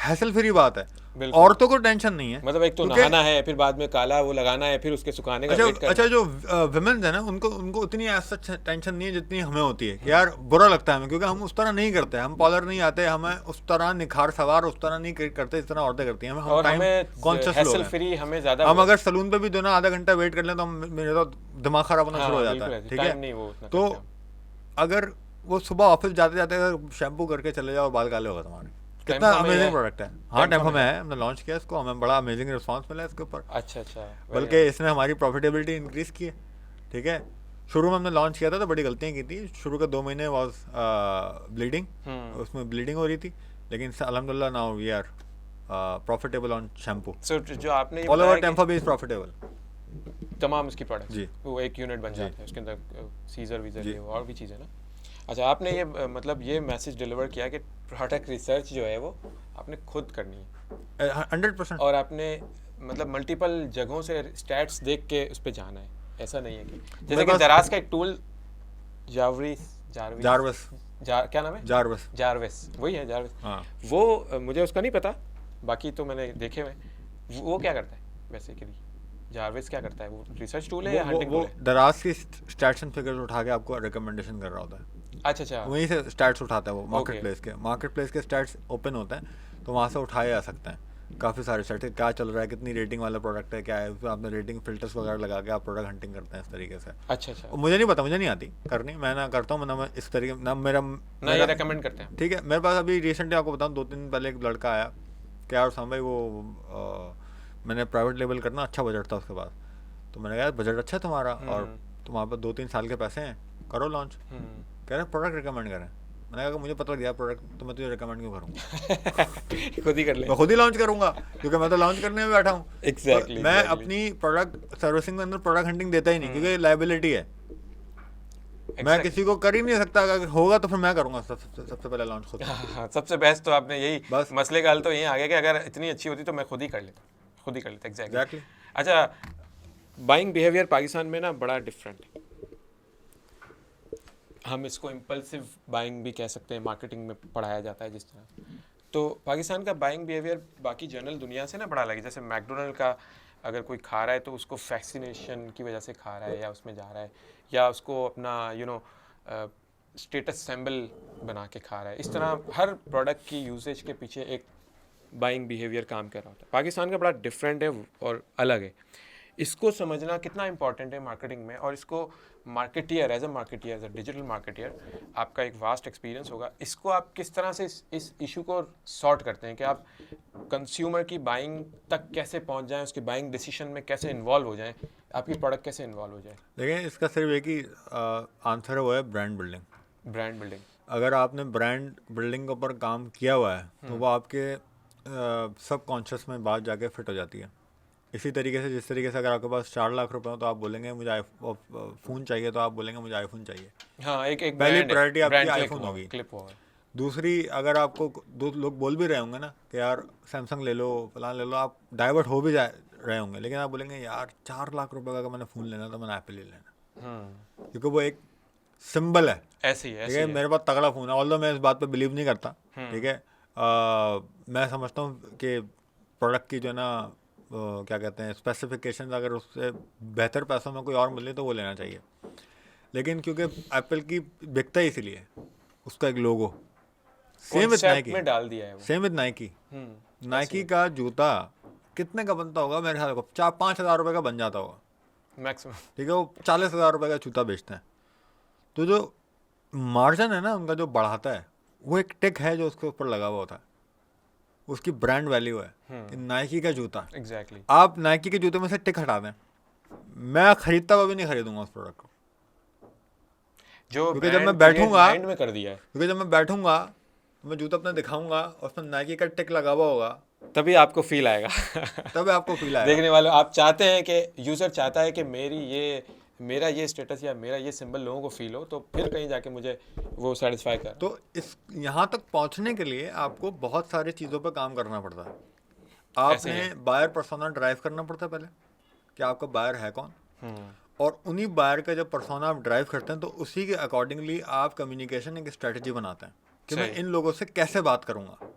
हैसल फ्री बात है, औरतों को टेंशन नहीं है। मतलब एक तो नहाना है, फिर बाद में काला वो लगाना है, फिर उसके सुखाने का वेट करना। अच्छा, जो वुमेन्स है ना उनको उतनी सच टेंशन नहीं है जितनी हमें होती है कि यार बुरा लगता है हमें, क्योंकि हम उस तरह नहीं करते, हम पार्लर नहीं आते, हमें उस तरह निखार सवार उस तरह नहीं करते जिस तरह औरतें करती हैं। हम टाइम कॉन्शियस लोग हैं। हम अगर सलून पे भी दो ना आधा घंटा वेट कर लें तो मेरा तो दिमाग खराब होना शुरू हो जाता है। ठीक है, तो अगर वो सुबह ऑफिस जाते जाते अगर शैम्पू करके चले जाओ, बाल काले होगा तुम्हारे। कितना अमेजिंग प्रोडक्ट है। हाँ, टेम्फा में है, हमने लॉन्च किया इसको, हमें बड़ा अमेजिंग रिस्पांस मिला इसके ऊपर। अच्छा, बल्कि इसने हमारी प्रॉफिटेबिलिटी इंक्रीज की है। ठीक है, शुरू में हमने लॉन्च किया था तो बड़ी गलतियाँ की थी। शुरू के 2 महीने वाज ब्लीडिंग, उसमें ब्लीडिंग हो रही थी, लेकिन अल्हम्दुलिल्लाह now we are profitable on shampoo. So जो आपने ऑल ओवर टेम्फा भी इज प्रॉफिटेबल, तमाम उसकी प्रोडक्ट जी, वो एक यूनिट बन जाता है, उसके अंदर सीजर वीजर और भी चीज़ें ना। अच्छा, आपने ये मतलब ये मैसेज डिलीवर किया कि प्रोडक्ट रिसर्च जो है वो आपने खुद करनी है 100%, और आपने मतलब मल्टीपल जगहों से स्टैट्स देख के उस पर जाना है। ऐसा नहीं है कि जैसे कि दराज का एक टूल जारविस क्या नाम है, जारविस वही है, जारविस। हाँ, वो मुझे उसका नहीं पता, बाकी तो मैंने देखे हुए। वो क्या करता है बेसिकली, जारविस क्या करता है? वो रिसर्च टूल है या हंटिंग टूल है? दराज की स्टैट्स एंड फिगर्स उठा के आपको रिकमेंडेशन कर रहा होता है। अच्छा, वहीं से स्टैट्स उठाता है वो। मार्केट प्लेस के स्टैट्स ओपन होते हैं, तो वहाँ से उठाए जा सकते हैं काफ़ी सारे स्टैट्स, क्या चल रहा है, कितनी रेटिंग वाला प्रोडक्ट है, क्या है, उसमें आपने रेटिंग फिल्टर्स वगैरह लगा के आप प्रोडक्ट हंटिंग करते हैं इस तरीके से। अच्छा, मुझे नहीं पता, मुझे नहीं आती करनी, मैं ना करता हूँ, मैं इस तरीके ना मेरा ये रेकमेंड करते हैं। ठीक है, मेरे पास अभी रिसेंटली आपको बताऊँ 2-3 दिन पहले एक लड़का आया, क्या और साम भाई वो मैंने प्राइवेट लेवल करना, अच्छा बजट था उसके पास, तो मैंने कहा बजट अच्छा है तुम्हारा और तुम्हारे पास 2-3 साल के पैसे हैं, करो लॉन्च। कह रहे प्रोडक्ट रिकमेंड करें। मैंने कहा मुझे पता लग गया प्रोडक्ट, तो मैं तुझे रिकमेंड क्यों करूँगा? खुद ही कर ले, मैं खुद ही लॉन्च करूँगा, क्योंकि मैं तो लॉन्च करने में बैठा हूँ। एग्जैक्टली, मैं अपनी प्रोडक्ट सर्विसिंग के अंदर प्रोडक्ट हंटिंग देता ही नहीं, क्योंकि लायबिलिटी है। मैं किसी को कर ही नहीं सकता, अगर होगा तो फिर मैं करूँगा सबसे पहले लॉन्च खुद। सबसे बेस्ट तो आपने यही बस मसले का हल तो यही आ गया कि अगर इतनी अच्छी होती तो मैं खुद ही कर लेता। एग्जैक्टली। अच्छा, बाइंग बिहेवियर पाकिस्तान में ना बड़ा डिफरेंट है। हम इसको इम्पल्सिव बाइंग भी कह सकते हैं, मार्केटिंग में पढ़ाया जाता है जिस तरह। तो पाकिस्तान का बाइंग बिहेवियर बाकी जनरल दुनिया से ना बड़ा अलग है। जैसे मैकडोनल्ड का अगर कोई खा रहा है तो उसको फैक्सीनेशन की वजह से खा रहा है, या उसमें जा रहा है, या उसको अपना स्टेटस सिंबल बना के खा रहा है। इस तरह हर प्रोडक्ट की यूसेज के पीछे एक बाइंग बिहेवियर काम कर रहा होता है। पाकिस्तान का बड़ा डिफरेंट है और अलग है। इसको समझना कितना इंपॉर्टेंट है मार्केटिंग में, और इसको marketeer as a digital marketeer आपका एक वास्ट एक्सपीरियंस होगा। इसको आप किस तरह से इस इशू को सॉर्ट करते हैं कि आप कंज्यूमर की बाइंग तक कैसे पहुंच जाएं, उसकी बाइंग डिसीजन में कैसे इन्वॉल्व हो जाएं, आपकी प्रोडक्ट कैसे इन्वॉल्व हो जाए? देखिए, इसका सिर्फ एक ही आंसर है, वो है ब्रांड बिल्डिंग। Brand building. अगर आपने ब्रांड बिल्डिंग के ऊपर काम किया हुआ है तो वो आपके सब कॉन्शियस में बात जाके फिट हो जाती है। इसी तरीके से, जिस तरीके से अगर आपके पास 4 लाख रुपए हो तो आप बोलेंगे मुझे फ़ोन चाहिए, तो आप बोलेंगे मुझे आईफोन चाहिए। हाँ, एक पहली प्रायोरिटी आपकी आईफोन होगी। क्लिप होगा। दूसरी, अगर आपको दो लोग बोल भी रहे होंगे ना कि यार सैमसंग ले लो, फलान ले लो, आप डाइवर्ट हो भी जा रहे होंगे, लेकिन आप बोलेंगे यार 4 लाख रुपए का अगर मैंने फ़ोन लेना तो मैंने एप्पल ले लेना, क्योंकि वो एक सिंबल है। ऐसे ही ठीक है, मेरे पास तगड़ा फ़ोन है, ऑल्दो मैं इस बात पे बिलीव नहीं करता। ठीक है, मैं समझता हूँ कि प्रोडक्ट की जो है ना क्या कहते हैं, स्पेसिफिकेशन अगर उससे बेहतर पैसों में कोई और मिले तो वो लेना चाहिए। लेकिन क्योंकि एप्पल की बिकता ही इसीलिए, उसका एक लोगो सेम विद नाइकी में डाल दिया है वो। Same with Nike. नाइकी का जूता कितने का बनता होगा? मेरे ख्याल को 4-5 हज़ार रुपये का बन जाता होगा मैक्सिमम। ठीक है, वो 40 हज़ार रुपये का जूता बेचते हैं। तो जो मार्जिन है ना उनका जो बढ़ाता है, वो एक टिक है जो उसके ऊपर लगा हुआ होता है, उसकी ब्रांड वैल्यू है कि नाइकी का जूता। एग्जैक्टली। आप नाइकी के जूते में से टिक हटा दें, मैं खरीदता हुआ भी नहीं खरीदूंगा उस प्रोडक्ट को, जो क्योंकि जब मैं बैठूंगा, माइंड में कर दिया है, क्योंकि जब मैं बैठूंगा तो मैं जूता अपना दिखाऊंगा और उसमें नाइकी का टिक लगा हुआ होगा, तभी आपको फील आएगा। तब आपको फील आएगा। देखने वालों, आप चाहते हैं कि यूजर चाहता है कि मेरा ये स्टेटस या मेरा ये सिंबल लोगों को फील हो, तो फिर कहीं जाके मुझे वो सेटिस्फाई कर। तो इस यहाँ तक पहुँचने के लिए आपको बहुत सारी चीज़ों पर काम करना पड़ता है। आपने बायर पर्सोना ड्राइव करना पड़ता है पहले, कि आपका बायर है कौन, और उन्हीं बायर का जब पर्सोना आप ड्राइव करते हैं तो उसी के अकॉर्डिंगली आप कम्युनिकेशन एक स्ट्रेटजी बनाते हैं कि मैं इन लोगों से कैसे बात करूँगा।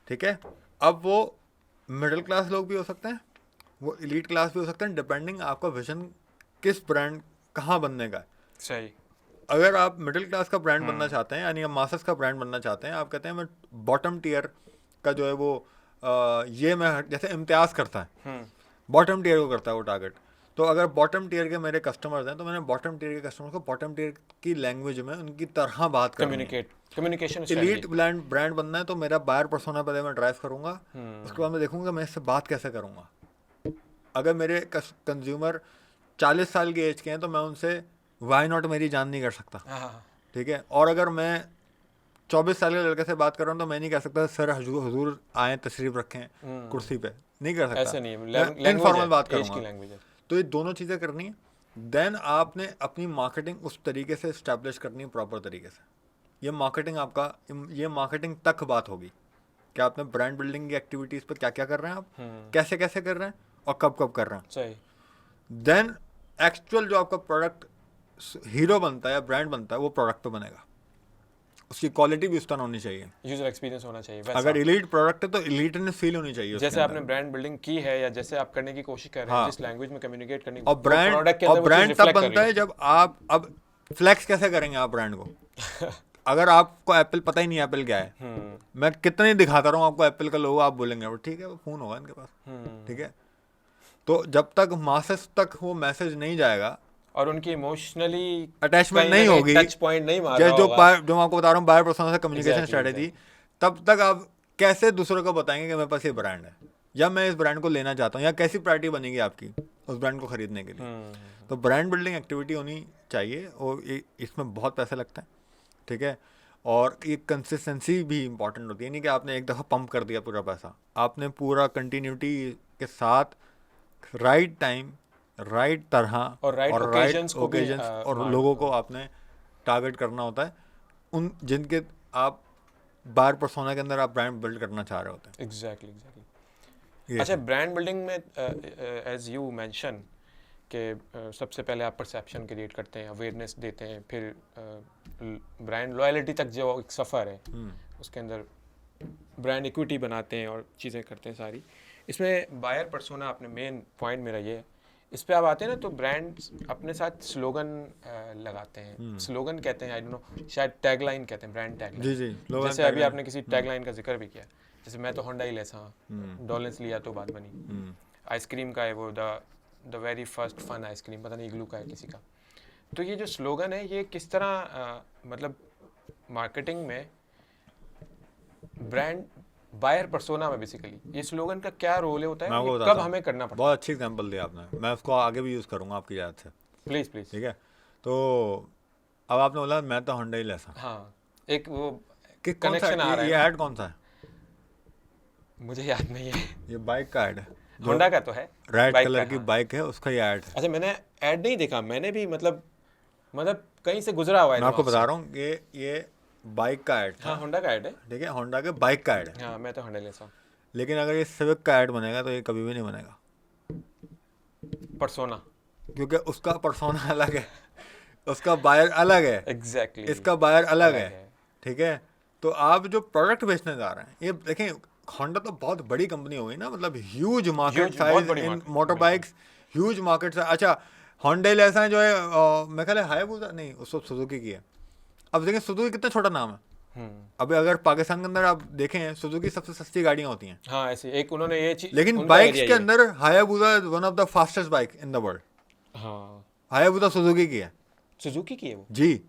ठीक है, अब वो मिडिल क्लास लोग भी हो सकते हैं, वो एलीट क्लास भी हो सकते हैं, डिपेंडिंग आपका विजन किस ब्रांड कहाँ बनने का है। सही। अगर आप मिडिल क्लास का ब्रांड बनना चाहते हैं, यानी आप मासेस का ब्रांड बनना चाहते हैं, आप कहते हैं मैं बॉटम टीयर का जो है वो ये मैं जैसे इम्तियाज़ करता है, बॉटम टीयर को करता है वो टारगेट। तो अगर बॉटम टीयर के मेरे कस्टमर्स हैं तो मैंने बॉटम टीयर के कस्टमर्स को बॉटम टीयर की लैंग्वेज में उनकी तरह बात करनी है। कम्युनिकेशन एलीट ब्रांड बनना है तो मेरा बायर पर्सोना पहले मैं ड्राइव करूंगा, उसके बाद मैं देखूंगा मैं इससे बात कैसे करूंगा। अगर मेरे कंज्यूमर 40 साल की एज के हैं तो मैं उनसे वाई नॉट मेरी जान नहीं कर सकता। ठीक है, और अगर मैं 24 साल के लड़के से बात कर रहा हूँ तो मैं नहीं कह सकता सर हुजूर आए तशरीफ रखें कुर्सी पे, नहीं कर सकता, ऐसे नहीं, इनफॉर्मल बात करूँगा। तो ये दोनों चीज़ें करनी है। देन आपने अपनी मार्केटिंग उस तरीके से इस्टेब्लिश करनी है प्रॉपर तरीके से। ये मार्केटिंग आपका, ये मार्केटिंग तक बात होगी कि आपने ब्रांड बिल्डिंग की एक्टिविटीज़ पर क्या क्या कर रहे हैं, आप कैसे कैसे कर रहे हैं और कब कब कर रहे हैं। सही। देन एक्चुअल जो आपका प्रोडक्ट हीरो बनता है या ब्रांड बनता है वो प्रोडक्ट पे बनेगा, उसकी क्वालिटी भी उस तरह होनी चाहिए, यूजर एक्सपीरियंस होना चाहिए वैसा। अगर एलीट प्रोडक्ट है तो एलीटनेस फील होनी चाहिए जैसे आपने ब्रांड बिल्डिंग की है या जैसे आप करने की कोशिश कर रहे हैं, जिस लैंग्वेज में कम्युनिकेट करने की, और ब्रांड तब बनता है जब आप अब फ्लैक्स कैसे करेंगे आप ब्रांड को। अगर आपको एप्पल पता ही नहीं एप्पल क्या है, मैं कितना ही दिखाता रहा हूँ आपको एप्पल का लोगो, आप बोलेंगे ठीक है वो फ़ोन होगा इनके पास। ठीक है, तो जब तक मासेस तक वो मैसेज नहीं जाएगा और उनकी इमोशनली अटैचमेंट नहीं होगी, टच पॉइंट नहीं मार रहा होगा, जो मैं आपको बता रहा हूँ बायर पर्सोना से कम्युनिकेशन स्ट्रेटेजी, तब तक आप कैसे दूसरों को बताएंगे कि मेरे पास ये ब्रांड है या मैं इस ब्रांड को लेना चाहता हूँ, या कैसी प्रायोरिटी बनेगी आपकी उस ब्रांड को खरीदने के लिए। तो ब्रांड बिल्डिंग एक्टिविटी होनी चाहिए और इसमें बहुत पैसे लगते हैं। ठीक है, और ये कंसिस्टेंसी भी इंपॉर्टेंट होती है, नहीं कि आपने एक दफ़ा पंप कर दिया पूरा पैसा, आपने पूरा कंटिन्यूटी के साथ राइट टाइम, राइट तरह और राइट ओकेजन्स और लोगों को आपने टारगेट करना होता है, उन जिनके आप बायर पर्सोना के अंदर आप ब्रांड बिल्ड करना चाह रहे होते हैं। एग्जैक्टली। अच्छा, ब्रांड बिल्डिंग में एज यू मेंशन कि सबसे पहले आप परसेप्शन क्रिएट करते हैं, अवेयरनेस देते हैं, फिर ब्रांड लॉयल्टी तक जो एक सफ़र है उसके अंदर ब्रांड इक्विटी बनाते हैं और चीज़ें करते हैं सारी। इसमें बायर पर्सोना, आपने मेन पॉइंट मेरा ये है, इस पे आप आते हैं ना तो ब्रांड्स अपने साथ स्लोगन लगाते हैं, स्लोगन कहते हैं, आई डोंट नो, शायद टैगलाइन कहते हैं, ब्रांड टैगलाइन। जी जी, जैसे अभी आपने किसी टैगलाइन का जिक्र भी किया, जैसे मैं तो होंडा ही लेसा, डॉलेंस लिया तो बात बनी। आइसक्रीम का है वो the very first fun ice cream, पता नहीं इग्लू का है किसी का। तो ये जो स्लोगन है ये किस तरह मतलब मार्केटिंग में ब्रांड बायर पर्सोना में बेसिकली ये स्लोगन का क्या रोल है होता है, ये कब हमें करना पड़ता है? बहुत अच्छी एग्जांपल दी आपने, मैं उसको आगे भी यूज़ करूँगा आपकी याद से। Please please. ठीक है, तो अब आपने बोला मैं तो होंडा ही लेसा। हाँ, एक वो कनेक्शन आ रहा है। ये ऐड कौन सा है? मुझे याद नहीं है। ये बाइक का ऐड है, होंडा का तो है, रेड कलर की बाइक है, उसका ये ऐड है। अच्छा, मैंने ऐड नहीं देखा, मैंने भी मतलब कहीं से गुजरा हुआ है। मैं आपको बता रहा हूँ ये बाइक का ऐड था। हाँ, होंडा का ऐड है। ठीक है, होंडा के बाइक का ऐड है। हाँ, मैं तो होंडा लेसा हूँ। लेकिन अगर ये सिविक का ऐड बनेगा तो ये कभी भी नहीं बनेगा, पर्सोना, क्योंकि उसका पर्सोना अलग है, उसका बायर अलग है, एग्जैक्टली इसका बायर अलग है। ठीक है, तो आप जो प्रोडक्ट बेचने जा रहे हैं, ये देखें होंडा तो बहुत बड़ी कंपनी हो गई ना, मतलब huge market size in motor bikes, huge market size. अच्छा, होंडा ऐसा है जो है मैं ख्याल है हायाबुसा नहीं, उसको सुजुकी की है। अब देखें सुजुकी कितना छोटा नाम है। अभी अगर पाकिस्तान के अंदर आप देखें सुजुकी सबसे सस्ती गाड़ियां होती हैं। हाँ, ऐसी एक उन्होंने ये चीज, लेकिन बाइक्स के अंदर Hayabusa is one of the fastest bike in the world. हाँ, हायाबुसा सुजुकी की है। सुजुकी की है वो? जी,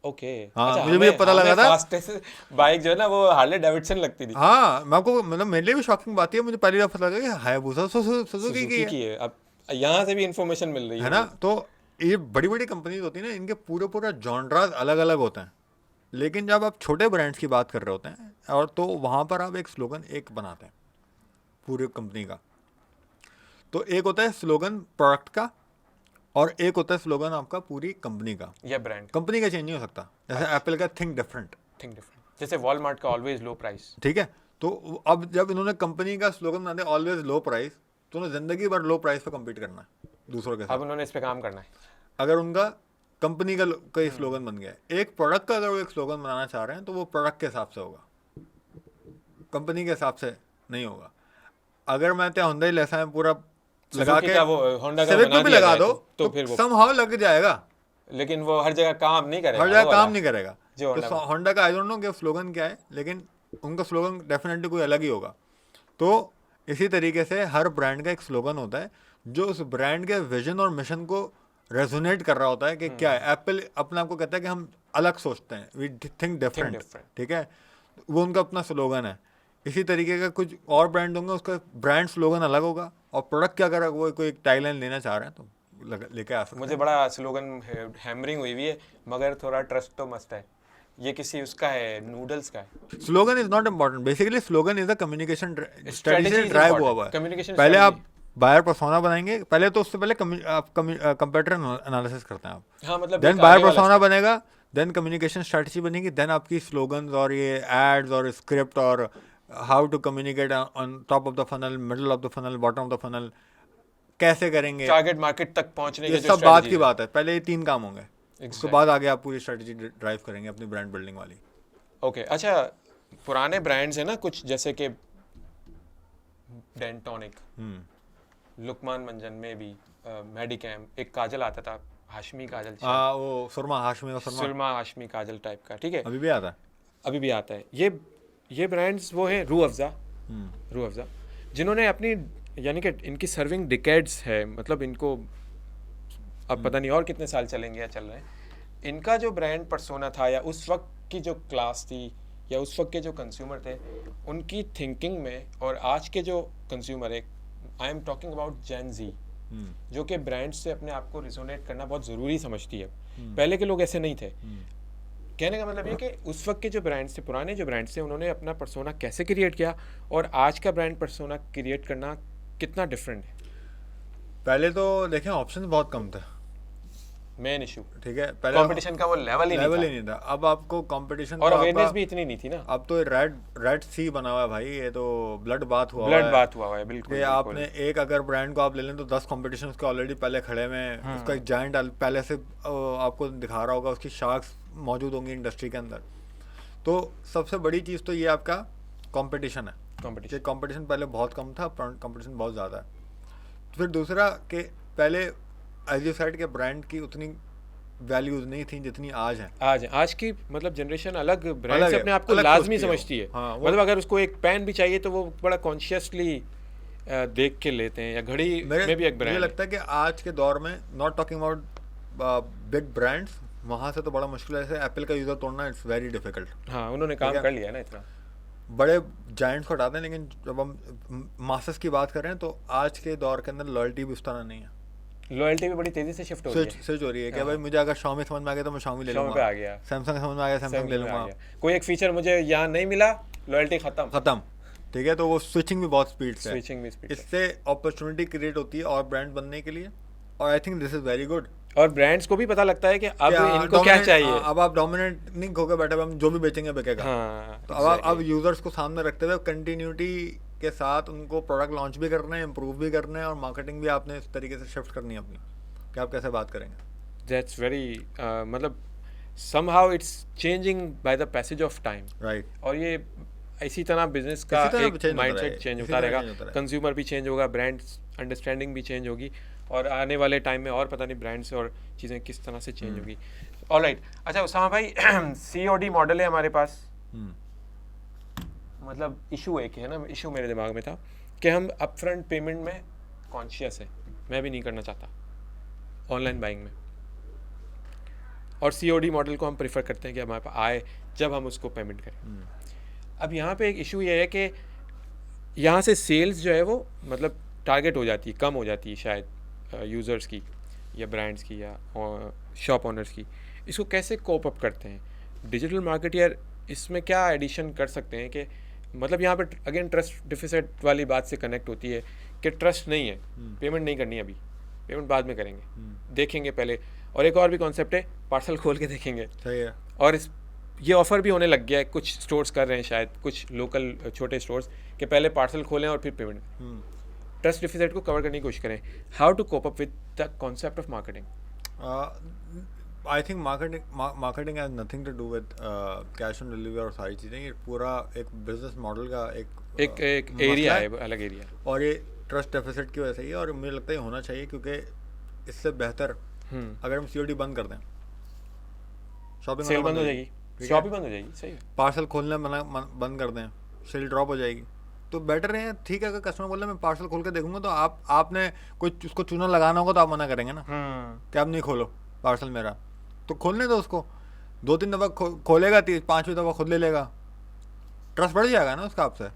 ओके। हाँ, अच्छा, मुझे भी पता लगा था। फास्टेस्ट बाइक जो है ना वो हार्ले डेविडसन लगती थी। हाँ, मैं आपको मतलब मेरे लिए भी शॉकिंग बात है, मुझे पहली बार पता लगा कि हायाबुसा सुजुकी की है। अब यहाँ से भी इंफॉर्मेशन मिल रही है ना। तो ये बड़ी बड़ी कंपनीज होती है ना, इनके पूरा जॉनराज अलग अलग होते हैं। लेकिन जब आप छोटे ब्रांड्स की बात कर रहे होते हैं और तो वहाँ पर आप एक स्लोगन एक बनाते हैं पूरी कंपनी का। तो एक होता है स्लोगन प्रोडक्ट का और एक होता है स्लोगन आपका पूरी कंपनी का या ब्रांड। कंपनी का चेंज नहीं हो सकता। जैसे एप्पल का थिंक डिफरेंट, जैसे वॉलमार्ट का ऑलवेज लो प्राइस। ठीक है, तो अब जब इन्होंने कंपनी का स्लोगन बना दिया ऑलवेज लो प्राइस, तो उन्हें जिंदगी भर लो प्राइस पे कम्पीट करना है दूसरों के साथ। अब उन्होंने इस पे काम करना है। अगर उनका कंपनी का कोई स्लोगन बन गया, एक प्रोडक्ट का अगर वो एक स्लोगन बनाना चाह रहे हैं तो वो प्रोडक्ट के हिसाब से होगा, कंपनी के हिसाब से नहीं होगा। अगर मैं तो होंडा ही लेसा है पूरा लगा के सिविक पे भी लगा दो तो फिर वो समहाउ लग जाएगा, लेकिन वो हर जगह काम नहीं करेगा। हर जगह काम नहीं करेगा। तो होंडा का आई डोंट नो कि स्लोगन क्या है, लेकिन उनका स्लोगन डेफिनेटली कोई अलग ही होगा। तो इसी तरीके से हर ब्रांड का एक स्लोगन होता है जो उस ब्रांड के विजन और मिशन को रेजोनेट कर रहा होता है कि क्या है। एप्पल अपने आप को कहता है कि हम अलग सोचते हैं, वी थिंक डिफरेंट। ठीक है, वो उनका अपना स्लोगन है। इसी तरीके का कुछ और ब्रांड होंगे, उसका ब्रांड स्लोगन अलग होगा और प्रोडक्ट क्या करेगा, वो कोई टैगलाइन लेना चाह रहे हैं तो लेके आ सकते हैं। मुझे बड़ा स्लोगन हैमरिंग हुई हुई है, मगर थोड़ा ट्रस्ट तो मस्त है। ये किसी उसका है, नूडल्स का है। Slogan is not important, basically slogan is a communication strategy drive हुआ है। पहले आप बायर पर्सोना बनाएंगे, पहले तो उससे पहले कंप्यूटर एनालिसिस करते हैं आप। हाँ, मतलब देन बायर पर्सोना बनेगा, देन कम्युनिकेशन स्ट्रेटजी बनेगी, देन आपकी स्लोगन्स और ये एड्स और स्क्रिप्ट और how to communicate on top of the funnel, middle of the funnel, bottom of the funnel कैसे करेंगे, टारगेट मार्केट तक पहुंचने ये सब बात की बात है। पहले ये 3 काम होंगे, उसके बाद आगे आप पूरी स्ट्रेटजी ड्राइव करेंगे अपनी ब्रांड बिल्डिंग वाली। ओके, अच्छा, पुराने ब्रांड्स हैं ना कुछ, जैसे कि डेंटोनिक, लुकमान मंजन में भी मेडिकैम, एक काजल आता था हाशमी काजल, वो सुरमा हाशमी काजल टाइप का। ठीक है, अभी भी आता है, अभी भी आता है। ये ब्रांड्स वो हैं रूह अफ़ज़ा जिन्होंने अपनी, यानी कि इनकी सर्विंग डिकेड्स है, मतलब इनको अब पता नहीं और कितने साल चलेंगे या चल रहे हैं। इनका जो ब्रांड पर्सोना था या उस वक्त की जो क्लास थी या उस वक्त के जो कंज्यूमर थे, उनकी थिंकिंग में और आज के जो कंज्यूमर है, आई एम टॉकिंग अबाउट जेन ज़ी, जो कि ब्रांड से अपने आप को रिजोनेट करना बहुत ज़रूरी समझती है। पहले के लोग ऐसे नहीं थे। कहने का मतलब ये कि उस वक्त के जो ब्रांड्स थे, पुराने जो ब्रांड्स थे, उन्होंने अपना पर्सोना कैसे क्रिएट किया और आज का ब्रांड पर्सोना क्रिएट करना कितना डिफरेंट है। पहले तो देखें ऑप्शन बहुत कम थे, मेन इशू। ठीक है, पहले कंपटीशन का वो लेवल ही नहीं था। अब आपको कंपटीशन और अवेयरनेस भी इतनी नहीं थी ना। अब तो रेड सी बना हुआ है भाई, ये तो ब्लड बात हुआ है बिल्कुल। आपने एक अगर ब्रांड को आप ले लें तो 10 कंपटीशन उसके ऑलरेडी पहले खड़े में, उसका एक जायंट पहले से आपको दिखा रहा होगा, उसकी शार्क्स मौजूद होंगी इंडस्ट्री के अंदर। तो सबसे बड़ी चीज़ तो ये आपका कंपटीशन है। कंपटीशन पहले बहुत कम था, कंपटीशन बहुत ज़्यादा है। फिर दूसरा कि पहले एज यू सेड के ब्रांड की उतनी वैल्यूज नहीं थी जितनी आज है। आज की मतलब जनरेशन अलग ब्रांड अलग से है, अपने आप को अलग लाजमी सोचती है वो। समझती है। हाँ, वो- मतलब अगर उसको एक पेन भी चाहिए तो वो बड़ा कॉन्शियसली देख के लेते हैं, या घड़ी में भी एक मुझे ब्रांड है। लगता है कि आज के दौर में not talking about big brands, वहाँ से तो बड़ा मुश्किल है। जैसे एप्पल का यूज़र तोड़ना इट्स वेरी डिफिकल्ट। हाँ, उन्होंने काम है। कर लिया ना इतना। बड़े जायंट्स को हटाते हैं, लेकिन जब हम मासेस की बात करें तो आज के दौर के अंदर लॉयल्टी भी उस तरह नहीं है। लॉयल्टी भी बड़ी तेजी से शिफ्ट हो रही है। स्विच हो रही है कि हाँ। भाई मुझे अगर Xiaomi समझ में आ गया तो मैं Xiaomi ले Xiaomi लूंगा, पे आ गया, सैमसंग समझ में आ गया सैमसंग ले Samsung में आ लूंगा, गया। कोई एक फीचर मुझे यहाँ नहीं मिला, लॉयल्टी खत्म, खत्म। ठीक है, तो वो स्विचिंग भी बहुत स्पीड से है। स्विचिंग भी स्पीड। इससे अपॉर्चुनिटी क्रिएट होती है और ब्रांड बनने के लिए, और I think this is very good. और ब्रांड्स को भी पता लगता है कि अब क्या इनको क्या चाहिए। अब आप डोमिनेट नहीं होकर बैठे, हम जो भी बेचेंगे बिकेगा। हाँ, तो अब यूजर्स को सामने रखते हुए कंटिन्यूटी के साथ उनको प्रोडक्ट लॉन्च भी करना है, इम्प्रूव भी करना है, और मार्केटिंग भी आपने इस तरीके से शिफ्ट करनी है अपनी कि आप कैसे बात करेंगे। दैट्स वेरी मतलब somehow it's changing by the passage of time। Right. और ये इसी तरह बिजनेस का इसी तरह एक change होता माइंडसेट रहेगा, चेंज इसी होता तरह रहेगा, change होता रहेगा। कंज्यूमर भी चेंज होगा, ब्रांड्स अंडरस्टैंडिंग भी चेंज होगी, और आने वाले टाइम में और पता नहीं ब्रांड्स और चीज़ें किस तरह से चेंज होगी। ऑलराइट, अच्छा उसामा भाई, COD मॉडल है हमारे पास। मतलब इशू एक है ना, इशू मेरे दिमाग में था कि हम अपफ्रंट पेमेंट में कॉन्शियस है, मैं भी नहीं करना चाहता ऑनलाइन बाइंग में, और COD मॉडल को हम प्रेफर करते हैं कि हमारे पास आए जब हम उसको पेमेंट करें। अब यहाँ पे एक इशू ये है कि यहाँ से सेल्स जो है वो मतलब टारगेट हो जाती है, कम हो जाती है शायद यूज़र्स की या ब्रांड्स की या शॉप ओनर्स की। इसको कैसे कोप अप करते हैं डिजिटल मार्केटियर? इसमें क्या एडिशन कर सकते हैं कि मतलब यहाँ पे अगेन ट्रस्ट डिफिसिट वाली बात से कनेक्ट होती है कि ट्रस्ट नहीं है, पेमेंट नहीं करनी अभी, पेमेंट बाद में करेंगे, देखेंगे पहले। और एक और भी कॉन्सेप्ट है, पार्सल खोल के देखेंगे। सही है। और ये ऑफ़र भी होने लग गया है, कुछ स्टोर्स कर रहे हैं शायद, कुछ लोकल छोटे स्टोर्स, कि पहले पार्सल खोलें और फिर पेमेंट। ट्रस्ट डिफिसिट को कवर करने की कोशिश करें। How to cope up with the concept of marketing? I think marketing has nothing to do with cash on delivery और सारी चीज़ें। ये पूरा एक बिजनेस मॉडल का एक एरिया है, अलग एरिया। और ये ट्रस्ट डेफिसिट की वजह से ही है, और मुझे लगता है होना चाहिए, क्योंकि इससे बेहतर अगर हम COD बंद कर दें, शॉपिंग सेल बंद हो जाएगी, शॉप ही बंद हो जाएगी। सही है। पार्सल खोलने बंद कर दें, सेल ड्रॉप हो जाएगी। तो बेटर है, ठीक है, अगर कस्टमर बोल रहे मैं पार्सल खोल के देखूंगा, तो आपने कोई उसको चूना लगाना होगा तो आप मना करेंगे ना कि आप नहीं खोलो पार्सल मेरा, तो खोलने दो उसको। 2-3 दफ़ा खोलेगा, 5वीं दफ़ा खुद ले लेगा, ट्रस्ट बढ़ जाएगा ना उसका आपसे,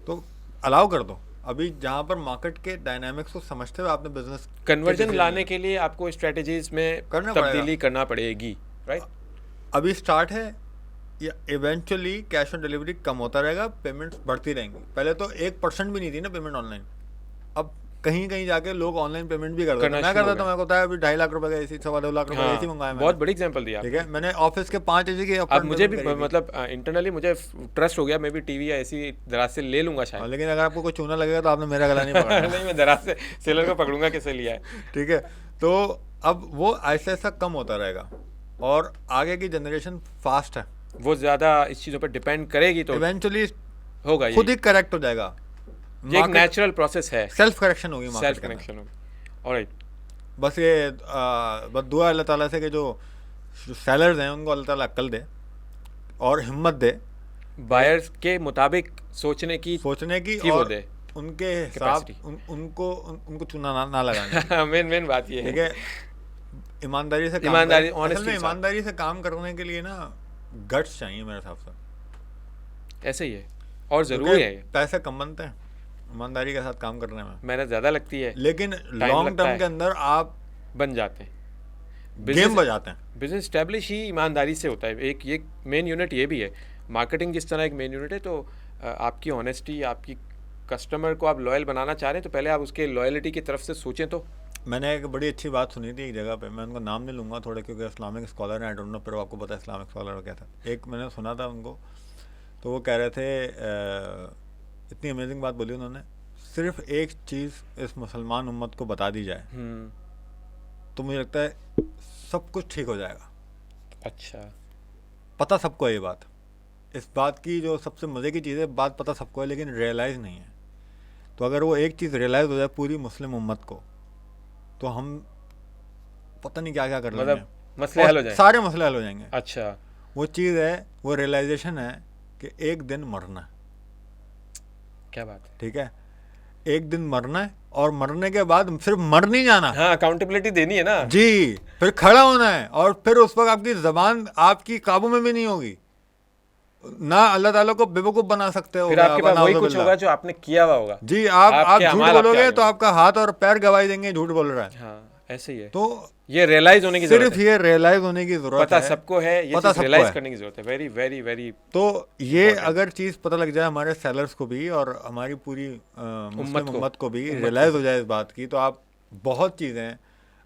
तो अलाउ कर दो। अभी जहाँ पर मार्केट के डायनामिक्स को समझते हुए आपने बिजनेस कन्वर्जन लाने के लिए आपको स्ट्रेटजीज में तब्दीली करना पड़ेगी, राइट? अभी स्टार्ट है, या इवेंचुअली कैश ऑन डिलीवरी कम होता रहेगा, पेमेंट्स बढ़ती रहेंगी। पहले तो 1% भी नहीं थी ना पेमेंट ऑनलाइन, अब कहीं कहीं जाके लोग ऑनलाइन पेमेंट भी करते हैं। मैं करता था, मेरे को बताया अभी 2.5 लाख रुपए का AC, 2.25 लाख रुपए का AC मंगाया मैंने। बहुत बड़ी एग्जांपल दिया, ठीक है, मैंने ऑफिस के 5 AC के अब मुझे भी मतलब इंटरनली मुझे ट्रस्ट हो गया, मैं भी टीवी या AC दराज से ले लूंगा शायद। लेकिन अगर आपको कोई चूना लगेगा तो आपने मेरा गला नहीं पकड़ना। नहीं, मैं दराज से सेलर को पकड़ूंगा किसे लिया है। ठीक है, तो अब वो ऐसा ऐसा कम होता रहेगा, और आगे की जनरेशन फास्ट है, वो ज़्यादा इस चीज़ों पर डिपेंड करेगी, तो इवेंचुअली होगा, खुद ही करेक्ट हो जाएगा। ये एक नेचुरल प्रोसेस है, सेल्फ करेक्शन होगी, सेल्फ कनेक्शन होगी। ऑलराइट, बस ये बस दुआ अल्लाह ताला से कि जो सेलर्स हैं उनको अल्लाह ताला अक्ल दे और हिम्मत दे, बायर्स के मुताबिक सोचने की और दे, उनके हिसाब उनको चुना ना लगाना। मेन बात ये है। ठीक है, ईमानदारी से काम करने के लिए ना गट्स चाहिए मेरे हिसाब से। ऐसे ही है, और ज़रूरी है। पैसे कम बनते हैं ईमानदारी के साथ काम करने में, मेहनत ज़्यादा लगती है, लेकिन लॉन्ग टर्म के अंदर आप बन जाते हैं, गेम बजाते हैं। बिजनेस स्टैब्लिश ही ईमानदारी से होता है। एक ये मेन यूनिट ये भी है, मार्केटिंग जिस तरह एक मेन यूनिट है, तो आपकी ऑनेस्टी, आपकी कस्टमर को आप लॉयल बनाना चाह रहे हैं, तो पहले आप उसके लॉयलिटी की तरफ से सोचें। तो मैंने एक बड़ी अच्छी बात सुनी थी एक जगह पे, मैं उनका नाम नहीं लूँगा थोड़ा, क्योंकि इस्लामिक स्कॉलर हैं, आई डोंट नो, पर आपको पता है इस्लामिक स्कॉलर क्या था। एक मैंने सुना था उनको, तो वो कह रहे थे, इतनी अमेजिंग बात बोली उन्होंने, सिर्फ एक चीज़ इस मुसलमान उम्मत को बता दी जाए तो मुझे लगता है सब कुछ ठीक हो जाएगा। अच्छा, पता सबको है ये बात, इस बात की जो सबसे मज़े की चीज़ है, बात पता सबको है लेकिन रियलाइज़ नहीं है। तो अगर वो एक चीज़ रियलाइज़ हो जाए पूरी मुस्लिम उम्मत को, तो हम पता नहीं क्या क्या कर मतलब लेंगे, मसले हल हो जाएंगे, सारे मसले हल हो जाएंगे। अच्छा वो चीज़ है, वो रियलाइजेशन है कि एक दिन मरना, क्या बात है, ठीक है, एक दिन मरना है, और मरने के बाद सिर्फ मर नहीं जाना, हाँ अकाउंटेबिलिटी देनी है ना जी, फिर खड़ा होना है, और फिर उस वक्त आपकी जबान आपकी काबू में भी नहीं होगी ना, अल्लाह ताला को बेवकूफ बना सकते हो, फिर आपके पास वही कुछ होगा जो आपने किया हुआ होगा। जी, आप झूठ अमाल आपके बोलोगे आगे तो आपका हाथ और पैर गवाही देंगे झूठ बोल रहा है। हाँ ऐसे ही है, तो ये रियलाइज होने की जरूरत सिर्फ है, ये रियलाइज होने की जरूरत पता है, सबको है, ये पता चीज रियलाइज सबको है। करने की जरूरत है, वेरी वेरी वेरी। तो ये अगर चीज़ पता लग जाए हमारे सेलर्स को भी और हमारी पूरी मुस्लिम उम्मत को भी रियलाइज हो जाए इस बात की, तो आप बहुत चीज़ें,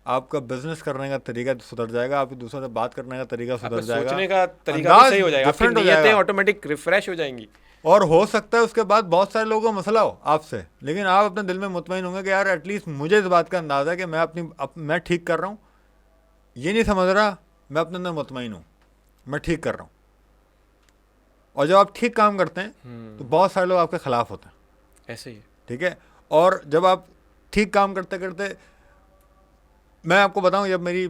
आपका बिजनेस करने का तरीका सुधर जाएगा, आपकी दूसरों से बात करने का तरीका सुधर जाएगा, सोचने का तरीका भी सही हो जाएगा, आपकी डिफरेंट हो नीयतें जाएगा, ऑटोमेटिक रिफ्रेश हो जाएंगी। और हो सकता है उसके बाद बहुत सारे लोगों को मसला हो आपसे, लेकिन आप अपने दिल में मुतमईन होंगे कि यार एटलीस्ट मुझे इस बात का अंदाज़ा है कि मैं ठीक कर रहा हूँ, ये नहीं समझ रहा, मैं अपने अंदर मुतमईन हूँ, मैं ठीक कर रहा हूँ। और जब आप ठीक काम करते हैं तो बहुत सारे लोग आपके खिलाफ होते हैं, ऐसे ही, ठीक है। और जब आप ठीक काम करते करते, मैं आपको बताऊं, जब मेरी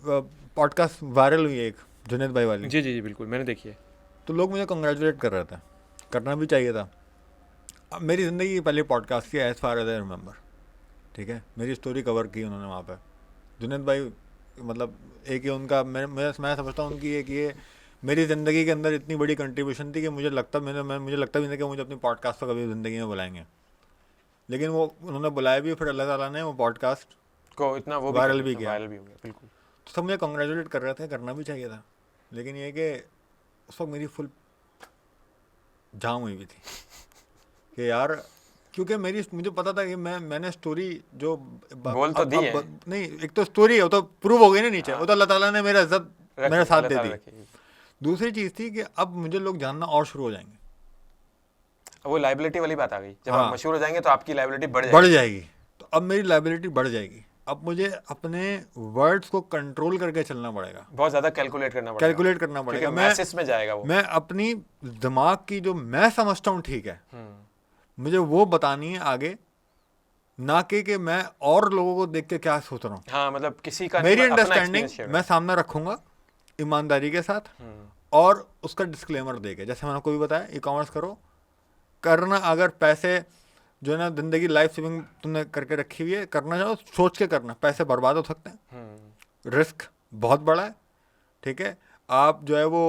पॉडकास्ट वायरल हुई एक जुनैद भाई वाली, जी जी जी बिल्कुल मैंने देखी है, तो लोग मुझे कंग्रेचुलेट कर रहे थे, करना भी चाहिए था। अब मेरी ज़िंदगी की पहली पॉडकास्ट की, as far as I remember, ठीक है, मेरी स्टोरी कवर की उन्होंने वहाँ पे। जुनैद भाई मतलब एक ही उनका, मैं समझता हूँ उनकी एक ये मेरी ज़िंदगी के अंदर इतनी बड़ी कंट्रीब्यूशन थी कि मुझे लगता भी नहीं कि मुझे अपनी पॉडकास्ट पर कभी ज़िंदगी में बुलाएंगे, लेकिन वो उन्होंने बुलाया भी, फिर अल्लाह ताला ने वो पॉडकास्ट को इतना वो वायरल भी किया, वायरल भी हो गया, बिल्कुल। तो सब मुझे कंग्रेचुलेट कर रहे थे, करना भी चाहिए था, लेकिन ये कि उस वक्त मेरी फुल जाम हुई भी थी कि यार, क्योंकि मुझे पता था कि मैंने स्टोरी जो बोल तो दी है, नहीं, एक तो स्टोरी है वो तो प्रूव हो गई ना नीचे, वो तो अल्लाह ताला ने मेरा इज्जत मेरा साथ दे दी। दूसरी चीज़ थी कि अब मुझे लोग जानना और शुरू हो जाएंगे, वो लायबिलिटी वाली बात आ गई, जब हाँ, आप मशहूर हो जाएंगे तो आपकी लायबिलिटी बढ़ जाएगी। तो अब मेरी लायबिलिटी बढ़ जाएगी, अब मुझे अपने वर्ड्स को कंट्रोल करके चलना पड़ेगा, बहुत ज़्यादा कैलकुलेट करना पड़ेगा, मैसेज में जाएगा वो, मैं अपनी दिमाग की जो मैं समझता हूँ ठीक है, मुझे वो बतानी है आगे, ना कि मैं और लोगों को देख के क्या सोच रहा हूँ। हाँ मतलब किसी का मेरी अंडरस्टैंडिंग मैं सामने रखूंगा ईमानदारी के साथ, और उसका डिस्क्लेमर देके, जैसे मैंने आपको भी बताया, ई कॉमर्स करना, अगर पैसे जो है ना, जिंदगी लाइफ सेविंग तुमने करके रखी हुई है, करना चाहो सोच के करना, पैसे बर्बाद हो सकते हैं, रिस्क बहुत बड़ा है, ठीक है। आप जो है वो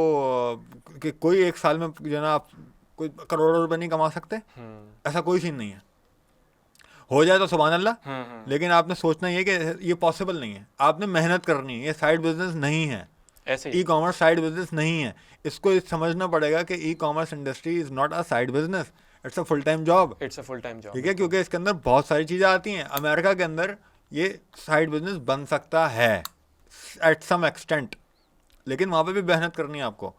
कि कोई एक साल में जो है ना आप कोई करोड़ों रुपए नहीं कमा सकते, ऐसा कोई सीन नहीं है, हो जाए तो सुभान अल्लाह, लेकिन आपने सोचना ये कि ये पॉसिबल नहीं है, आपने मेहनत करनी है, ये साइड बिजनेस नहीं है, ई कॉमर्स साइड बिजनेस नहीं है, इसको समझना पड़ेगा कि e commerce industry is not a side business, it's a full time job, ठीक है, क्योंकि इसके अंदर बहुत सारी चीज़ें आती हैं। अमेरिका के अंदर ये साइड बिजनेस बन सकता है एट सम एक्सटेंट, लेकिन वहाँ पे भी मेहनत करनी है आपको,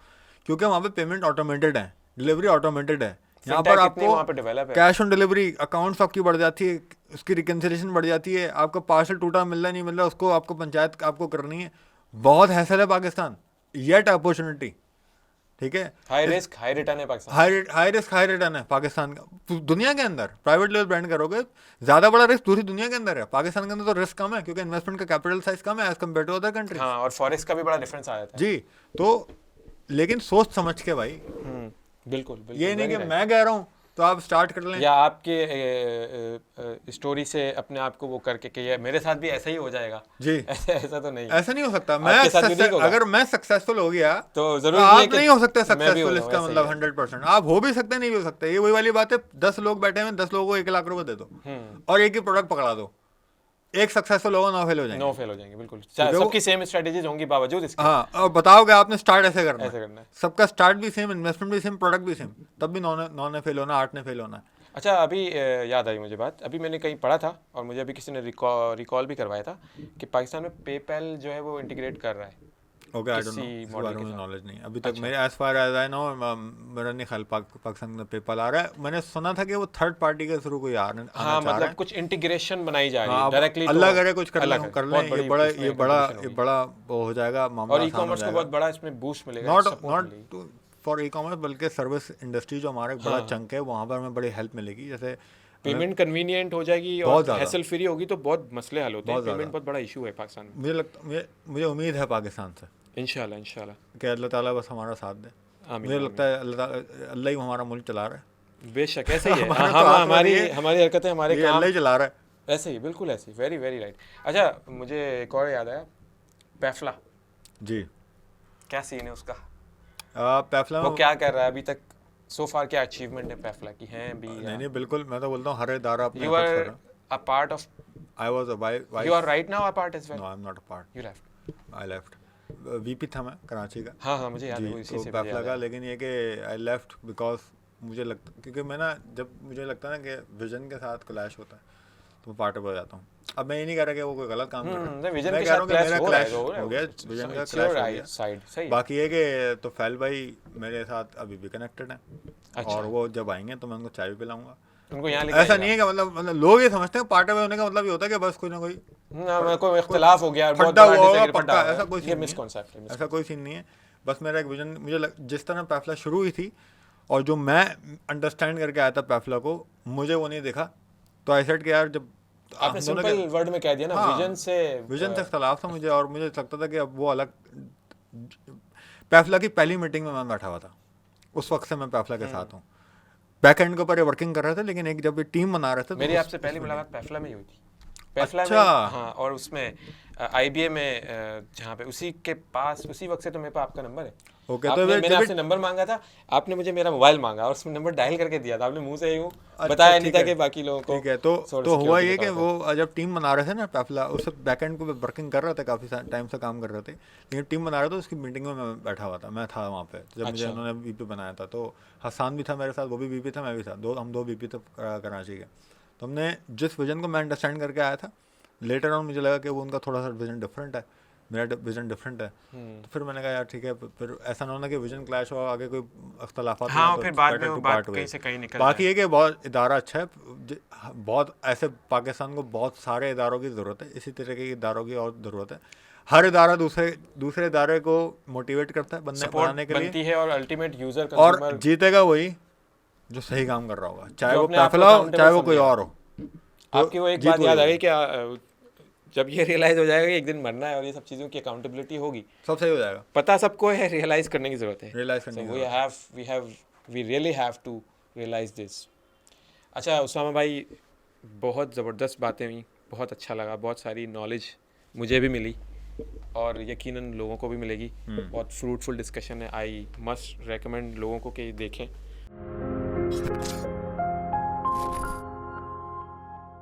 क्योंकि वहाँ पे पेमेंट ऑटोमेटेड है, डिलीवरी ऑटोमेटेड है, यहाँ पर आपको कैश ऑन डिलीवरी, अकाउंट्स आपकी बढ़ जाती है, उसकी रिकन्सिलेशन बढ़ जाती है, आपका पार्सल टूटा मिल रहा नहीं मिल रहा, उसको आपको पंचायत आपको करनी है, बहुत हैसल है पाकिस्तान, येट अपॉर्चुनिटी, ठीक है, हाई रिस्क हाई रिटर्न है Pakistan, high risk high return है पाकिस्तान का। दुनिया के अंदर प्राइवेट लेवल ब्रांड करोगे ज्यादा बड़ा रिस्क दूसरी दुनिया के अंदर है, पाकिस्तान के अंदर तो रिस्क कम है, क्योंकि इन्वेस्टमेंट का कैपिटल साइज कम है as compared to other countries, हाँ, और फॉरेक्स का भी बड़ा डिफरेंस आ जाता है जी। तो लेकिन सोच समझ के भाई, बिल्कुल, ये नहीं कि मैं कह रहा हूँ तो आप स्टार्ट कर लें, या आपके स्टोरी से अपने आप को वो करके कि ये मेरे साथ भी ऐसा ही हो जाएगा जी, ऐसा तो नहीं, ऐसा नहीं हो सकता। अगर मैं सक्सेसफुल हो गया तो जरूर आप नहीं हो सकते सक्सेसफुल, इसका मतलब 100%। आप हो भी सकते नहीं भी हो सकते, ये वही वाली बात है, 10 लोग बैठे हैं, 10 लोगों को 1 लाख रुपए दे दो और एक ही प्रोडक्ट पकड़ा दो, एक सक्सेसफुल होगा, 9 फेल हो जाएंगे, बिल्कुल सबकी सेम स्ट्रेटेजीज होंगी बावजूद इसके। हाँ, और बताओगे आपने स्टार्ट ऐसे करना है, सबका स्टार्ट भी सेम, इन्वेस्टमेंट भी सेम, प्रोडक्ट भी सेम, तब भी 9 ने फेल होना, 8 ने फेल होना। अच्छा, अभी याद आई मुझे बात, अभी मैंने कहीं पढ़ा था और मुझे अभी किसी ने रिकॉल भी करवाया था कि पाकिस्तान में पेपैल जो है वो इंटीग्रेट कर रहा है। ओके, आई डोंट नो, इस बारे में नॉलेज नहीं अभी तक मेरे, as far as I know, मेरा नहीं ख्याल पाकिस्तान में पेपैल आ रहा है। मैंने सुना था कि वो थर्ड पार्टी के थ्रू कोई आना चाह रहा है, मतलब कुछ इंटीग्रेशन बनाई जा रही है डायरेक्टली, अल्लाह करे कुछ कर लें, ये बड़ा हो जाएगा मामला, और ई कॉमर्स को बहुत बड़ा इसमें बूस्ट मिलेगा, नॉट फॉर ई कॉमर्स बल्कि सर्विस इंडस्ट्री जो हमारा एक बड़ा चंक है, वहाँ पर हमें बड़ी हेल्प मिलेगी। जैसे पेमेंट कन्वीनियंट हो जाएगी और हैसल फ्री होगी तो बहुत मसले हल होते हैं। पेमेंट बहुत बड़ा इशू है पाकिस्तान में। मुझे उम्मीद है पाकिस्तान से इंशाल्लाह कि अल्लाह ताला बस हमारा साथ दे। मुझे लगता है अल्लाह ही हमारा मुल्क चला रहा है। बेशक ऐसे ही है। हमारी हरकतें हमारे काम अल्लाह ही चला रहा है। ऐसे ही, बिल्कुल ऐसे ही। Very very right. अच्छा, मुझे एक और याद आया, पैफला जी, क्या सीन है उसका? पैफला वो क्या कर रहा है अभी तक? सो फार क्या अचीवमेंट है पैफला की? हैं भी? नहीं बिल्कुल, मैं तो बोलता हूँ हर इदारा अपने you are a part of, I was a wife, you are right now a part as well? No, I am not a part, you left? I left. VP था मैं कराची का। हाँ मुझे याद है, वो इसी से पैफला का। लेकिन ये कि आई लेफ्ट बिकॉज मुझे लगता, क्योंकि मैं ना, जब मुझे लगता है ना कि विजन के साथ क्लैश होता है तो मैं पार्ट हो जाता हूँ। अब मैं ये नहीं कह रहा कि वो कोई गलत काम कर रहा है, विजन मैं के कह रहा साथ हूँ कि मेरा क्लैश हो गया, विजन का क्लैश हो गया। बाकी ये कि तो फैल भाई मेरे साथ अभी भी कनेक्टेड है और वो जब आएंगे तो मैं उनको चाय भी पिलाऊंगा उनको। यहाँ ऐसा नहीं है कि मतलब लोग ये समझते हैं पार्ट अवे होने का मतलब ये होता है कि बस कोई ना कोई इख्तिलाफ हो गया, फड्डा हुआ पक्का, ऐसा कोई सीन नहीं है। ऐसा कोई सीन नहीं है। बस मेरा एक विजन, मुझे जिस तरह पैफला शुरू हुई थी और जो मैं अंडरस्टैंड करके आया था पैफला को, मुझे वो नहीं देखा। तो आई सेड कि यार, जब आपने सिंपल वर्ड में कह दिया ना, विजन से इख्तिलाफ था मुझे, और मुझे लगता था कि अब वो अलग। पैफला की पहली मीटिंग में मैं बैठा हुआ था, उस वक्त से मैं पैफला के साथ हूँ। बैक एंड के ऊपर ये वर्किंग कर रहे थे, लेकिन एक जब ये टीम बना रहे थे, मेरी आपसे पहली मुलाकात पैफला में ही हुई थी। पैफला अच्छा। में, हाँ, और उसमें IBA में जहाँ पे उसी के पास, उसी वक्त से तो मेरे पास आपका नंबर है। ओके, तो मैंने आपसे नंबर मांगा था, आपने मुझे मेरा मोबाइल मांगा और उसमें नंबर डायल करके दिया था। आपने मुंह से यूं बताया नहीं था कि बाकी लोगों को। ठीक है, तो हुआ ये कि वो जब टीम बना रहे थे ना पैफला, उससे बैकएंड को वर्किंग कर रहे थे, काफ़ी टाइम से काम कर रहे थे, लेकिन टीम बना रहे थे, उसकी मीटिंग में मैं बैठा हुआ था, मैं था वहाँ पे जब मुझे उन्होंने VP बनाया था। तो हसान भी था मेरे साथ, वो भी VP था, मैं भी था, हम दो VP थे कराची के। तो हमने जिस विजन को मैं अंडरस्टैंड करके आया था, लेटर ऑन मुझे लगा कि वो उनका थोड़ा सा विजन डिफरेंट है, मेरा विजन डिफरेंट है। तो फिर मैंने कहा यार ठीक है, फिर ऐसा ना होना कि विजन क्लैश हो, आगे कोई अख्तलाफात हो, हाँ, फिर बाद में वो बात कहीं से कहीं निकल जाए। बाकी ये कि बहुत इदारा अच्छा है, बहुत ऐसे पाकिस्तान को बहुत सारे इदारों की ज़रूरत है, इसी तरह के इदारों की और ज़रूरत है। हर इदारा दूसरे इदारे को मोटिवेट करता है बनाने के लिए, है, और अल्टीमेट यूजर और जीतेगा वही जो सही काम कर रहा होगा, चाहे वो पैफला हो, चाहे वो कोई और हो। आपकी वो एक बात याद आ गई कि जब ये रियलाइज हो जाएगा कि एक दिन मरना है और ये सब चीज़ों की अकाउंटेबिलिटी होगी, सब सही हो जाएगा। पता सबको है, रियलाइज करने की ज़रूरत है। We really have to realise this. अच्छा उसामा भाई, बहुत ज़बरदस्त बातें हुई, बहुत अच्छा लगा, बहुत सारी नॉलेज मुझे भी मिली और यकीनन लोगों को भी मिलेगी। बहुत फ्रूटफुल डिस्कशन है। आई मस्ट रेकमेंड लोगों को कि देखें।